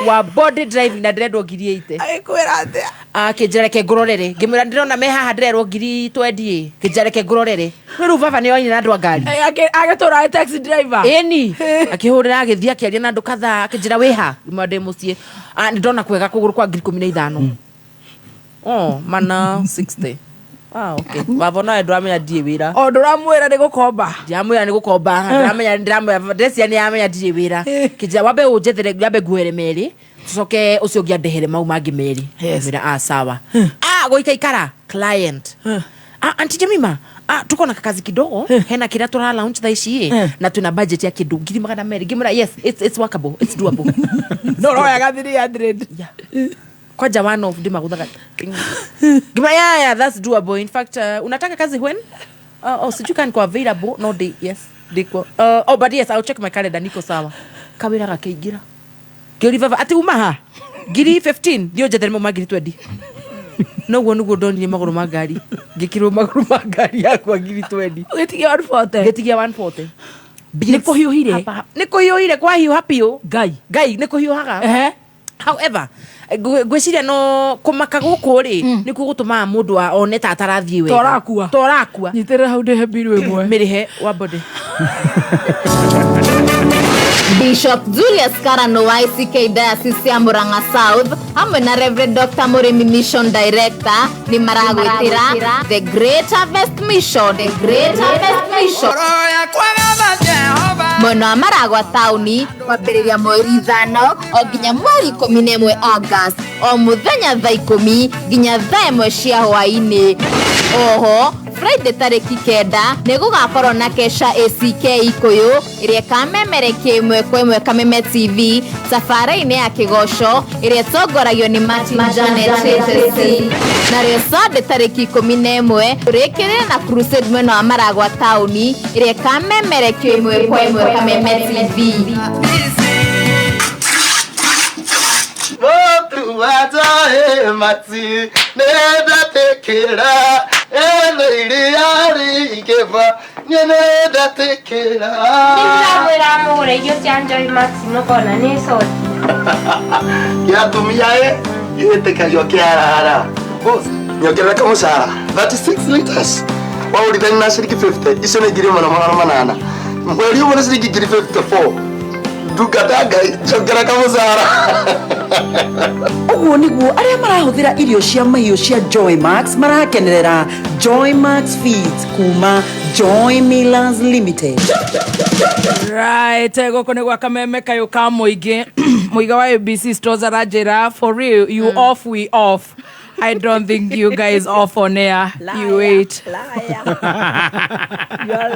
wa body driving na ndĩrendwo 8,000 aikwira atia kinjereke ngororere ngimwira ndirona me haha ndĩrerwo 20 kinjereke ngororere rĩu baba nĩ oine na andũ a ngari agetora taxi driver eni akihurira agithia akiaria na andu kadhaa akinjira wiha imande mucie ndona kwega kuguru kwa 15,000 mana 60 okay baba no ndramenya ndie wira ndramwira ni gukomba ndramwira ni gukomba ndramenya desia ni amenya ndie wira kinjira wabe ujethere wabe guere meri tucoke ucio ngiandehere mau mangi meri mira sawa goika ikara client Auntie Jemima tuko na kazi kidogo hena kila tura launch thaici na tuna budget ya kidu 200 ngimura yes it's workable it's doable no roya gathiri 100 kwa jawano of dima kudaka ngimura yeah that's doable in fact unataka kazi when siju kan kwa available no day yes diko but yes I'll check my calendar niko sawa kawira gakeigira ngiriva ati umaha giri 15 ndio jetheremo magiri 20 no nugo ndonire maguru magari ngikirwo maguru magari yakwa ngiri 20 getigia 140 niko hiuhire kwa hiu hapio gai niko hiuhaga however gwiciria no kumaka guku ri niko gutuma mundu one ta atarathie we torakua nyitere hau de hebiru imwe mirihe wa body Bishop Julius Karano wa ICK Diocese ya Murang'a South hamwe na Reverend Dr. Murimi Mission Director ni maragwitira The Great Harvest Mission mwena wa Maragwa tauni kwambĩrĩria mweri 5 o nginya mweri 11 August o muthenya thaa 10 nginya thaa 1 cia hwaĩ-inĩ. Oho Friday tariki 9 nĩ gũgakorwo na kesha ACK Ikuyu ĩrĩa kamemerekia ĩmwe kwa ĩmwe Kameme TV safari-inĩ ya kĩgoco ĩrĩa tongoragio nĩ Martin Janet nario Sunday tariki 11 tũrĩkĩrĩre na crusade mwena wa Maragwa tauni ĩrĩa kamemerekio ĩmwe kwa ĩmwe Kameme TV. Watae mati nenda tekera iria ikefa nenda tekera ndamwira mugure irio cia Joy Max mukona ni sort yatumia yetekayo kiarara nyokera kama sara 36 liters waulithani na shilingi 50 icio nĩ ngiri 800 mweri ũmwe nĩ shilingi ngiri 54 dukataga chokera kama sara uguo niguo aria marahuthira irio cia mahiũ cia Joy Max marakenerera Joy Max Feeds kuma Joy Millers Limited. Right, goko nĩ gwa Kameme kayo ka muingi muiga wa ABC stores arajira for real you off we off. I don't think you guys off on air. Liar, you wait. You're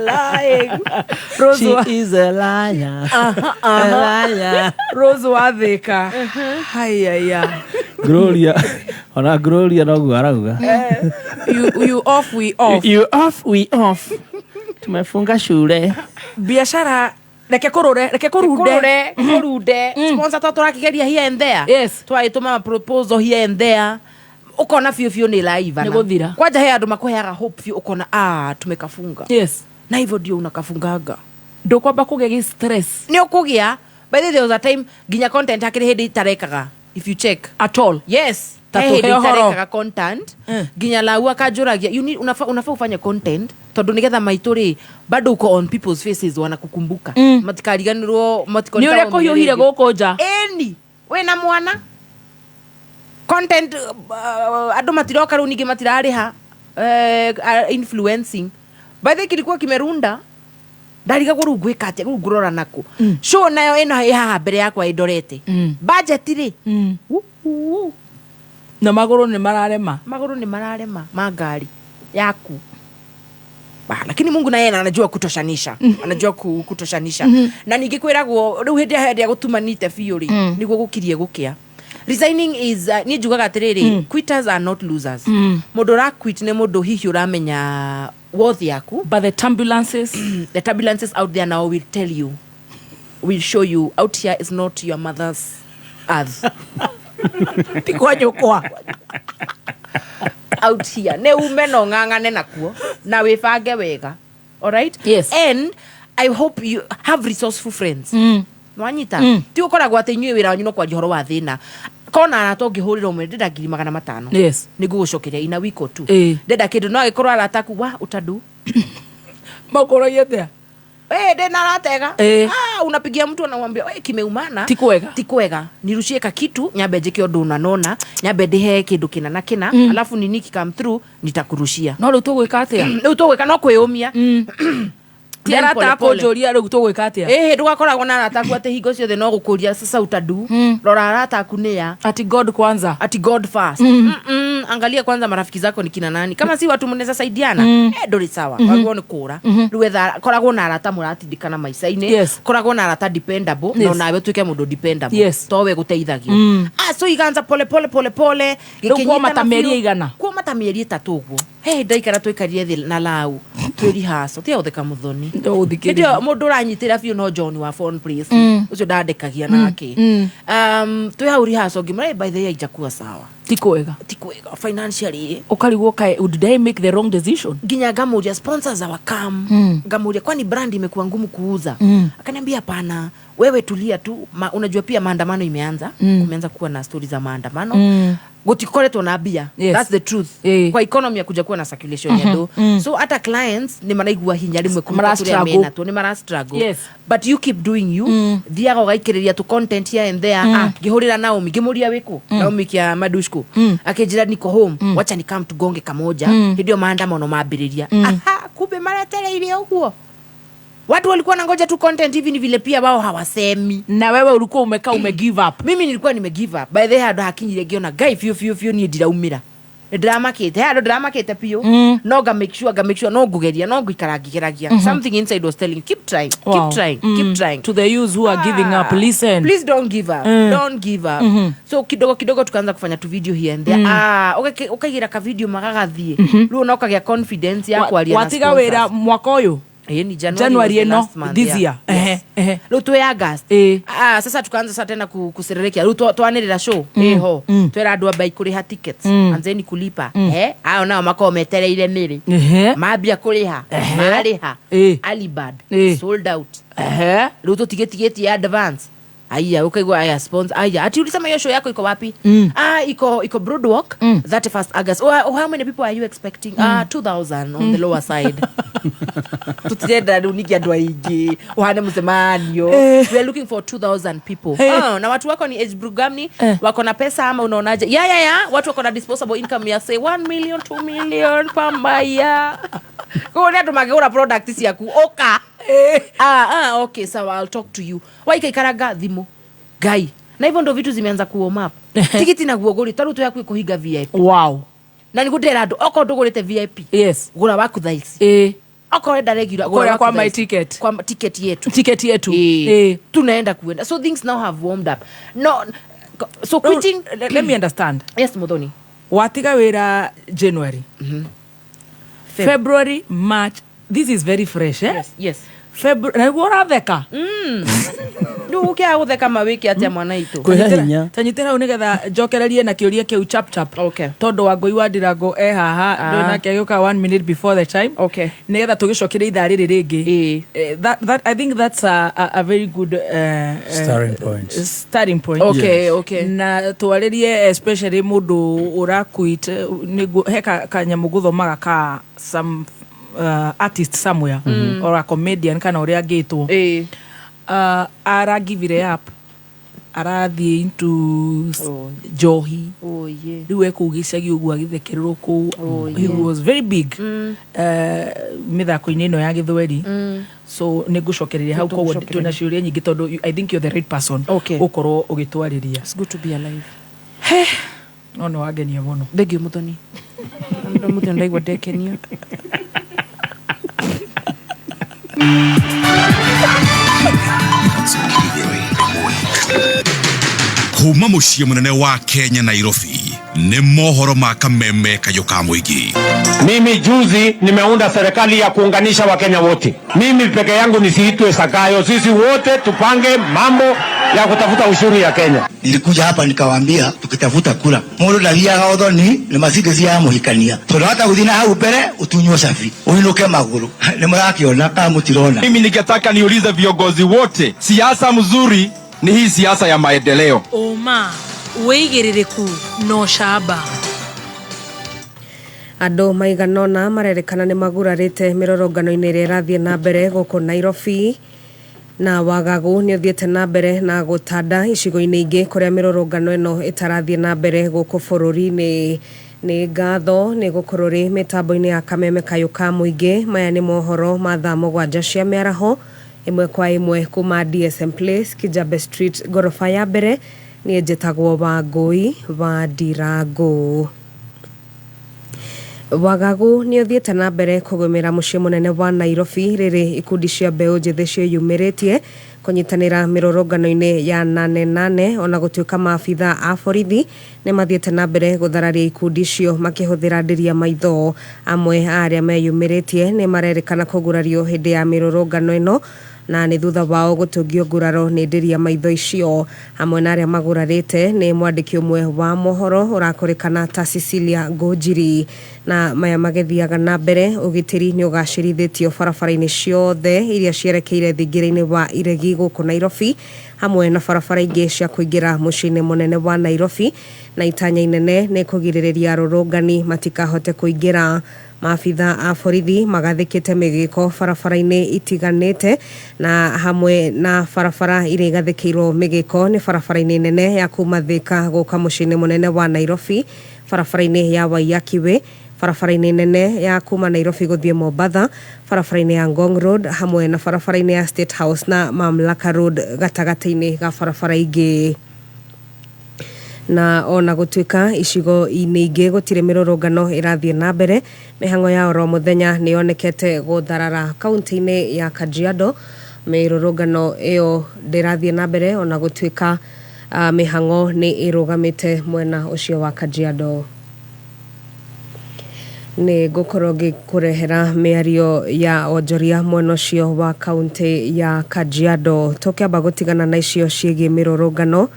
lying. Rose she is a liar. A liar. Rose Wathika. Hayaya. Gloria. Ona Gloria no guarauga. You off we off. You off we off. Tumefunga shule. Biashara reke kurude sponsor to turakigeria here and there yes twaituma proposal here and there ukona fio ni live na guthira kwaja he andu makuheaga hope fio ukona tumekafunga yes na hivyo ndio unakafungaga ndo kwamba kugegi stress ni ukugia by the way there was a time ginya content akiri hindi tarekaga if you check at all yes tarekaga content ginya laua akajuragia you need unafaa ufanye content tondu nigetha maituri bado uko on people's faces wanakukumbuka matikariganirwo ni ule kuhiuhire guku nja eni we na mwana content andu matiroka riu ningi matirariha influencing by the kilikuwa kimerunda ndariga guru gwika ate guru ngurora nako show nayo eno haha mbere yakwa indorete budget ri na maguru ni mararema magari yaku lakini Mungu naye anajua kutoshanisha anajua kutoshanisha na ningikwiragwo riu hindi ya gutumanite fiuri niguo gukirie gukia. Resigning is ni jugaga atiriri quitters are not losers. Mundu ra quit ne mundu hihi uramenya worth yaku, but the turbulences out there now will tell you, will show you out here is not your mother's earth. Tikwanyo kwa out here ne umeno ngangane nakuo na wifange wega. All right? Yes. And I hope you have resourceful friends. Mwanyita ti ukoragwo ati nywe wira wanyu no kwa jihoro wa thina kona arato ngihurira umwe ndenda 500. Yes. Nigugucokeria ina wiko tu ndenda kindu no agikorwo arataku wa utadu makoro yete ndena aratega unapigia mtu anamwambia wewe kimeumana tikwega nirushie ka kitu nyambe njike undu unanona nyambe ndihe kindu kina na kina alafu nini come through nitakurushia no riu tugwika atia riu tugwika no kwiyumia tiara ta konjoria riu tugwika atia ndugakoragwo na arataku ate hingo ciothe no gukuria sasa utadu rora arataku nia ati God kwanza ati God first angalia kwanza marafiki zako ni kina nani kama si watu mnaweza saidiana ndori sawa wagwo ni kura ruetha koragwo na arata muratindikana maica-ini koragwo na arata dependable no nawe tuike mundu dependable towe guteithagio so iganza pole gikenya matameria igana kwa matameria 3 guo ndaikara tuikarie thi na lau twiri haso tia utheka muthoni ndio mundu ranyitira biu no John wa phone please ucio ndandekagia nake twi hauri haso ngimare by the way ijakuwa sawa tikwega financially ukarigwo kai did I make the wrong decision ginya gamuria sponsors our cam gamuria kwani brand imekuwa ngumu kuuza akaniambia hapana wewe tulia tu unajua pia maandamano imeanza kumeanza kuwa na stories za maandamano gutikoretwo na bia that's the truth kwa economy ya kuja kuwa na circulation ya do so hata clients ni maraigua hinya rimwe kumaturia mena to ni mara struggle but you keep doing you thiaga gaikireria to content here and there ngihurira nao ngimuria wiku nao mikia madushku akijira niko home wacha ni come tugonge kamoja ndio maandamano mambiriria kumbe maratereire uguo watu walikuwa nangoja tu content hivi ni vile pia wao hawasemi na wewe ulikuwa ume give up mimi nilikuwa nime give up by the way hakinyire giona guy fio ni ndiraumira drama kete pio no ga make sure no gugeria no guikaragia something inside was telling keep trying to the youths who are giving up listen please don't give up so kidogo tukaanza kufanya tu video here and there ukaigira ka video magagathie ruo no kagia confidence ya kwaria na watiga wira mwaka uyu ni January no this year ruto ya August sasa tukaanza sasa tena kusererekia ruto twanirira show ho twera andu abai kuriha tickets anzeni kulipa ao nao mako metereire miri mabia kuriha mariha Alibad sold out ruto tigeti ya advance aya ukaigwa aya sponsor aya ati ulisema hiyo show yako iko wapi iko Broadwalk 31st August how many people are you expecting 2000 on the lower side tutenda uniki andu aingi uhane msemanio we are looking for 2000 people na watu wako ni age group gani wako na pesa ama unaonaje ya watu wako na disposable income ya say 1 million 2 million pambaya kwa nini tumageuza products yaku oka okay sawa I'll talk to you waika ikaraga thimu guy na hivyo ndo vitu zimeanza kuwarm up tikiti na guogori taruto yaku ikuhiga VIP wow na nikudera andu oko ndugurite VIP gura waku thaisi oko enda regular gura kwa my ticket kwa ticket yetu tunaenda kuenda so things now have warmed up no so quitting let me understand yes Muthoni watiga wira January February March this is very fresh yes February na gura theka ndukia gutheka mawiki atia mwana itu tanyitera unigetha njokererie na kiuria kiu chap tondo wa ngoi wa ndirango haha ndo nake agioka 1 minute before the time nigetha tugicokire ithaa riri ringi that I think that's a very good starting point okay na twaririe especially mundu urakuit heka kanyamu guthomaga ka some artist somewhere or a comedian kana uria ngitwo ara give it up arathie into Johi riu ekugicagi uguo agithekererwo ku he was very big mithako-ini ino ya Githweri so nigucokereria hau koguo twina ciuria nyingi tondu I think you're the right person ukorwo ugitwariria. It's good to be alive. No no wagenia muno thengio muthoni ndo muthoni ndaigua ndekenio kuma muciĩ munene wa Kenya Nairobi ni mohoro ma kameme kayuka mwingi. Mimi juzi nimeunda serikali ya kuunganisha Wakenya wote. Mimi peke yangu nisiitwe Sakayo, sisi wote tupange mambo ya kutafuta ushuru ya Kenya. Nilikuja hapa nikawaambia tukitafuta kula mundu ndathia odhoni ni masigezi ya muhikania tondu hata guthina hau mbere utunywo safi uinuke maguru ni murakiona kama mutirona. Mimi ningetaka niulize viongozi wote, siasa mzuri ni hii siasa ya maendeleo. Oma weigiririku no shaba andu maiganona marerekana ni magurarite mirorongano-ini iria irathie na mbere guku Nairobi na wagagu ni uthiete na mbere na gutanda icigo-ini ingi kuria mirorongano ino itarathie na mbere guku bururi-ini. Ni ngatho ni gukorwo ri mitambo-ini ya kameme kayuka mwingi. Maya ni mohoro ma thaa 7 cia miaraho imwe kwa imwe kuma DSM Place Kijabe Street gorofa ya mbere. Ni njitagwo Wangui wa Ndirangu. Wagagu ni uthiete na mbere kugumira mucii munene wa Nairobi riri ikundi cia mbeu njithi ciiyumiritie kunyitanira mirorongano-ini ya 88 ona gutuika maabitha a borithi ni mathiete na mbere guthararia ikundi cio makihuthira ndiria maitho. Amwe aria meyumiritie ni marerekana kugurario hindi ya mirorongano ino na ni thutha wao gutungio nguraro ni ndiria maitho icio. Amwe na aria magurarite ni mwandiki umwe wa mohoro urakurikana ta Cecilia Ngojiri. Na maya magethiaga na mbere ugitiri ni ugacirithitio barabara-ini ciothe iria cierekeire thingira-ini wa iregi guku Nairobi hamwe na barabara ingi cia kuingira mucii-ini munene wa Nairobi na itanya inene ni kugiririria rurungani matikahote kuingira. Maabitha a borithi magathikite migiko barabara-ini itiganite na hamwe na barabara iria igathikirwo migiko ni barabara-ini nene ya kuma Thika guka mucii-ini munene wa Nairobi, barabara-ini ya Waiyaki, barabara-ini nene ya kuma Nairobi guthie Mombasa, barabara-ini ya Ngong Road hamwe na barabara-ini ya State House na Mamlaka Road gatagati-ini ga barabara ingi. Na ona gutuika icigo-ini ingi gutire mirorongano irathie na mbere. Mihango ya oro muthenya ni yonekete gutharara kaunti-ini ya Kajiado. Mirorongano iyo ndirathie na mbere ona gutuika mihango ni irugamite mwena ucio wa Kajiado. Ni gukorwo gikurehera miario ya onjoria mwena ucio wa kaunti ya Kajiado. Tukiamba gutigana na icio ciigie mirorongano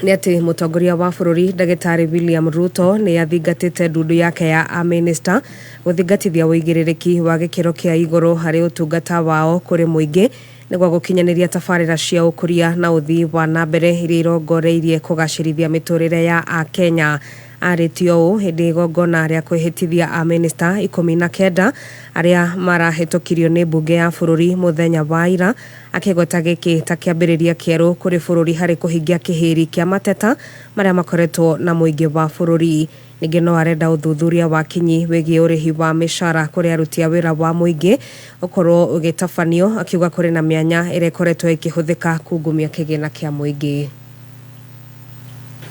ni ati mutongoria wa bururi Ndagitari William Ruto ni athingatite ndundu yake ya minister guthingatithia wigiririki wa gikiro kia iguru hari utungata wao kuri muingi niguo gukinyaniria tabarira cia ukuria na uthii wa na mbere iria irongoreirie kugacirithia miturire ya Akenya. Aritio uu hindi igongona ria kwihitithia a minister 19 aria marahitukirio ni bunge ya bururi muthenya wa ira, akigweta giki ta kiambiriria kieru kuri bururi hari kuhingia kihiri kia mateta maria makoretwo na muingi wa bururi. Ningi no arenda uthuthuria wa kinyi wigie urihi wa mishara kuri aruti a wira wa muingi ukorwo ugitabanio, akiuga kuri na mianya ire koretwo ikihuthika kungumia kigina kia muingi.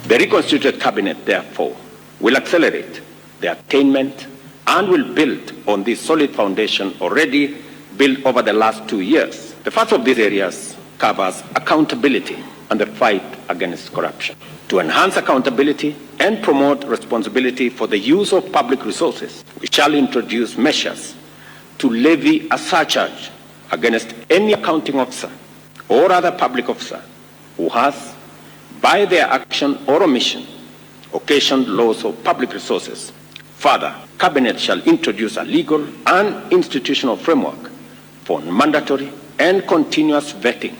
The reconstituted cabinet, therefore, will accelerate the attainment and will build on the solid foundation already built over the last 2 years. The first of these areas covers accountability and the fight against corruption. To enhance accountability and promote responsibility for the use of public resources, we shall introduce measures to levy a surcharge against any accounting officer or other public officer who has, by their action or omission, occasioned loss of public resources. Further, Cabinet shall introduce a legal and institutional framework for mandatory and continuous vetting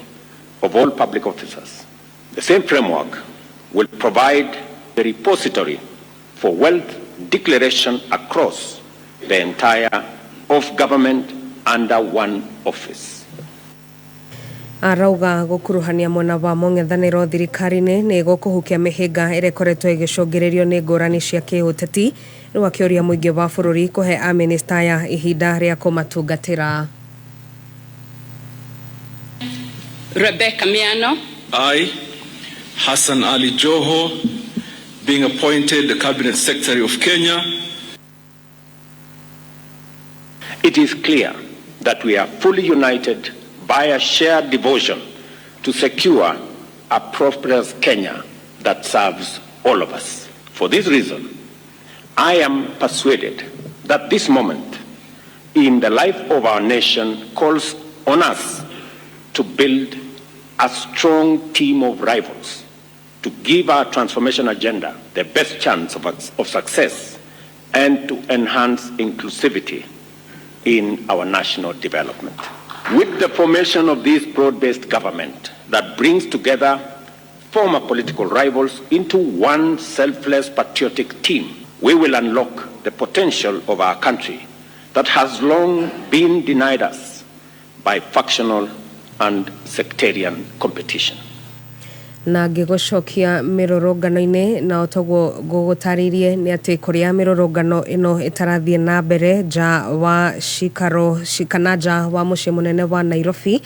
of all public officers. The same framework will provide a repository for wealth declaration across the entire of government under one office. arauga gukuruhania mwena wa mong'ethaniro thirikari-inĩ nĩ gũkũhukia mĩhĩnga ĩrĩa ĩkoretwo ĩgĩcũngĩrĩrio nĩ ngũrani cia kĩũteti rĩu akĩũria mũingĩ wa bũrũri kũhe amĩnĩsta ya ihinda rĩa kũmatungatĩra. Rebecca Miano. I, Hassan Ali Joho, being appointed the Cabinet Secretary of Kenya. It is clear that we are fully united by a shared devotion to secure a prosperous Kenya that serves all of us. For this reason, I am persuaded that this moment in the life of our nation calls on us to build a strong team of rivals to give our transformation agenda the best chance of success and to enhance inclusivity in our national development. With the formation of this broad-based government that brings together former political rivals into one selfless patriotic team, we will unlock the potential of our country that has long been denied us by factional and sectarian competition. Na ngĩgũcokia mĩrũrũngano-inĩ na otoguo gũgũtarĩrie nĩ atĩ kũrĩa mĩrũrũngano ĩno ĩtarathiĩ na mbere nja wa cikaro kana nja wa mũciĩ mũnene wa Nairobi,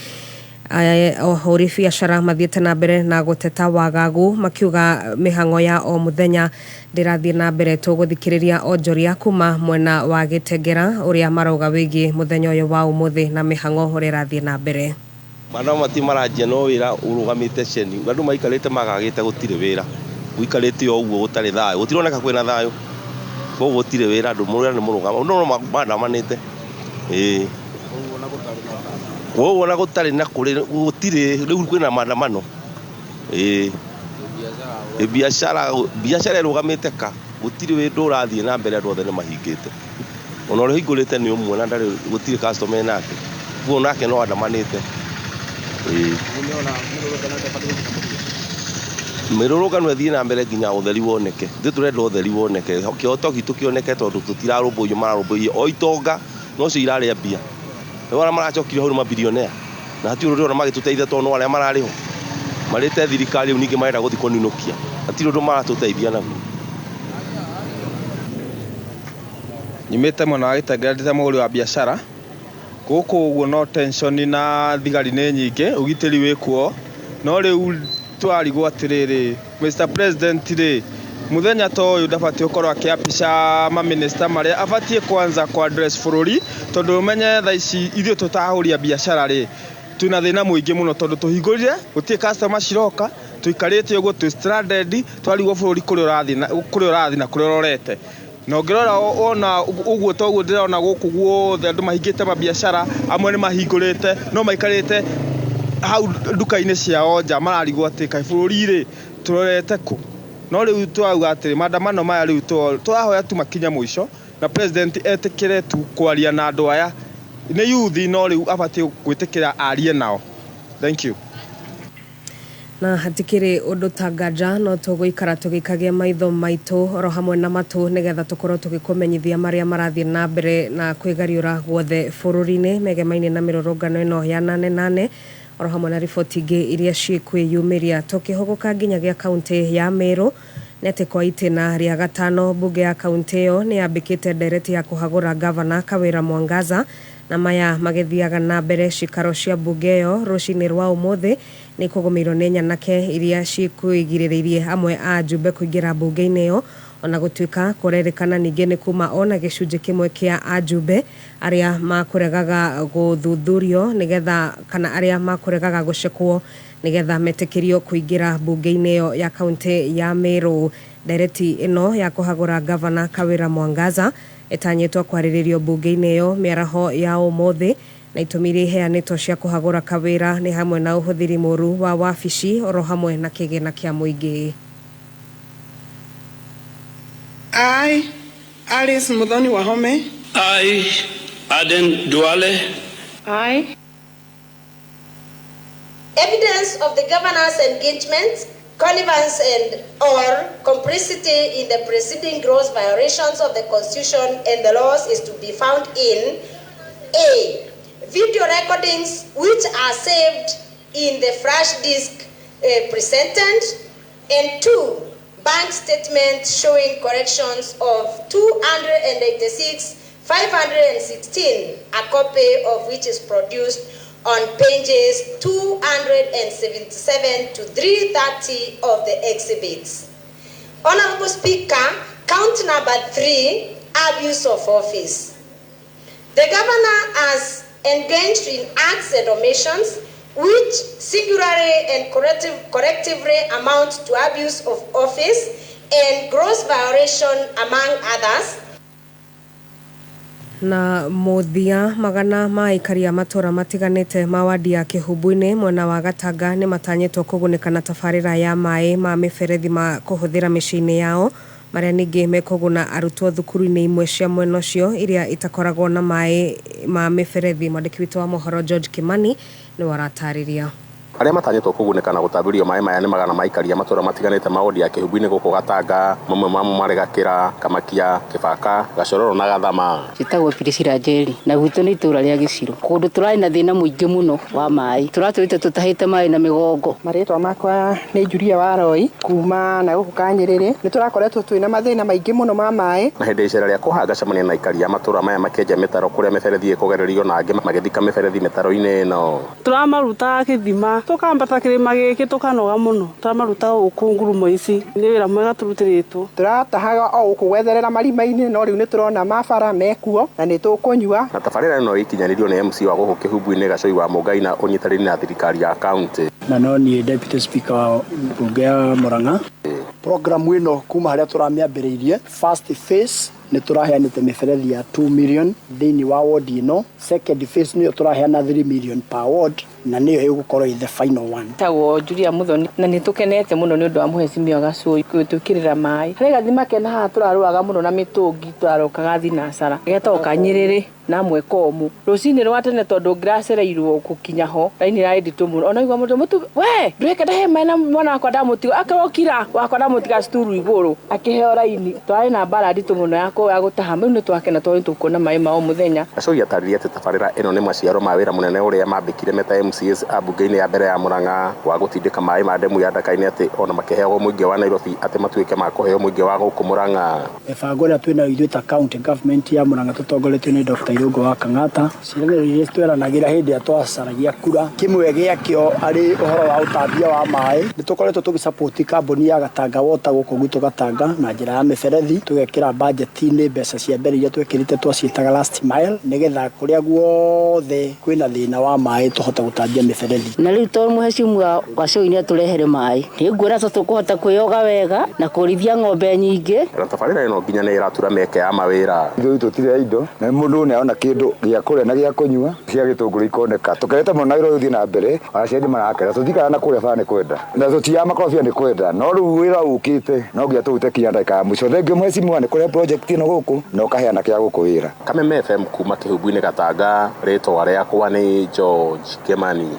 ahũri biacara mathiĩte na mbere na gũteta wagagu makiuga mĩhang'o ya o mũthenya ndĩrathiĩ na mbere. Tũgũthikĩrĩria onjoria kuma mwena wa Gĩtengera ũrĩa marauga wĩgiĩ mũthenya ũyũ wa ũmũthĩ na mĩhang'o ũrĩa ĩrathiĩ na mbere. Mana mati marajia no wira urugamite ceni andu maikarite magagite gutire wira uikarite o uguo gutari thayo gutironeka kwina thayo ko gutire wira andu murira ni murugama no madamanite wona gutari na kuri gutire riu kwina madamano biashara irugamite ka gutire windu urathie na mbere andu othe ni mahingite ona uri hingurite ni umwe na ndari gutire customer nake kuo nake no adamanite mirurugano ethie na mbere nginya utheri woneke ndi turenda utheri woneke kioto gitu kioneke tondu tutirarumbuyo mararumbuyo o itonga no cio iraria mbia wala marachokire hau mabilionea na hatiru ndo magituteithia tondu wale marariho marite thirikari uningi marenda guthi koninukia hatiru ndo maratuteithia naguo nyimite mwana wa Gĩtengera ndite mũgũri wa biashara guku uguo no tension na thigari nĩ nyingĩ ugitĩri wĩkuo no rĩu twarigwo atĩrĩrĩ Mr President rĩ muthenya ta ũyũ ndabatie ũkorwo akĩapisha maminista marĩa abatie kwanza kwa address bũrũri tondu umenye tha ici ithuĩ tũtahũria biashara rĩ twina thĩna mũingĩ mũno tondu tũhingũrire gũtirĩ customer ciroka tuikarĩte ũguo twi stranded twarigwo bũrũri kũrĩa ũrathi na kũrĩa ũrorete na ngirora ona uguo toguo ndirona gũkũ guothe andu mahingĩte mabiashara amwe nĩ mahingũrĩte no maikarĩte hau nduka-inĩ ciao nja mararigwo atĩ kaĩ bũrũri rĩ tũrorete kũ no rĩu twauga atĩ maandamano maya rĩu twahoya tu makinya mũico na president etĩkĩre tu kwaria na andũ aya nĩ yuthi no rĩu abatie gwĩtĩkĩra arie nao. Thank you. Na hatikiri undu tangaja no tũgũikara tũgĩikagia maitho maitũ oro hamwe na matũ nĩgetha tũkorwo tũgĩkũmenyithia marĩa marathiĩ na mbere na kwĩgariũra guothe bũrũri-inĩ megemaine na mĩrũrũngano ĩno ya 88 oro hamwe na riboti ingĩ iria ciĩkwĩyumĩria. Tũkĩhogoka nginyagia kaunti ya Meru nĩ atĩ kwa itĩna rĩa gatano mbunge ya kaunti ĩyo nĩ yambĩkĩte ndereti ya kũhagũra gavana Kawĩra Mwangaza na maya magĩthiaga na mbere cikaro cia mbunge ĩyo rũcinĩ rwa ũmũthĩ nĩ kũgũmĩirwo nĩ nyanake iria ciĩkwĩgirĩrĩirie amwe a njumbe kũingĩra mbunge-inĩ ĩyo ona gũtuĩka kũrerĩkana ningĩ nĩ kuma ona gĩcunjĩ kĩmwe kĩa ajumbe arĩa makũregaga gũthuthurio nĩgetha kana arĩa makũregaga gũcekwo nĩgetha metĩkĩrio kũingĩra mbunge-inĩ ĩyo ya kaunti ya Meru. Ndereti ĩno ya kũhagũra gavana Kawĩra Mwangaza ĩtanyĩtwo kwarĩrĩrio mbunge-inĩ ĩyo mĩaraho ya ũmũthĩ na itũmi iria iheanĩtwo cia kũhagũra Kawĩra nĩ hamwe na ũhũthĩri mũru wa wabici oro hamwe na kĩgĩna kĩa mũingĩ. I, Alice Muthoni Wahome. I, Aden Duale. I. Evidence of the governor's engagement, connivance and or complicity in the preceding gross violations of the Constitution and the laws is to be found in A. Video recordings which are saved in the flash disk presented, and 2, bank statements showing corrections of 286,516, a copy of which is produced on pages 277 to 330 of the exhibits. Honorable Speaker, count number 3, abuse of office. The governor has engaged in acts and omissions which singularly and collectively amount to abuse of office and gross violation among others. Na muthia magana ma ikaria matura matiganite mawadi ya Kihubu-ini mwena wa Gatanga ni matanyetwo kugunĩka na tabarĩra ya maĩ ma mĩberethi ma kuhuthira mĩciĩ-inĩ yao maria ningi mekuguna arutwo thukuru-inĩ imwe cia mwena ũcio iria itakoragwo na maĩ ma mĩberethi. Mwandĩki witũ wa mohoro George Kimani ni waratarĩria. Aria matanyetwo kugunĩka na gũtambĩrio maĩ maya nĩ magana ma ikaria matura matiganĩte ma wodi ya Kihubu-ini gũkũ Gatanga, mamwe mamo marĩ Gakĩra, Kamakia, Kĩbaka, Gacororo na Gathama. Njĩtagwo Priscilla Njeri na gwitũ nĩ itũra rĩa Gĩcirũ. Kũndũ tũrarĩ na thĩna mũingĩ mũno wa maĩ. Tũratũrĩte tũtahĩte maĩ na mĩgongo. Marĩtwa makwa nĩ Julia Waroi kuma na gũkũ Kanyĩrĩrĩ. Nĩ tũrakoretwo twĩna mathĩna maingĩ mũno ma maĩ. Na hĩndĩ icera rĩa kũhangacemania na ikaria matura maya makĩenja mĩtaro kũrĩa mĩberethi ĩkũgererio na angĩ magĩthika mĩberethi mĩtaro-inĩ ĩno. Tũramaruta gĩthima tukambata kĩrĩma gĩkĩ tukanoga mũno. Tũramaruta gũkũ ngurumo ici nĩ wĩra mwega tũrutĩrĩtwo. Tũratahaga o gũkũ gwetherera marima-inĩ no rĩu nĩ tũrona mabara mekuo na nĩ tũkũnyua. Na tabarĩra ĩno ikinyanĩrio nĩ MC wa gũkũ Kihubu-ini Gacoi wa Mũngai na ũnyitanĩri na thirikari ya county. Na no niĩ deputy speaker wa bunge ya Murang'a. Program ĩno kuma harĩa tũramĩambĩrĩirie first phase nĩ tũraheanĩte mĩberethi ya 2 million thĩinĩ wa wodi ĩno. Second phase nĩyo tũraheana 3 million per ward na nĩyo ĩgũkorwo the final one. Tagwo Julia Muthoni na nĩ tũkenete mũno nĩ ũndũ wa Mheshimiwa Gacoi gwĩtwĩkĩrĩra maĩ. Harĩ gathima kena haha tũrarũaga mũno na mĩtũngi tũrarokaga thinacara. Getagwo Kanyĩrĩrĩ na Mwĩkomũ. Rũcinĩ rwa tene tondũ ngiracereirwo gũkinya ho raini ra nditũ mũno. Ona igua mũndũ we ndweke ndahe maĩ na mwana wakwa ndamũtiga akarokira wakwa ndamũtiga sturu igũrũ akĩheo raini. Twarĩ na mbara nditũ mũno ya gũtaha rĩu nĩ twakena tondũ tũkuona maĩ ma o mũthenya. Gacoi atarĩria atĩ tabarĩra ĩno nĩ maciaro ma wĩra mũnene ũrĩa mambĩkire meta MCAs a bunge-inĩ ya mbere ya Murang'a wa gũtindĩka maĩ ma ndemu ya Ndaka-inĩ atĩ ona makĩheagwo mũingĩ wa Nairobi atĩ matuĩke ma kũheo mũingĩ wa gũkũ Murang'a. Mĩbango ĩrĩa twĩna ithuĩ ta county government ya Murang'a tũtongoretio nĩ Dr. Irũngũ wa Kang'ata. Ciĩranĩro iria tweranagĩra hĩndĩ ĩrĩa twacaragia kura kĩmwe gĩakĩo arĩ ũhoro wa ũtambia wa maĩ. Nĩ tũkoretwo tũgĩsupport kambuni ya Gatanga Water gũkũ gwitũ Gatanga na njĩra ya mĩberethi tũgekĩra budget-inĩ mbeca cia mbere iria twekĩrĩte twaciĩtaga last mile nĩgetha kũrĩa guothe kwĩna thĩna wa maĩ tũhote gũtambia mĩberethi. Na rĩu tondũ Mheshimiwa Gacoi nĩ atũrehere maĩ nĩ nguona tũkũhota kwĩyoga wega na kũrĩithia ng'ombe nyingĩ. Na tabarĩra ĩno nginya nĩ ĩratura mĩeke ya mawĩra. Ithuĩ tũtirĩ indo na mũndũ nĩ ona kĩndũ gĩa kũrĩa na gĩa kũnyua cia gĩtũngũrũ ikoneka. Tũkerete mũno na wĩra ũthiĩ na mbere aciari marakera tũtikara na kũrĩa bara nĩ kwenda na tũtiaga makorobia nĩ kwenda no rĩu wĩra ũkĩte no nginya tũrute kinya ndagĩka ya mũico. Thengiũ Mheshimiwa nĩ kũrĩa project ĩno gũkũ na ũkaheana kĩa gũkũ wĩra. Kameme FM kuma Kihubu-ini Gatanga, rĩtwa rĩakwa nĩ George Kimani.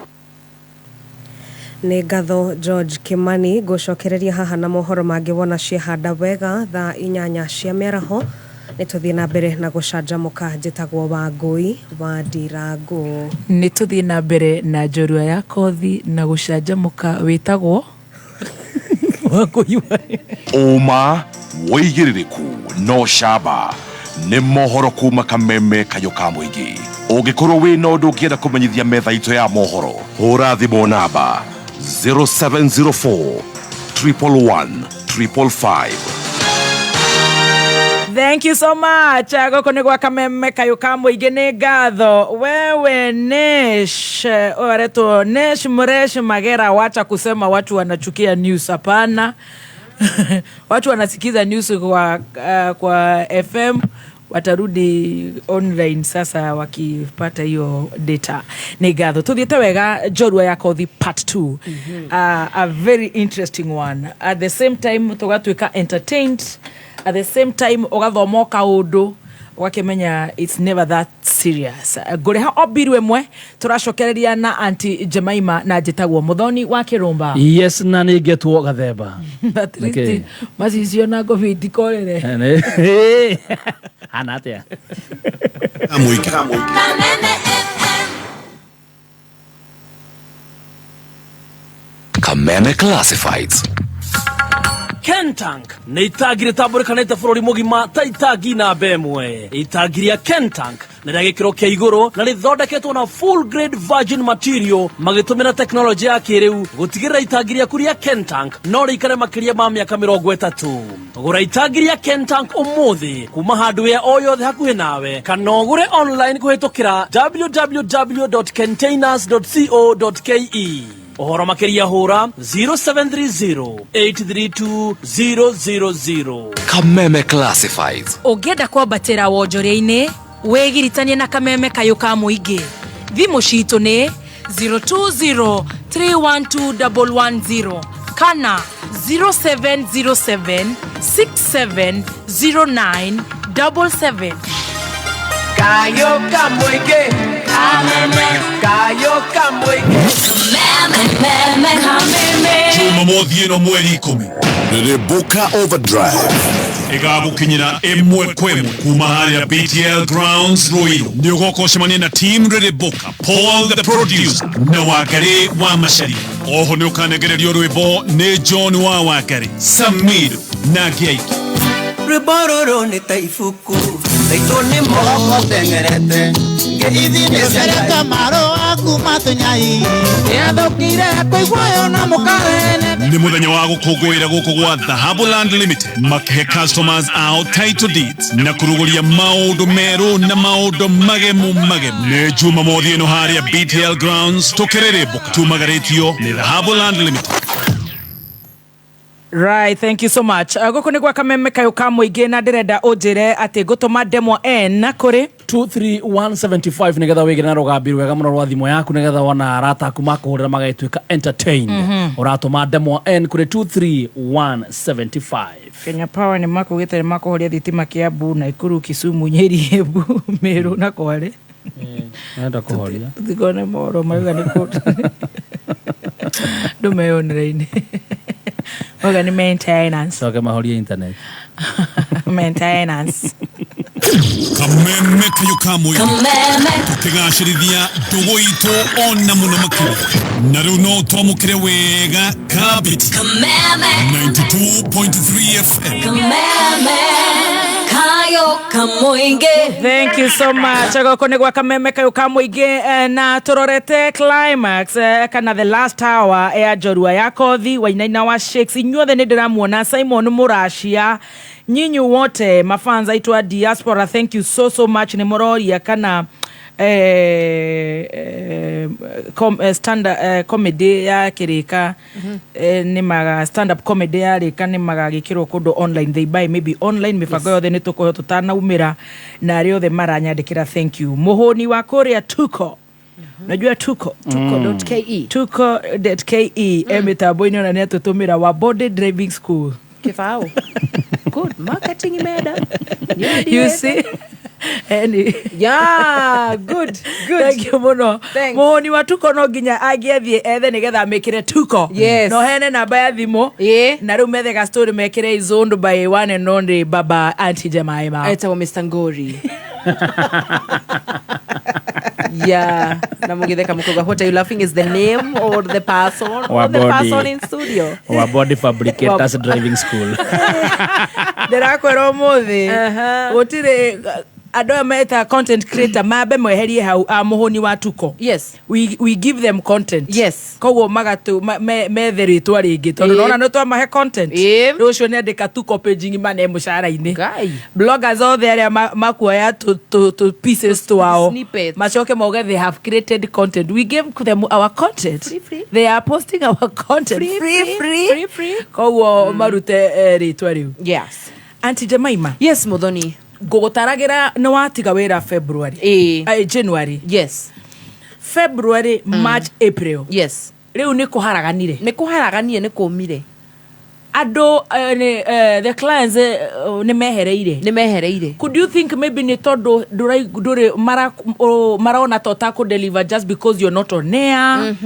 Nĩ ngatho George Kimani. Ngũcokereria haha na mohoro mangĩ wona ciehanda wega thaa 8 cia mĩaraho. Nĩ tũthiĩ na mbere na gũcanjamũka. Njĩtagwo Wangũi wa Ndirango. Nĩ tũthiĩ na mbere na njorua ya kothi na gũcanjamũka wĩtagwo Wangũi wa Ũma wĩigĩrĩrĩku no camba nĩ mohoro kuma Kameme kayũ ka mũingĩ. Ũngĩkorwo wĩna ũndũ ũngĩenda kũmenyithia metha itũ ya mohoro hũra thimũ namba 0704 111 555. Thank you so much. Goko nĩ gwa Kameme kayũ ka mũingĩ. Nĩ ngatho wewe Nesh oreto Nesh Mresh Magera. Wacha kusema watu wanachukia news, hapana. Watu wanasikiza news kwa FM, watarudi online sasa wakipata hiyo data. Nĩ ngatho tuthiĩte wega njorua ya kothi part 2. A very interesting one. At the same time tugatuĩka entertained, at the same time ugathoma kaũndũ wakimenya it's never that serious. Ngũrĩha obiru ĩmwe tũracokereria na Aunty Jemima na Njĩtagwo Muthoni wa Kĩrũmba. Yes, na nĩ ngetwo Gathemba. At least macicio na COVID korere. Ana atia. Kameme Classifieds. Kentank nĩ itangi rĩtambũrĩkanĩte bũrũri mũgima ta itangi namba ĩmwe. Itangi rĩa Kentank nĩ rĩa gĩkĩro kĩa igũrũ na rĩthondeketwo na full grade virgin material magĩtũmĩra teknolojĩ ya kĩrĩu gũtigĩrĩra itangi rĩaku rĩa Kentank no rĩikare makĩria ma mĩaka 30. Gũra itangi rĩa Kentank ũmũthĩ kuma hardware o yothe hakuhĩ nawe kana ũgũre online kũhĩtũkĩra www.containers.co.ke. Ohoro makeria hora 0730-832-000. Kameme Classifieds. Ũngĩenda kwambatĩra wonjoria-inĩ wĩgiritanie na Kameme kayũ ka mũingĩ. Thimũ citũ nĩ 020-312-110 kana 0707-6709-77. Kayo ka mũingĩ. Kameme. Kayo ka mũingĩ. Jumamothi ĩno mweri 10 Rĩrĩmbũka Overdrive ĩgagũkinyĩra ĩmwe kwa ĩmwe kuma harĩa BTL Grounds Ruiru. Nĩ ũgoka ũcemanie na team Rĩrĩmbũka, Paul the producer na Wangari wa Macharia. Oho nĩ ũkanengererio rwĩmbo nĩ John wa Wangari, Samiru na Gĩaiki. Rwĩmbo rũrũ nĩ ta ibuku taitũ nĩ moko tengerete ngeithi nĩ sereka maro akuma tũnyai yathũkire kũiguayo na mũkarene. Nĩ mũthenya wa gũkũngũĩra gũkũ gwa Dhahabuland Limited makĩhe customers ao title deeds na kũrugũria maũndũ merũ na maũndũ magemu. Nĩ Jumamothi ĩno harĩa BTL Grounds tũkĩrĩrĩmbũka tumagarĩtio nĩ Dhahabuland Limited. Right, thank you so much. Gũkũ nĩ gwa Kameme kayũ ka mũingĩ na ndĩrenda ũnjĩre atĩ ngũtũma demo N na kũrĩ 23175 nĩgetha wĩgĩre na rũgambi rwega mũno rwa thimũ yaku nĩgetha wona arata aku makũhũrĩra magagĩtuĩka entertained. Ũratũma demo N kũrĩ 23175. Kenya Power nĩ makũgĩte makũhũria thitima Kiambu, Nakuru, Kisumu, Nyeri, Embu, Meru na Kwale. Nenda kũhoria. Thigone moro mauga nĩ kũ. Ndũmeyonere-inĩ. Oga ni maintenance. Soke mahoria internet. Maintenance. Kameme kayũ ka mũingĩ tũkĩgacĩrithia ndũgũ itũ ona mũno makĩria. Na rĩu no twamũkĩre wega Kabit 92.3 FM. Kayo ka mũingĩ. Thank you so much. Gũkũ nĩ gwa Kameme kayũ ka mũingĩ na tũrorete climax kana the last hour ya Njorua ya Kothi, Wainaina wa Shakes. Inyuothe nĩ ndĩramuona Simon Murashia, nyinyi wote mafanza itwa diaspora, thank you so much. Nĩ mũroria kana stand comedy ya Kĩrĩka nĩ maga stand up comedy ya Kĩrĩka nĩ magagĩkĩrwo kũndũ online, they buy maybe online. Mibango yothe nĩ tũkoyo tũtanaumĩra na arĩa othe maranyandĩkĩra thank you. Mũhũni wa kũrĩa Tuko, najua tuko.ke tuko.ke mitambo-inĩ ona nĩ atũtũmĩra wa body driving school kifao. Good marketing imeenda. You see? Yeah, good. Thank you muno. Mũhũni wa Tuko no nginya angĩethiĩ ethe nĩgetha mekĩre Tuko. Yes. No hene namba ya thimũ. Na rĩu methe ga story mekĩre is owned by one and only Baba Auntie Jemima. Etagwo Mr. Ngori. Yeah. Na mũgĩtheka mũkoga, what are you laughing? Is the name or the person or the person in studio? Wa body fabricators driving school. Ndĩrakwĩra ũmũthĩ gũtirĩ andũ aya meta content creator mabe mweherie hau Mũhũni wa Tuko. Yes. We give them content. Yes. Koguo magatu methe rĩtwa rĩngĩ tondũ nona nĩ twamahe content. Rũciũ nĩ andĩka Tuko page ngima na mũcara-inĩ. Bloggers othe arĩa makuoya to pieces twao macoke mauge they have created content. We give them our content. Free. They are posting our content free. Koguo marute rĩtwa rĩu. Yes. Auntie Jemima. Yes, Muthoni. Gũgũtaragĩra nĩ watiga wĩra February. January. Yes. February, March, April. Yes. Rĩu nĩ kũharaganire. Nĩ kũmire. Andũ the clients nĩ mehereire. Could you think maybe nĩ tondũ ndũrĩ marona tota kũ deliver just because you're not on air?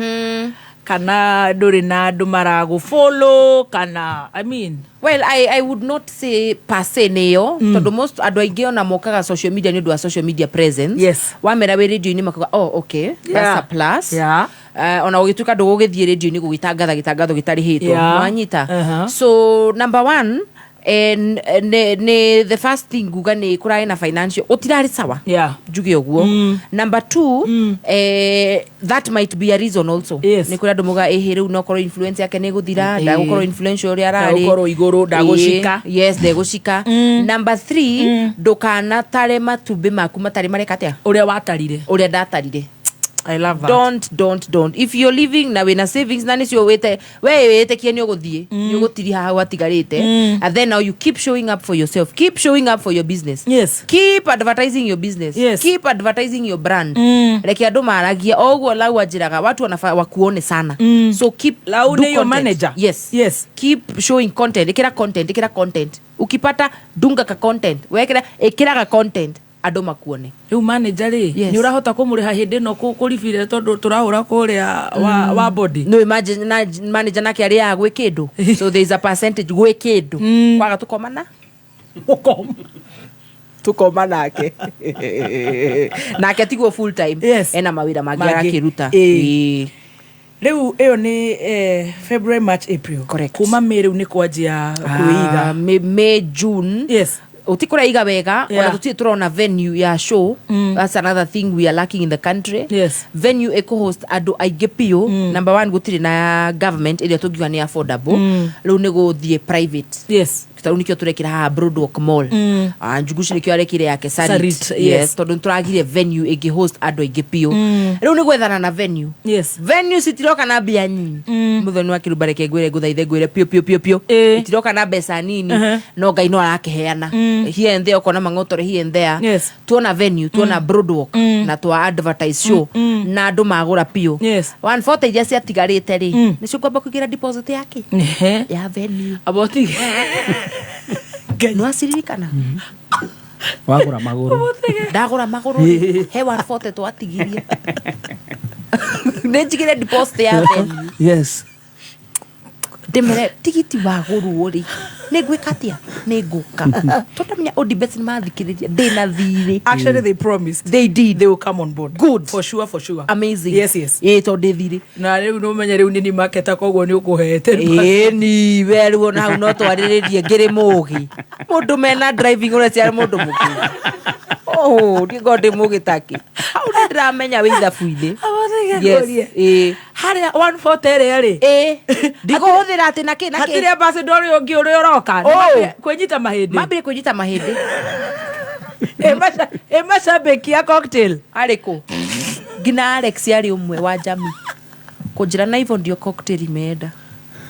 kana nduri na andu maragu follow kana I mean well I would not say per se neyo tondu most andu aingi ona mokaga social media ni ndu wa social media presence wamera we radio ni makaga okay that's a plus ona ugituka ndugugithie radio ni gugitangatha gitangatho gitari hitwo wanyita so number 1 and the first thing guga ni kurai na financial utirari sawa juge oguo number 2 that might be a reason also ni kura ndomuga riu no korwo influence yake ni guthira nda gukorwo influential uri arari gukorwo iguru ndagushika ndagushika number 3 ndukana tare matumbi maku matari marekatia uria ndatarire I love that. Don't. If you're living na wena savings nani sio wete kia ni uguthie ni ugutiri haha watigarite and then now you keep showing up for yourself, keep showing up for your business, keep advertising your business, keep advertising your brand like andu maragia oguo lau ajiraga watu wanafaa wakuone sana so keep laude your manager yes keep showing content ikira content ukipata dunga ka content wekira ikira ka content ando makuone riu manager ni urahota kumuriha hindi no kuribire tondu turahura kuria wa body no imagine manager nake ari ya gwe kindu so there is a percentage gwe kindu kwaga tukoma nake nake tigwo full time ena mawira magi akiruta riu iyo ni February March April kuma May ni kwanjia kuiga May June utikura wega ona tuti turona venue ya show that's another thing we are lacking in the country venue eco host adu aigepio number 1 gutiri na government area tugiwa ni affordable riu ni guthie private kitaru nikyo turekira ha Broadwalk Mall njugushi nikyo arekire yake Sarit tondu turagire venue igi host adu aigepio riu ni gwethana na venue venue sitiroka na bia nyinyi muthoni wa kirubareke gwire guthaithe gwire pio itiroka na besa nini no ngai no arakeheana here and there kona mangotore here and there tuona venue tuona Broadwalk na twa advertise show na andu magura pio 140 iria ciatigarite ri ni cio kwamba kugira deposit yake ya venue aboti no asiririkana wagura maguru ndagura maguru he 140 twatigiria nejigire deposit ya venue demere tigiti waguru uri negwikatia neguka totamenya odibet mathikiriria ndina thiri actually they promised they did they will come on board good for sure amazing yes to thiri na riu no menya riu ni market koguo ni ukuhete ni weru na hau no twariririe ngiri mugi mundu mena driving ore cia mundu mugi ndigode mugitaki au ndramenya witha fuide haria 140 ri ndiguhuthira ati naki hatire ambassador ungi uri uroka kwenyita mahindi mambire kwenyita mahindi mashabiki ya cocktail ariko gina Alex yari umwe wa Jami kunjira na hivyo ndio cocktail imeenda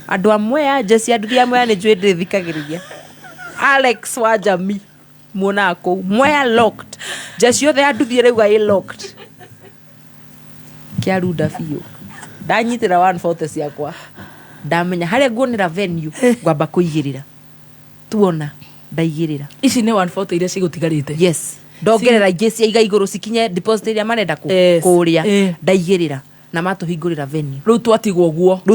andu amwe aje si andu amwe ne jwe ndithikagiriria Alex wa Jami monako mwe locked just yo the andu reu ai locked kiaruda fio ndanyitira 140 ciakwa ndamenya haria nguonera venue ngwamba kuigirira tuona ndaigirira ici ni 140 iria cigutigarite ndongerera ingĩ cia iga igũrũ cikinye deposit iria marenda kũria ndaigĩrĩra na matuhingũrĩra venue rĩu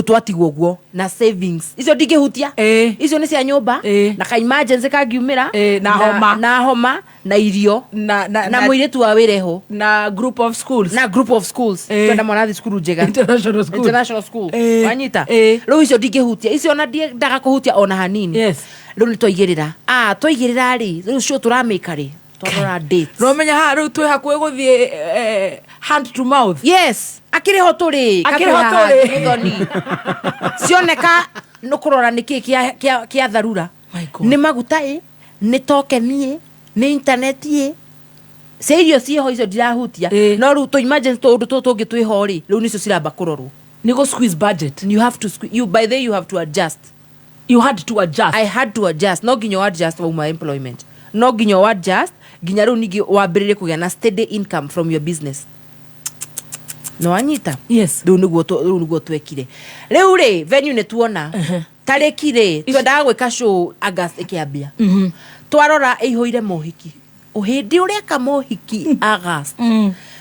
twatigwo guo na savings icio ndingĩhutia icio nĩ cia nyũmba na ka emergency kangiumĩra na homa na irio na mũirĩtu wa wĩreho na group of schools twenda mwana thi cukuru njega international school wanyita rĩu icio ndingĩhutia icio ona ndaga kũhutia ona hanini rĩu nĩ twaigĩrĩra twaigĩrĩra rĩ rĩu cio tũramĩka rĩ tondora dates no menya ha rĩu twĩ hakuhĩ gũthiĩ hand to mouth akĩrĩ ho tũrĩ thoni cioneka nĩ kũrora nĩkĩ kĩa tharura nĩ maguta nĩ tokeni nĩ internet cia irio ciĩho icio ndirahutia no rĩu tũ emergency tũndũ tũngĩ twĩho rĩ rĩu nĩcio ciramba kũrorwo nĩ go squeeze budget you have to by the you have to adjust I had to adjust no nginya adjust for my employment no nginya adjust nginya rĩu ningĩ wambĩrĩrie kũgĩa na steady income from your business no anyita rĩu nĩguo twekire rĩu rĩ venue nĩ tuona tarĩki rĩ twendaga gwĩka show August ĩkĩambia twarora ĩihũire mohiki ũhĩndĩ ũrĩa ka mohiki August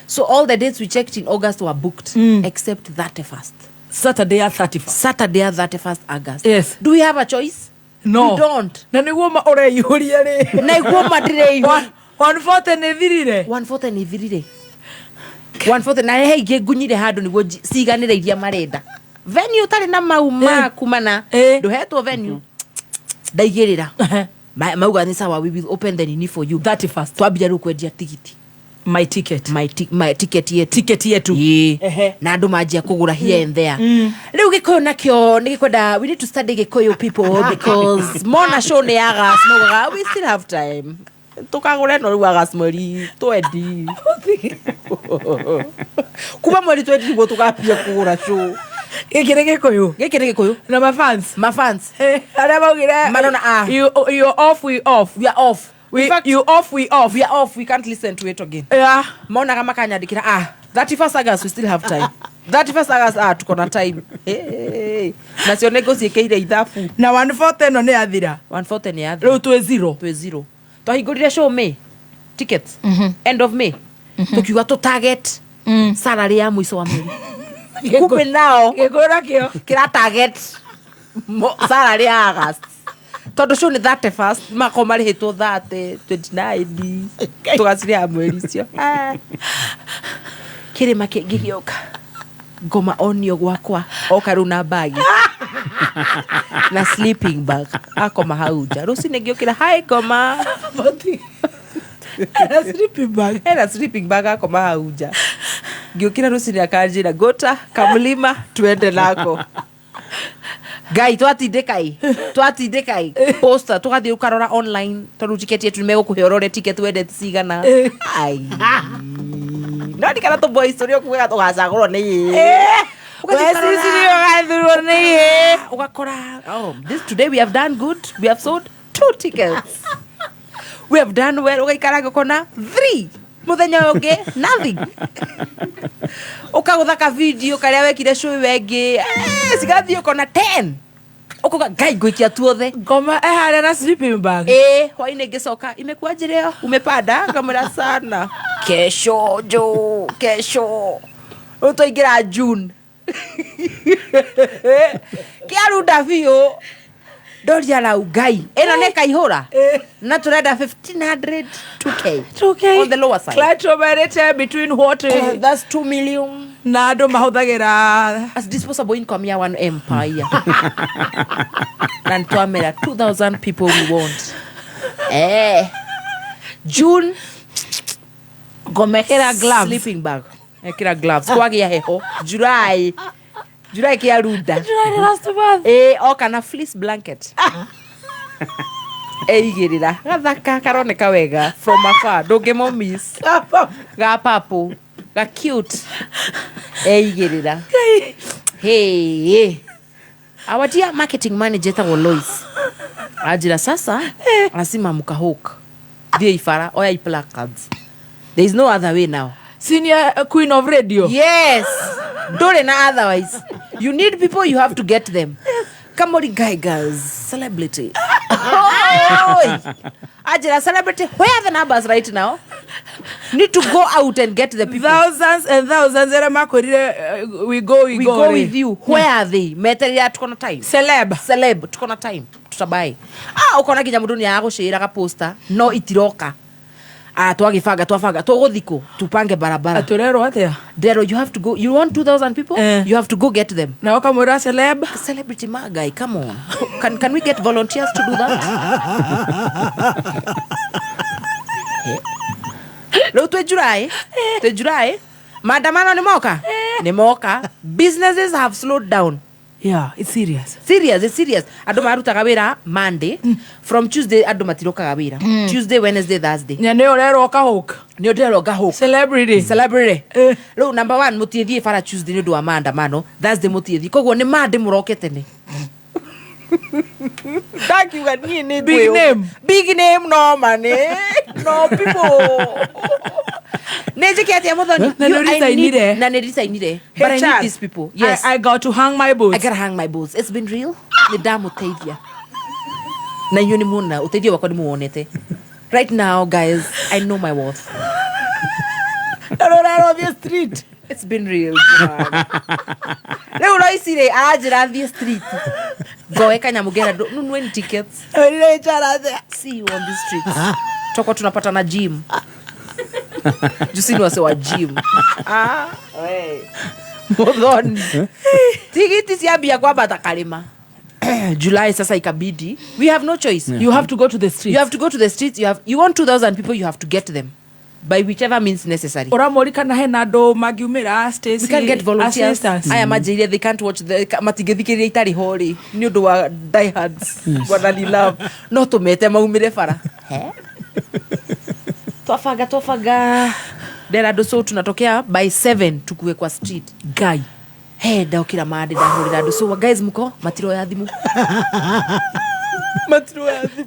so all the dates we checked in August were booked except 31st Saturday ya 31st August. Yes. Do we have a choice? No. We don't. Na niguo ma ureyuria ri. Na niguo madire. 140 ni thirire. 140 ni thirire. 140 na he ingi ngunyire handu niguo ciganire iria marenda. Venue tari na mauma kumana. Nduhetwo venue. Ndaigirira. Mauga ni sawa, we will open the nini for you 31st. Twambia ru kwendia tigiti. My ticket ticket yetu na andu manjia kugura here and there. Riu gikoyo nakyo nigikwenda, we need to study gikoyo people because mona show ni August no, we still have time tukagure no riu August mweri 20 kuma mweri 20 go tukapia kugura show gikire gikoyo na my fans ara baugire manona you off, we off, we are off. In fact, you off, we off. We are off. We can't listen to it again. Yeah. Maona kama kanyandikira 31st August we still have time. 31st August tuko na time. Na sio negotiate ithafu. Na 140 no ni athira. 140 ni athira. Riu twe zero. Twahingurire show May. Tickets. End of May. Tukiuga to target salary ya mwisho wa mwezi. Kumbe nao gikora kio kira target salary ya August. Tondu show ni 31st mako marihitwo 30 29 tugasiria mweri icio kirima kingigioka ngoma onio gwakwa oka runa bagi na sleeping bag akoma hauja rucine ngiokira hai ngoma era sleeping bag akoma hauja ngiokira rucine akanjira gota kamlima tuende nako Gai twatidekai poster tugathii ukarora online tondu ticket yetu nimegũkũhe ticket wende cigana ai nani kana to boys story kuga tugacagũrwo nĩ ugakora this today we have done good, we have sold 2 tickets, we have done well, ugaikara gukona 3 muthenya ungi nothing ukaguthaka video karia wekire show wengi sigathi ukona 10 ukoga gai goikia tuothe ngoma hare na sleeping bag hwaine ngicoka imekuaje leo umepanda kamera sana kesho utoingira June kiarunda biũ ndoria na ugai eno ne kaihura na turenda 1500 2k on the lower side clatromerete between what that's 2 million na andu mahuthagira as disposable income ya one empire and twamera 2000 people we want June gomekera gloves sleeping bag ekira gloves kwagia heho July kia ruda oka na fleece blanket eigirira gathaka karoneka wega from afar ndungimo miss ga papo ga cute eigirira hey our dear marketing manager tawo Lois ajira sasa lazima mkahook ndio ifara oya placards, there is no other way now. Senior queen of radio. Yes. Don't na otherwise. You need people, you have to get them. Come on, girls, celebrity. Ajira celebrity. Where are the numbers right now? Need to go out and get the people. Thousands and thousands. We go with you. Where are they? Meteria tuko na time. Celeb tuko na time. Tutabai. Ukona kinya mundu ni agushira ka poster no itiroka. Twagifanga tuguthiko tupange barabara aturero atia dero you have to go, you want 2000 people you have to go get them na wakamura celebrity guy, come on. Can we get volunteers to do that? Leo tu July maandamano ni moka businesses have slowed down. Yeah, it's serious. Ado marutaga wira Monday, from Tuesday ado matirokaga wira. Tuesday, Wednesday, Thursday. Nyo rero kahok. Celebrity. Lo number 1 mutiethie fara Tuesday ni do amanda mano. Thursday mutiethie. Koguo ni Monday murokete ni. Thank you ni big name no money. No people. Nejiketi ya modoni. Na nerisainire. But I need these people. Yes. I got to hang my boots. I gotta hang my boots. It's been real. Ni damu teithia. Na yuni muna. Uteithia wako ni muonete. Right now, guys, I know my worth. Around the street. It's been real, man. Leo Royce ajira the street. Go Kanyamu get no tickets. See you on the streets. Toko tunapata na gym. Jusini wase wa gym. Hey. Modoni. Tikiti siabia kwa batakalima. July sasa ikabidi. We have no choice. You have to go to the streets. You have to go to the streets. You want 2,000 people, you have to get them by whichever means necessary. Oramorika na hena do magiumira Stacy. We can get volunteers. I imagine they can't watch the matigethikiri itari hori. Ni undu wa diehards. Wanani love. No tumete maumire fara. Twafaga. Derado so tunatokea by 7 tukue kwa street. Guy. Hey, daukira maade da hori dado so guys muko matiro ya thimu.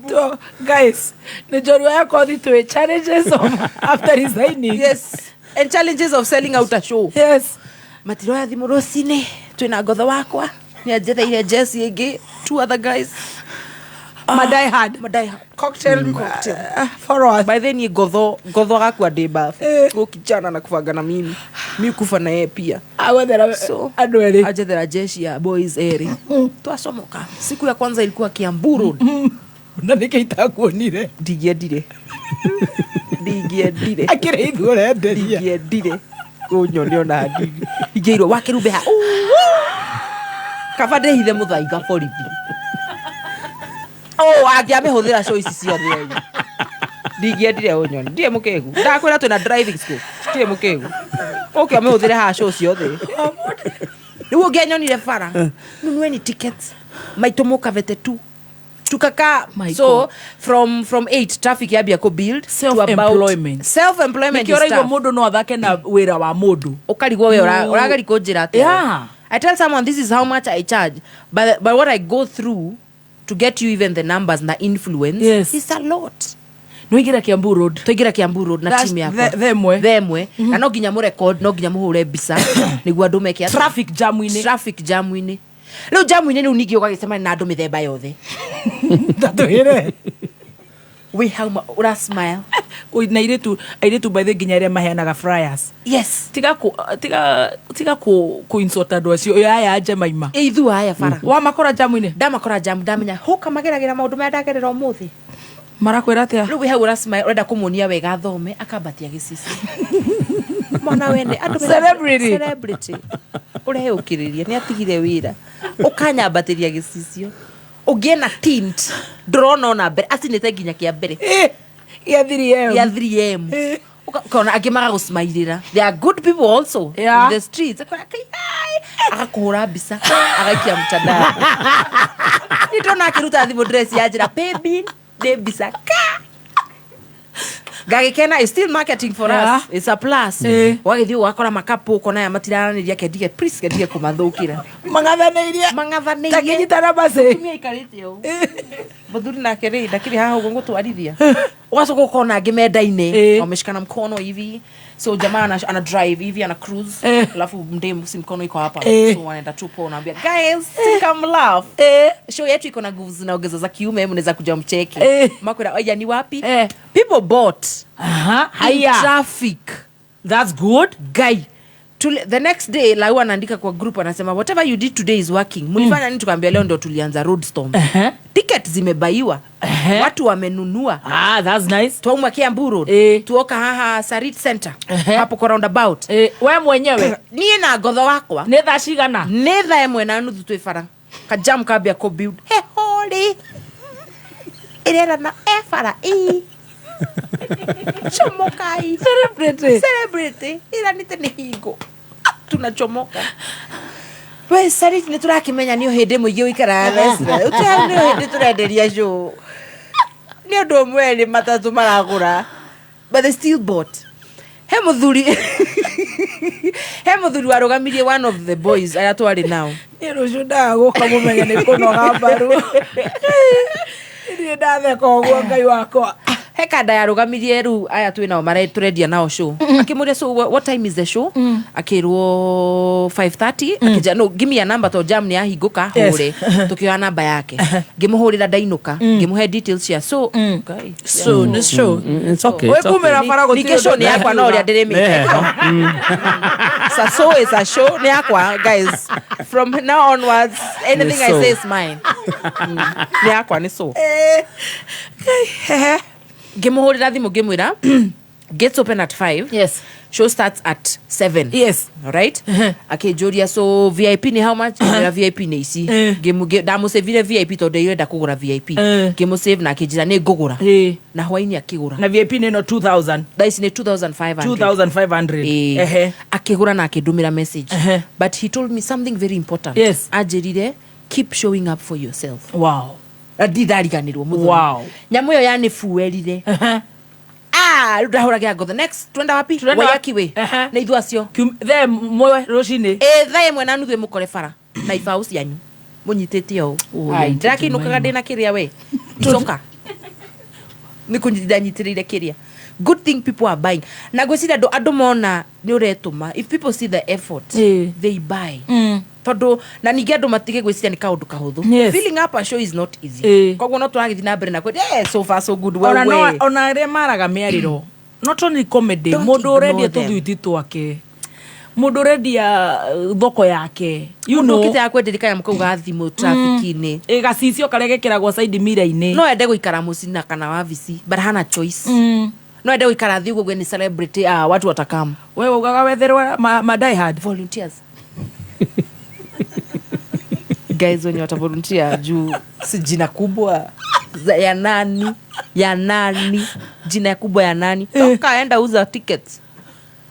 So, guys, the Joru yako to challenges of after resigning. Yes. And challenges of selling out a show. Yes. Matiro ya thimu rosine twina gotho wakwa. Ni ajeta ile Jesse ege 2 other guys. Madai had cocktail for us. By then ye gotho gakwa day bath. Ukichana na kufanga na mimi kufa na yeye pia. So adwele ajethera jeshi ya boys eri. Twasomoka. Siku ya kwanza ilikuwa Kiambu Road. Na nikaita kuonire digiedire. Akire idure nderia. Digiedire. Onyo ndio na digi. Igeiro wakirube ha. Kafade hithe muthaiga borithi. Angiamehũthĩra show ici ciothe. Ndigiendire ũnyoni. Ndie mũkegu. Ndakwĩra twĩna driving school. Ndie mũkegu. Okay, amehũthĩra ha show ciothe. Rĩu ũngĩanyonire bara. Nunueni tickets. Maitũ mũkavete tu. Tukaka. So from 8 traffic yambia ko build self-employment. Self-employment is tough. Mũndũ no athake na wĩra wa mũndũ. Ũkarigwo we ũragari kũnjĩra atĩa. Yeah. I tell someone this is how much I charge. But what I go through to get you even the numbers and the influence, yes, is a lot. Nwigira Kiambu Road. Tuigira Kiambu Road na team yako. Themwe. Na no ginya mu record, no ginya muhure bisa. Niguo andu meke traffic jam ini. Leo jam ini ni nigi ugagisema na andu mithemba yothe. Tatuhire. We how ura smile. Na iretu by the ginya ria maheanaga flyers. Yes. Tiga ku insult andu acio ya Jemaima. Ithu aya fara. Wa makora jam ini. Ndamakora jam ndamenya huka mageragira maundu mendagerera umuthi. Marakwira atia. Riu we how ura smile urenda kumunia wega athome akabatia gicisi. Mwana wende andu celebrity. Urehe ukiriria ni atigire wira. Ukanyambatiria gicicio. Ugiena tint drone na mbere acinite nginya kia mbere ya 3M ukona agimaga gusmairira. There are good people also in the streets. Akakuhura bisa agakia mtandao. Nitona akiruta thimu dress ya jira baby de bisa ka Gagikena is still marketing for us. It's a plus. Wagithio wakora makapu kona ya matiraniria kedige please kedige kumathukira. Mangathaneirie. Takinyitana basi. Tumia ikarite yo. Muthuri na keri ndakiri haha ugo ngutwarithia. Ugacoka ukona ngimendaine. Wameshikana mkono hivi. So jamaa ana drive hivi ana cruise. Alafu mdemu si mkono iko hapa. So wanaenda tupo naambia guys come laugh. Show yetu iko na nguvu zinaongeza za kiume mnaweza kuja mcheki. Makwenda aya ni wapi? People bought. Haya. Traffic. That's good. Guy. The next day Lau anaandika kwa group anasema whatever you did today is working. Mlifanya nini? Tukaambia leo ndo tulianza roadstorm. Ticket zimebaiwa. Watu wamenunua. That's nice. Tuomwa Kiambu Road. Tuoka haha Sarit Center. Hapo kwa roundabout. Wewe mwenyewe. Niye na gotho wakwa. Netha cigana. Netha emwe na nuthu twifara. Kajam kabia ko build. He holy. Irera na efara chomokai. Celebrity. Ila nite ni higo. Tunachomoka. We Sarit ni turakimenya niyo hende muigi uikara Lesra. Utia niyo hende turenderia show. Niyo ndo mweli matatu maragura. But they still bought. He muthuri warugamirie one of the boys ayatwari now. Ni rujuda guka mumenya ni kono gabaru. Ni ndathe koguo ngai wakwa. He kada yarugamirie ru aya twina mara turendia nao show. Akimuria so what time is the show? Akirwo 5:30. Akija no give me a number to jam ni ahinguka hore. Tukioa namba yake. Ngimuhurira ndainuka. Ngimuhe details cia so okay. So no show. It's okay. We kumera fara go show ni yakwa no ria ndiremeke. So is a show ni yakwa guys. from now onwards, anything I So. say is mine. Yeah, kwani so. Gemuhurira thimu ngimwira gets open at 5. Yes. Show starts at 7. Yes. Alright? Akijuria so VIP ni how much? VIP ni ici. Damu save VIP to de yenda kugura VIP. Gemu save na akijira ni ngugura. Na hwaini akigura. Na VIP ni no 2000. That is ni 2500. 2500. Akigura na akidumira message. But he told me something very important. Yes. Ajerire keep showing up for yourself. Wow. Ndidariganirwo muthoni. Wow. Nyamu yo yani fuelire. Rudahura gya go the next twenda wapi? Wayaki we. Na ithu acio. The mwe roshine. Thae mwe na nuthu mukore bara. Na ifaus yanyu. Munyitete yo. Ai, ndaki nukaga ndina kiria we. Icoka. Nikunyitirire kiria. Good thing people are buying. Na gwicira ando mona ni uretuma. If people see the effort, they buy. Todo na nige ando matige gwicira ni kaundu kahuthu. Filling up a show is not easy. Koguo no twagithi na mbere na kwe so far so good. Ona re maraga miariro. Not only comedy, mundu ready tuthuiti twake. Mundu ready thoko yake. You know. Kite yakwenderika ya mukauga thimu traffic-ini. Gacicio karegekiragwo side mirror-ini. No ende guikara mucina kana wabici, but hana choice. No ende guikara thiu gwe ni celebrity watu watakam. Wewe ugaga wetherwa ma die hard volunteers. Guys wenye wata volunteer juu si jina kubwa ya nani jina kubwa ya nani toka enda uza tickets,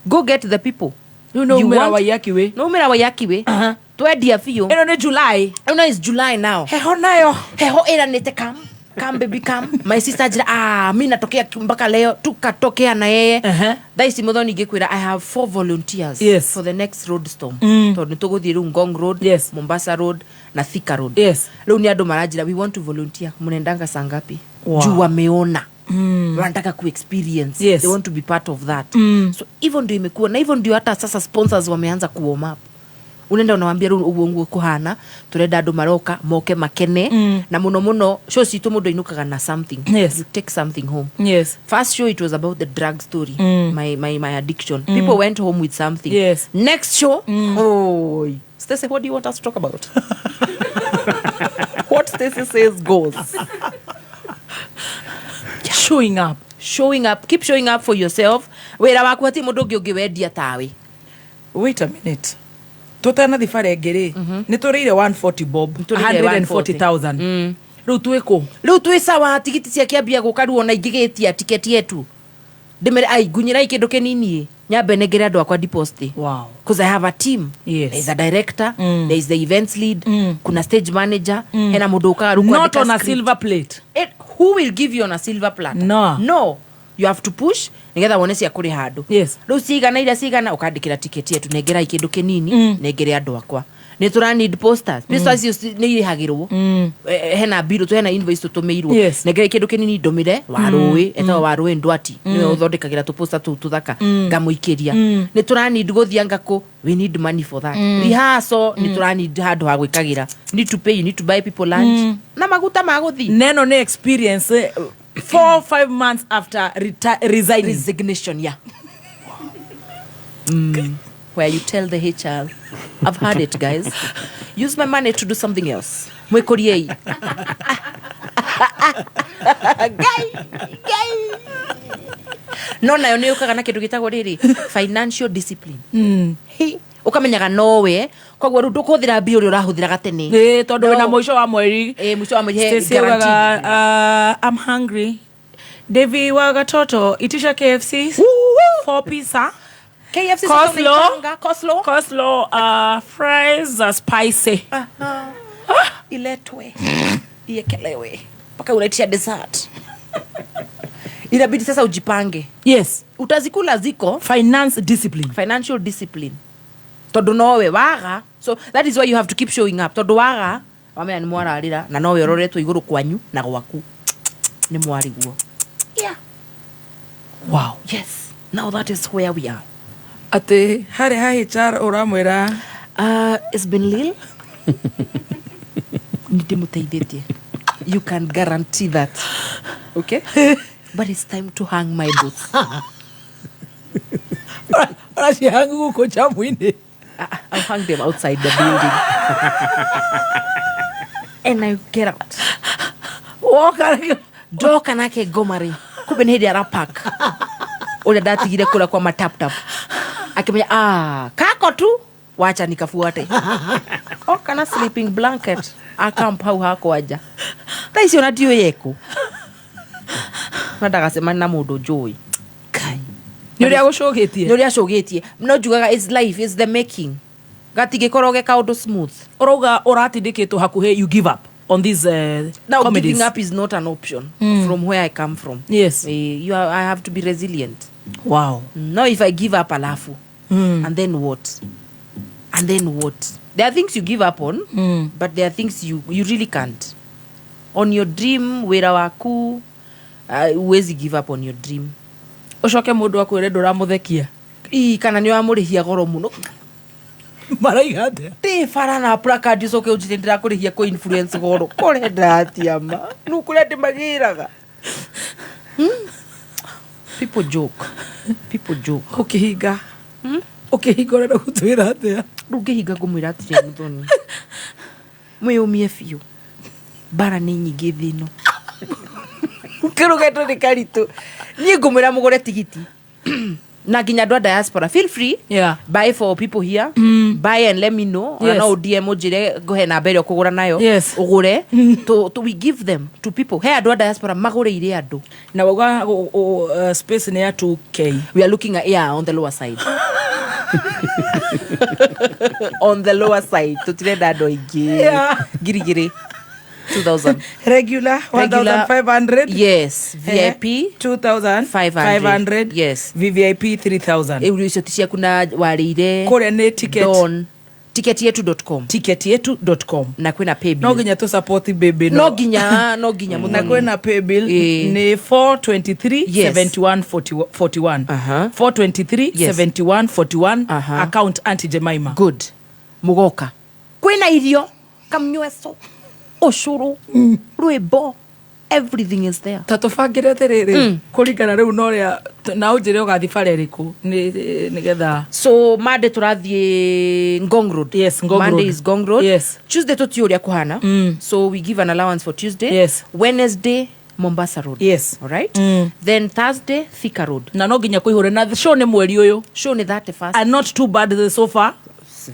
go get the people you know umira wayaki we twedia fio eno ni July, eno is July now, heho nayo heho ina nete come baby come. My sister jira mimi natokea mpaka leo tukatokea na yeye Daisy Muthoni ngikwira I have 4 volunteers for the next road storm. To nituguthie ru Ngong Road, Mombasa Road na Thika Road. Leo ni andu marajira we want to volunteer. Munendanga sangapi? Juu wameona wanataka ku experience. They want to be part of that. So even ndio imekuwa na even ndio hata sasa sponsors wameanza ku warm up. Unenda unawaambia uongo kuhana turenda andu maroka moke makene na muno show citu mundu inukaga na something. You take something home. First show it was about the drug story, my addiction. People went home with something. Next show Stacey, what do you want us to talk about? What Stacey says goes. Showing up, keep showing up for yourself. Wera waku ati mundu ungi wendia tawe. Wait a minute. Totana thifare ngiri ni turire 140 bob 140,000 riu twiko riu twisawa tigiti cia kiambia gukaruo na ingigitia tiketi yetu ndimere ai gunyira ikindu kinini nyambe negere andu akwa deposit. Wow. Because I have a team. There is a director, there is the events lead, kuna stage manager, hena mundu ukaru kwa not on a silver plate. Who will give you on a silver platter? No. You have to push nigetha wone cia kuri handu. Riu cigana ukandikira tiketi yetu negera ikindu kinini negere andu akwa ni tura need posters ni irihagirwo hena bill to hena invoice tutumirwo negera ikindu kinini ndomire warui eta warui ndwati ni uthondekagira tu poster tu tuthaka ngamuikiria ni tura need guthianga ku we need money for that rehearsal ni tura need handu ha gwikagira need to pay, you need to buy people lunch na maguta maguthi neno ne experience 4-5 months after resignation. Where you tell the HR, I've had it, guys. Use my money to do something else. Mwekoriei. Guy. No nayo ni ukaga na kindu gitagwo riri financial discipline. Ukamenyaga nowe koguo ru ndukuthira mbia uri urahuthira gatene tondu wina muico wa mweri I'm hungry. Devi wa gatoto itisha KFC 4 pizza KFC coleslaw fries spicy iletwe iekelewe paka unaitisha dessert. Inabidi sasa ujipange. Utazikula ziko financial discipline. Todo nowe waga, so that is why you have to keep showing up. Todo waga wamea ni mwara alira na nowe roreto iguru kwanyu na gwaku ni mwari guo. Wow. Yes, now that is where we are. Ate hare hai char oramwera it's been lil nitimutaidetie. You can guarantee that. Okay? But it's time to hang my boots. Ora si hangu ko chamwini. I'll hang them outside the building. And I get out. Ndoka nake ngomari kumbe nä hä ndä arapak å rä a ndatigire kå ra kwa mataptap akimenya kako tu wacha nikafuate kana sleeping blanket akamp hau hakwanja tha icio na ndiå yeko ndagacemani na må ndå njåä nä å rä a gå cågä tie nä å rä a cågä tie no njugaga it's life is the making gatigä korwo geka å ndå smooth å rauga å ratindä kä two hakuhä you give up on these now comedies. giving up is not an option from where I come from. Yes. I have to be resilient. Wow. No, if I give up alafu and then what? And then what? There are things you give up on, but there are things you really can't. On your dream, wera waku, uwezi give up on your dream. Ucoke mundu akwire nduramuthekia. Kana ni wamurihia goro muno. Maraiga atia ti fara na placard icoke ujite ndirakurihia ko influence goro kore ndatia ma nu kure ndimagiraga people joke ukihinga ukihinga ora gutwira atia ndugihinga ngumwira atire muthoni mwiyumie fiu bara ni nyingi thino ukirugeto ni karitu ni ngumwira mugore tigiti na ginya do diaspora feel free buy for people here buy and let me know no DM ujire gohe na mbere okugura nayo ugure to we give them to people here do diaspora magure ire andu na waga space ne ya 2K we are looking at on the lower side on the lower side tutirenda andu ingi girigiri 2000 regular 1500 yes VIP 2500 yes VVIP 3000 euricio tishia kuna warire kore ne ticket don ticketyetu.com na kwena pay bill no ginya to support baby no ginya na kwena pay bill ni 423 7141 423 7141 account Auntie Jemima good mugoka kwena irio kamnyweso oshuru rwimbo everything is there tatubangire atiriri kuringana riu no ria na unjire ugathi bare riku ni getha so Monday turathie Ngong Road Monday is Ngong Road Tuesday tutioria kuhana so we give an allowance for Tuesday Wednesday Mombasa Road all right then Thursday Thika Road na no ginya kuihure na show ni mweri uyu show ni 31st and not too bad so far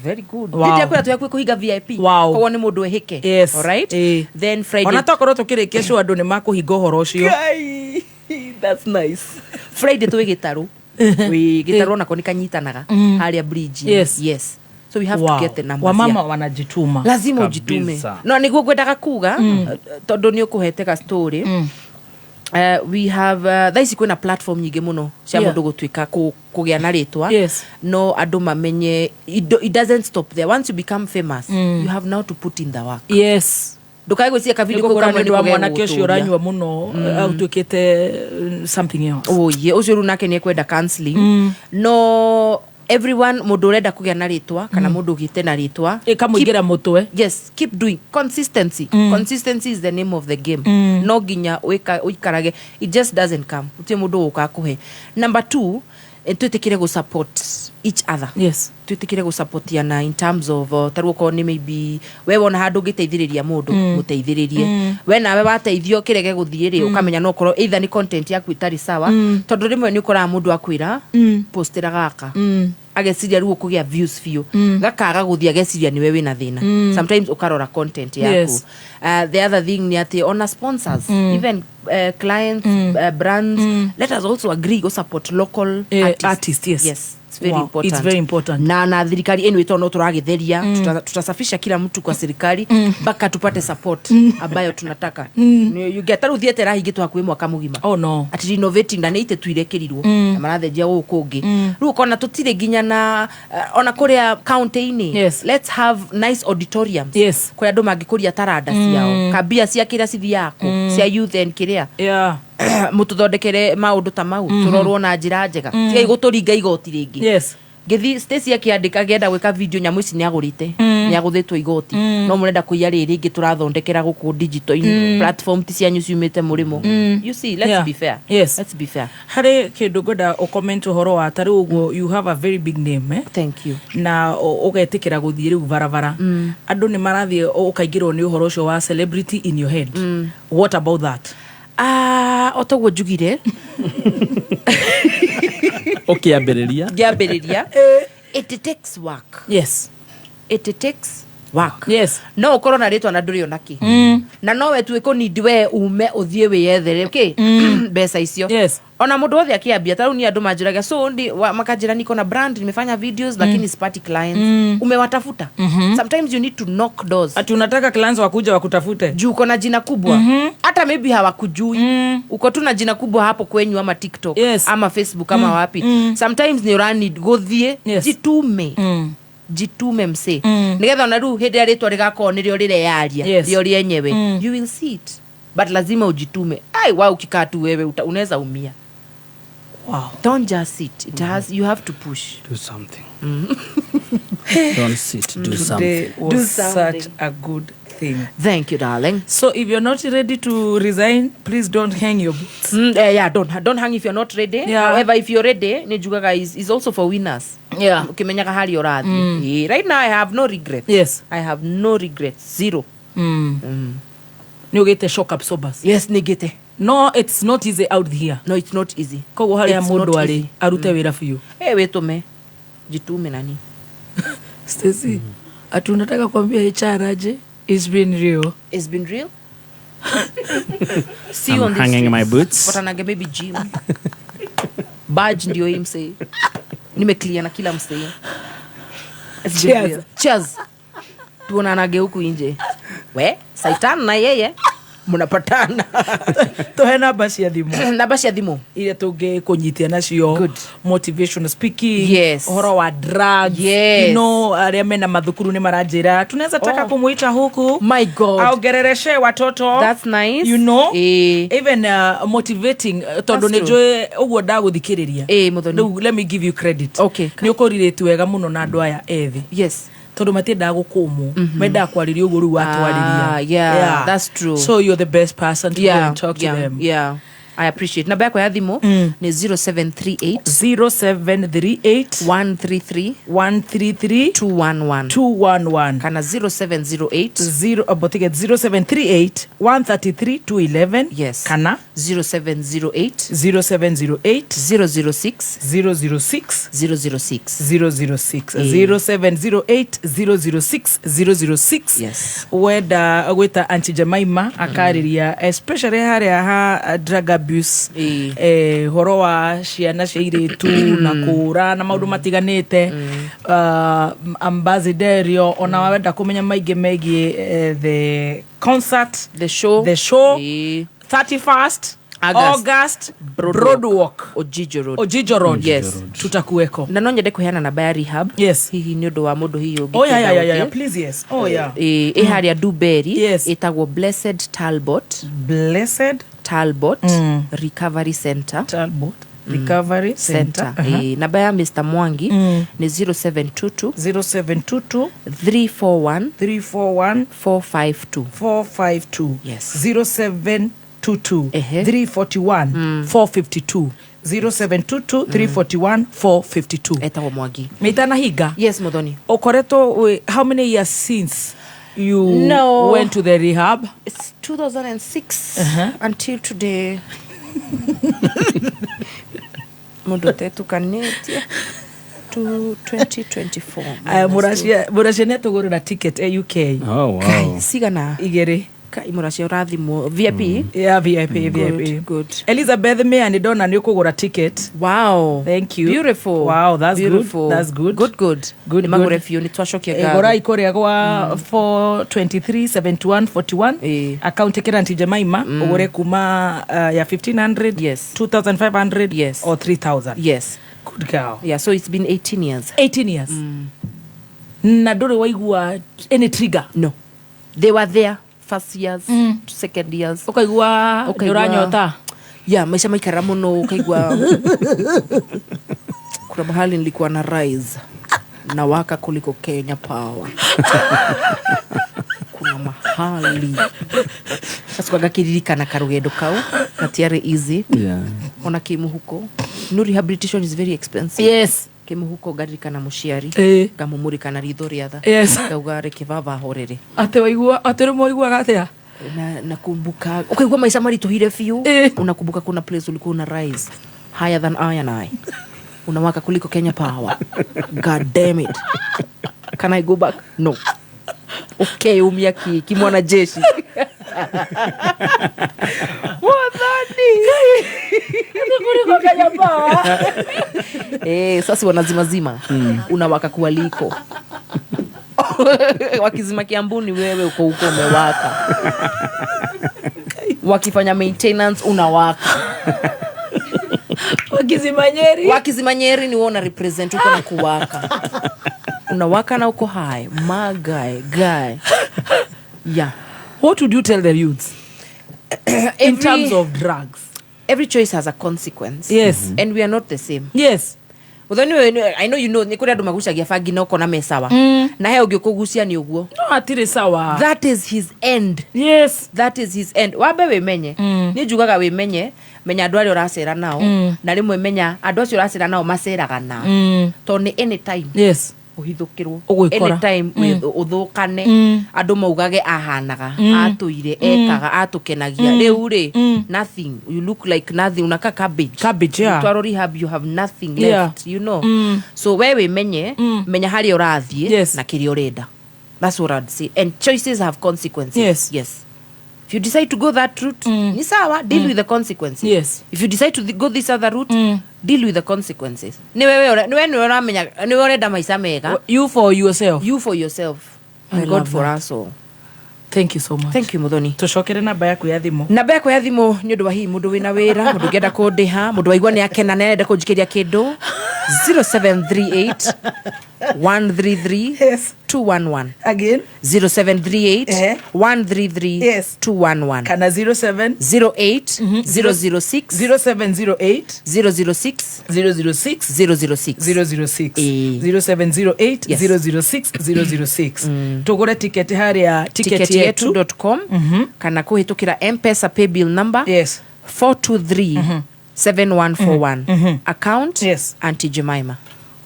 very good wow. Ndio tu yakwe kuhiga VIP kwa ni mundu ehike all right then Friday ona tokorwo tukirikia show andu ni makuhinga horo ucio that's nice Friday tu gitaru we gitaru na koni kanyitanaga haria bridge yes so we have to get the numbers wamama wanajituma lazima ujitume no niguo gwendaga kuga tondu ni ukuhete ka story we have thaisi kwena platform nyingi muno cia mundu gutwika kugia na ritwa no andu mamenye it doesn't stop there once you become famous you have now to put in the work ndukae gwĩcia kabili ko kama ni mwana kesho uranywa muno utwikite something else ucio ru nake ni kwenda counseling no everyone mundu urenda kugia na ritwa kana mundu ugite na ritwa ikamuingira mutwe keep doing consistency consistency is the name of the game no ginya uikarage it just doesn't come utie mundu ukakuhe number 2 tutikire go support each other tutikire go supportiana in terms of taruo ko ni maybe wewe ona handu ngiteithiriria mundu muteithiririe we nawe wateithio kirege guthiire ukamenya no korwo either ni content yaku itari sawa tondu rimwe ni ukora mundu akwira postira gaka ageciria ruo kugia views few gakaga guthia ageciria ni wewe na thina sometimes ukarora content yaku the other thing ni ati ona sponsors even clients brands let us also agree go support local artists yes it's very important it's very important na thirikari enu itono turagitheria tutasafisha kila mtu kwa serikali mpaka tupate support ambayo tunataka you get aruthiete rahingitwa hakuhi mwaka mugima ati innovating na neite tuirekerirwo na marathenjia gukungi ru kona tutire ginya na ona kuria county-ini let's have nice auditoriums kwa andu mangikuria taranda ciao kabia cia kira cithiako cia youth and kiria mututhondekere maundu ta mau turorwo na njira njega tigai guturinga igoti ringi ngithi Stacy akiandika genda gwika video nyamu ici niagurite niaguthitwo igoti no murenda kuiya riri ngi turathondekera guku digital platform ti cianyu ciumite murimo you see let's be fair let's be fair hari kindu ngoda o comment horo wa tari uguo you have a very big name thank you na ugetikira guthie riu varavara andu ni marathie ukaingirwo ni uhoro ucio wa celebrity in your head what about that otogwo njugire Okiambiriria it takes work yes it takes work yes no ukorwo na ritwa na nduri onaki na no we tuiko need we ume uthie wiyethere okay mbeca icio yes ona mundu othe akiambia taru ni andu manjiraga so ndi makajira niko na brand nimefanya videos lakini sipati clients umewatafuta sometimes you need to knock doors ati unataka clients wakuja wakutafute juu uko na jina kubwa hata maybe hawakujui uko tu na jina kubwa hapo kwenyu ama TikTok ama Facebook ama wapi sometimes ni rani gothie jitume mse nigetha na ru hindi aritwa rigako nirio rireyaria rio rienyewe you will see it but lazima ujitume ai wao ukikatu wewe unaweza umia don't just sit it has you have to push do something don't sit do something such a good thing. Thank you, darling. So if you're not ready to resign, please don't hang your boots. Yeah, don't hang if you're not ready. However, if you're ready, nejugaga is also for winners. Yeah. Ukimenyaga hali yorathi. Right now I have no regrets. Yes. I have no regrets. Zero. Nigete shock absorbers. Yes, nigete. No, it's not easy out here. No, it's not easy. Kogo hali ya mundu ali arute wira fiyo. Wetume. Jitume nani? Stacy, ati unataka kuambia HR aje? It's been real. It's been real. See I'm you on this hanging my boots. But anage maybe gym. Badge ndio hii msee. Nimeclear na kila msee. Cheers. Cheers. Tuonanage huku nje. We, Saitan na yeye munapatana. Tohe namba cia thimu. Namba cia thimu ile tunge kunyitia nacio motivational speaking, yes. Horo wa drugs, yes. You know, aria mena madhukuru ni maranjira tunaweza taka kumuita huku, my god, au gerereshe watoto. That's nice, you know, even motivating tondu ni joy uguo ndaguthikiriria muthoni. Let me give you credit. Okay, ni ukoriretu wega muno na andu aya ethi. Yes, tondu matiendaga gukumu menda kwariria uguo riu watwariria. Yeah, that's true. So you're the best person to go and talk to them. Yeah, I appreciate. Namba yako ya thimu ni 0738 133 211 kana 0708 0738 133 211. Yes, kana 0708 006 006. Yes, wenda gwita Auntie Jemima akariria especially haria ha drug abuse, horo wa ciana cia iritu na kura na maundu matiganite, ambassador ona wenda kumenya maige megi the concert, the show 31st August Broadwalk Ojijo Road. Yes, tutakuweko na no nyende kuheana namba ya rehab. Yes, hihi ni undu wa mundu hiyo. Yeah, please. Yes, haria Duberry. Yes, itagwo Blessed Talbot Recovery Center. Recovery Center. Namba ya Mr. Mwangi ni 0722 341 452. Yes, 0722 341 452. 0722 341 452. Etagwo Mwangi. Meitana higa. Yes, muthoni. Okoreto, how many years since you went to the rehab? It's 2006 until today. Mundu tetu kanetia to 2024. Murashia netugurira ticket UK. Oh wow. Sigana igere kai murashia urathimo VIP. Yeah, VIP. Good. Elizabeth May ni dona ni ukugura ticket. Wow, thank you. Beautiful. Wow, that's beautiful. That's good. Good. Ni magure fio ni twashokia gaga. Gora ikoria kwa 4237141. Account kira Auntie Jemima ugure kuma ya 1500, yes, 2500, yes, or 3000. Yes. Good girl. Yeah, so it's been 18 years. 18 years. Na dore waigua any trigger? No. They were there first years, second years. Ukaigua uranyota? Yeah, maisha maikara muno ukaigua kuna mahali nilikuwa na rise na waka kuliko Kenya Power. Kuna mahali sasa kwa gakiririka na karugendo kau na tiare easy. Yeah. Ona kimu huko. No, rehabilitation is very expensive. Yes. Kimu huko garirika na muciari. Gamumurika na ritho riatha. Yes. Gaugare kivava horere. Ate waigua atere moigua gatia. Nakumbuka ukaigua maisha marituhire fiu. Unakumbuka kuna place ulikuwa una rise higher than I and I. Unawaka kuliko Kenya Power. God damn it. Can I go back? No. Okay, umia kimwana jeshi. Wadhani. Kuliko Kenya Power. Sasa wanazima. Unawaka kualiko. Wakizima Kiambuni wewe uko huko umewaka. Wakifanya maintenance unawaka. Wakizima Nyeri ni wona represent uko na kuwaka. Unawaka na uko high. My guy. Yeah. What would you tell the youths in terms of drugs? Every choice has a consequence. Yes. And we are not the same. Yes. Although I know you know nikuri andu magushagia fagi no kona mesawa. Na he ugikugucia ni uguo. No atire sawa. That is his end. Yes. That is his end. Wabe we menye. Ni jugaga we menye andu ari uracera nao na rimwe menya andu acio uracera nao maceraga na. To ni anytime. Yes. Uhithukirwo. Anytime uthukane. Andu maugage ahanaga, atuire, ekaga, atukenagia. Riu ri nothing. You look like nothing. Unaka cabbage. Yeah. To rehab you have nothing left, you know. So wewe menya hari urathie na kiri urenda. That's what I'd say. And choices have consequences. Yes. If you decide to go that route, ni sawa, deal with the consequences. Yes. If you decide to go this other route, deal with the consequences. Ni uramenya, ni urenda maisha mega. You for yourself. And God for us all. Thank you so much. Thank you Muthoni. Tucokere namba yaku ya thimu. Namba yaku ya thimu ni undu wa hii mundu wina wira, mundu ngenda kundiha, mundu waigua ni akena na enda kunjikiria kindu. 0738 133 211. Again 0738 133 211. Kana 07 08 006 0708 006 006 0708 006 tugure tiketi haria tiketi yetu.com kana kuhitukira M-Pesa paybill number 423 7141 account Auntie Jemima.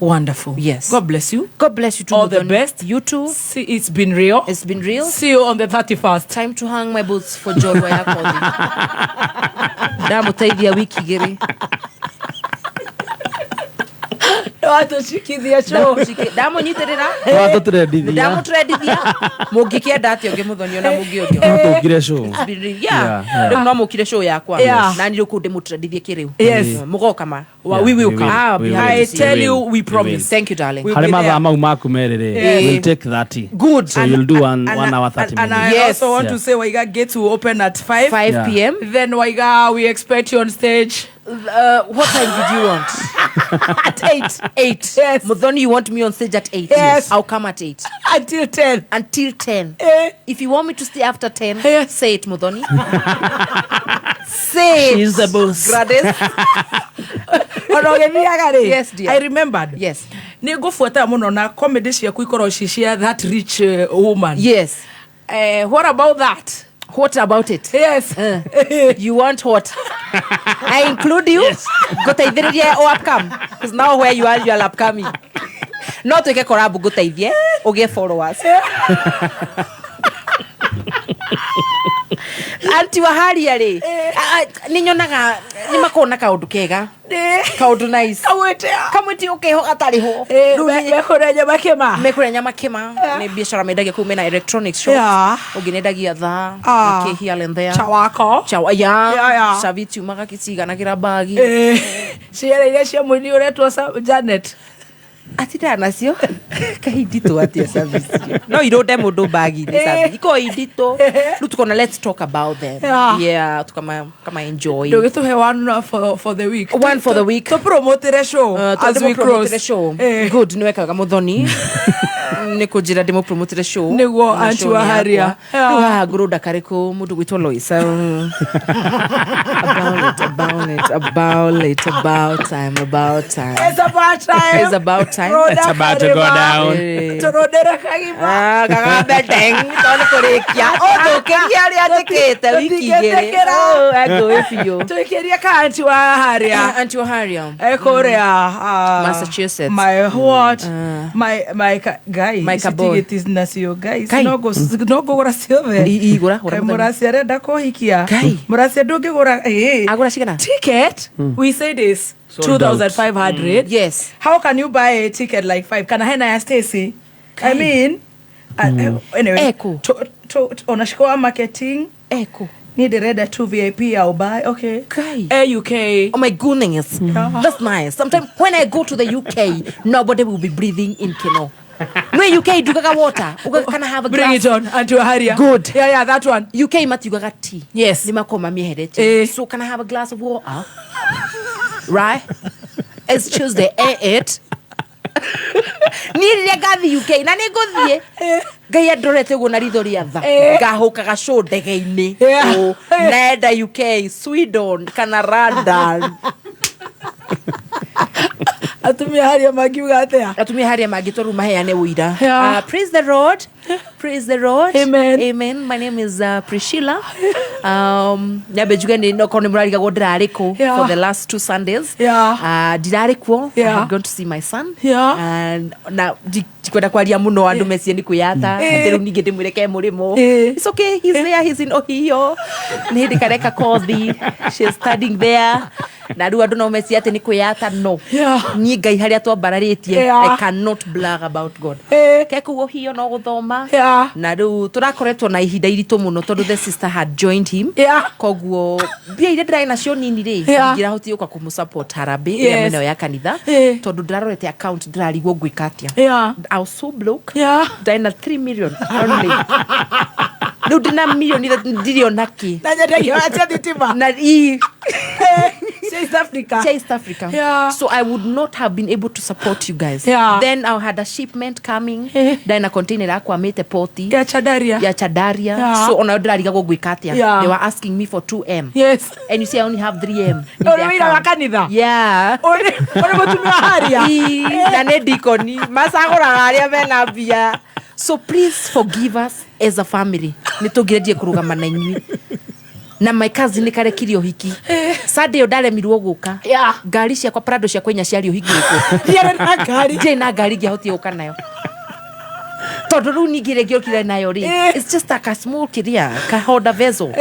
Wonderful. Yes. God bless you. God bless you too. All the best. You too. See, it's been real. See you on the 31st. Time to hang my boots for Jorwa Yakodi. Ndamutaidia wiki giri. Watushikithia show. Ndamunyiterera. Ndamutredithia. Mugikienda atio ngimuthonio na mugiodio. Tukire show. Yeah. Ndio no mukire show yakwa. Na ndio kunde mutredithie kiriu. Yes. Mugoka ma. We will come. I tell you, we promise. Thank you, darling. Hale mathaa mau makumerere. We'll take 30. Good. So you'll do 1 hour 30 minutes. And I also want to say Waiga gate will open at 5 p.m. Then Waiga, we expect you on stage. What time did you want? At 8. 8. Yes. Muthoni, you want me on stage at 8? Yes. I'll come at 8. Until 10. Until 10. If you want me to stay after 10, say it, Muthoni. Say it. She's the boss. Gladys. Yes, dear. I remembered. Yes. Nigufuata muno na comedy ciaku ikorwo share that rich woman. Yes. What about that? What about it? Yes. You want what? I include you? Yes. Gutaithiririe o upcome. Because now where you are upcoming. Not to get korabu gutaithie, o get followers. Anti wa haria ri. Ninyonaga ni makona kaundu kega. Kaundu nice. Kamwete okay ho atari ho. Mekore nyama kema. Ni biashara mendagia ku mena electronics shop. Uginendagia tha. Makehi alendea. Chawako. Chawa. Saviti umaga kisiga na kira bagi. Ciere ile cia mwini uretwo Janet. Atira nacio kahindito atia service. No ironde mundu bagi ni service. Iko indito. Tukona let's talk about them. Yeah, tukama enjoy. Do get to have one for the week. One for the week. To promote the show as we cross the show. Good, niwekaga Muthoni. niko njira ndimo promote show niguo anti wa haria wa guruda kariko mundu gwitwo Lois about time it's about time it's about to go down turodera kagima kagabe deng toni kurikia odukiria ria tikete wiki igiri ago ifio tukiria ka anti wa haria ekorea Massachusetts my what my guy my ticket is nasio guys no go gora silver igura murasi arenda kuhikia murasi ndungigura agura cigana ticket we say this 2,500 yes how can you buy a ticket like 5 kana hena ya Stacy I mean anyway to onashikoa marketing need a 2 VIP I'll buy okay UK oh my goodness that's nice sometimes when I go to the UK nobody will be breathing in Keno no UK dugaga water can I have a glass bring it on and haria good yeah that one UK matugaga tea yes ni makoma mihedete so can I have a glass of water right it's Tuesday 8 niriria gathi UK na niguthie ngai andorete guo na ritho ria tha ngahukaga show ndege-ini nenda UK Sweden kana London atumia haria magiuga atia atumia haria magitoru maheane uira praise the Lord amen my name is Priscilla nyabejuga ni no kone murariga go ndirariko for the last 2 Sundays ndirariko I'm going to see my son and na jikwenda kwaria muno andu mesie ni kuyata atiru ninge ndimureke murimo it's okay he's there he's in Ohio ni ndikareka kothi she's studying there na ru andu no mesie ati ni kuyata no ni ngai haria twambararitie I cannot brag about God keku Ohio no guthoma na ru turakoretwo na ihinda irito muno tondu the sister had joined him koguo bia ire ndrai na cio nini ri ngira hoti uka kumusupport harabe ya meno ya kanitha tondu ndarorete account ndararigwo gwikatia I'll so broke dina 3 million only no dina million ndirio naki na nyendagio atia thitima na East Africa so I would not have been able to support you guys then I had a shipment coming dina container akwamite poti ya Chadaria so ona ndarariga go gwikatia they were asking me for 2M yes and you see I only have 3M ora wa kanitha ora mutumia haria na ne dikoni masagora aria mena bia so please forgive us as a family nitugirejie kurugama na inyui na my cousin nikarekirio hiki Sunday ndaremirwo guka ngari cia kwa Prado cia kwenya cia rio hiki na ngari ngiahotie guka nayo tondu ru ningire ngiokire nayo ri it's just like a small kiria ka Honda Vezo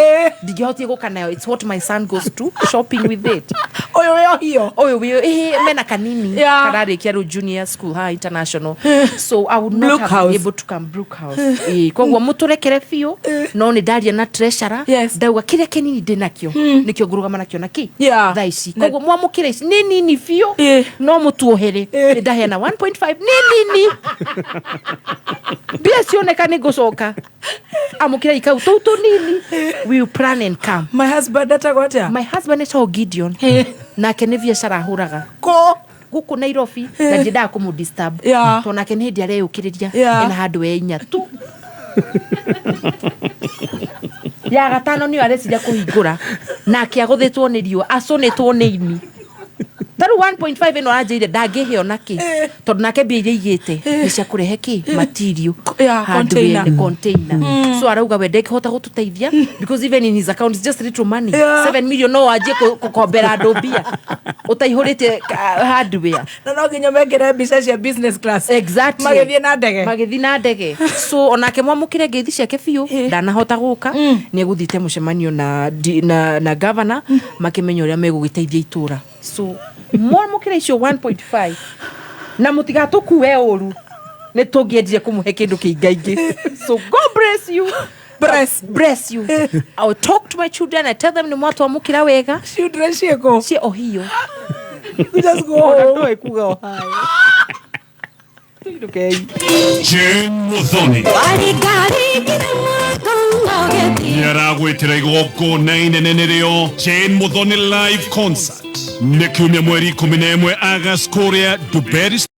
ngiahotie guka nayo it's what my son goes to shopping with it oyo mena kanini kararikia ru junior school high international so I would not have been able to come Brookhouse koguo muturekere fio no ni ndaria na treasurer ndauga kire kenini ndinakio nikio ngurugama nakio naki thaa ici koguo mwamukire ici ni nini fio no mutuohere ndahena 1.5 ni nini bia cioneka ni gucoka amukira ikau tutu nini we will plan and come my husband atagwatia my husband is Gideon na kenevia sarahuraga guku Nairobi na njida kumu disturb to na kenedi are ukiriria ina handu enya tu ya gatano ni areciria kuhingura na kiaguthitwo ni rio aconetwo ni ini taru 1.5 eno ajeire ndangiheo naki tondu nake bia igite ni cia kurehe ki material container so arauga we ndekihota gututeithia because even in his account is just little money 7 million no aje kukombera andu bia utaihurite hardware na no nginya mekere mbica cia business class exactly magithi na ndege so onake mwamukire ngeithi ciake biu ndanahota guka ni eguthite mucemanio na governor makimenya uria megugiteithia itura so mwamukire icio 1.5 na mutigatukuwe uru ni tungiendire kumuhe kindu kiingaingi so God bless you bless you I will talk to my children I tell them ni mwatu amukira wega children cieko cie Ohio just go home kuga Ohio Jane Muthoni Yaragwetera igogona inene rĩo Jane Muthoni live concert nĩ kiumia mweri 11 August Korea Dubai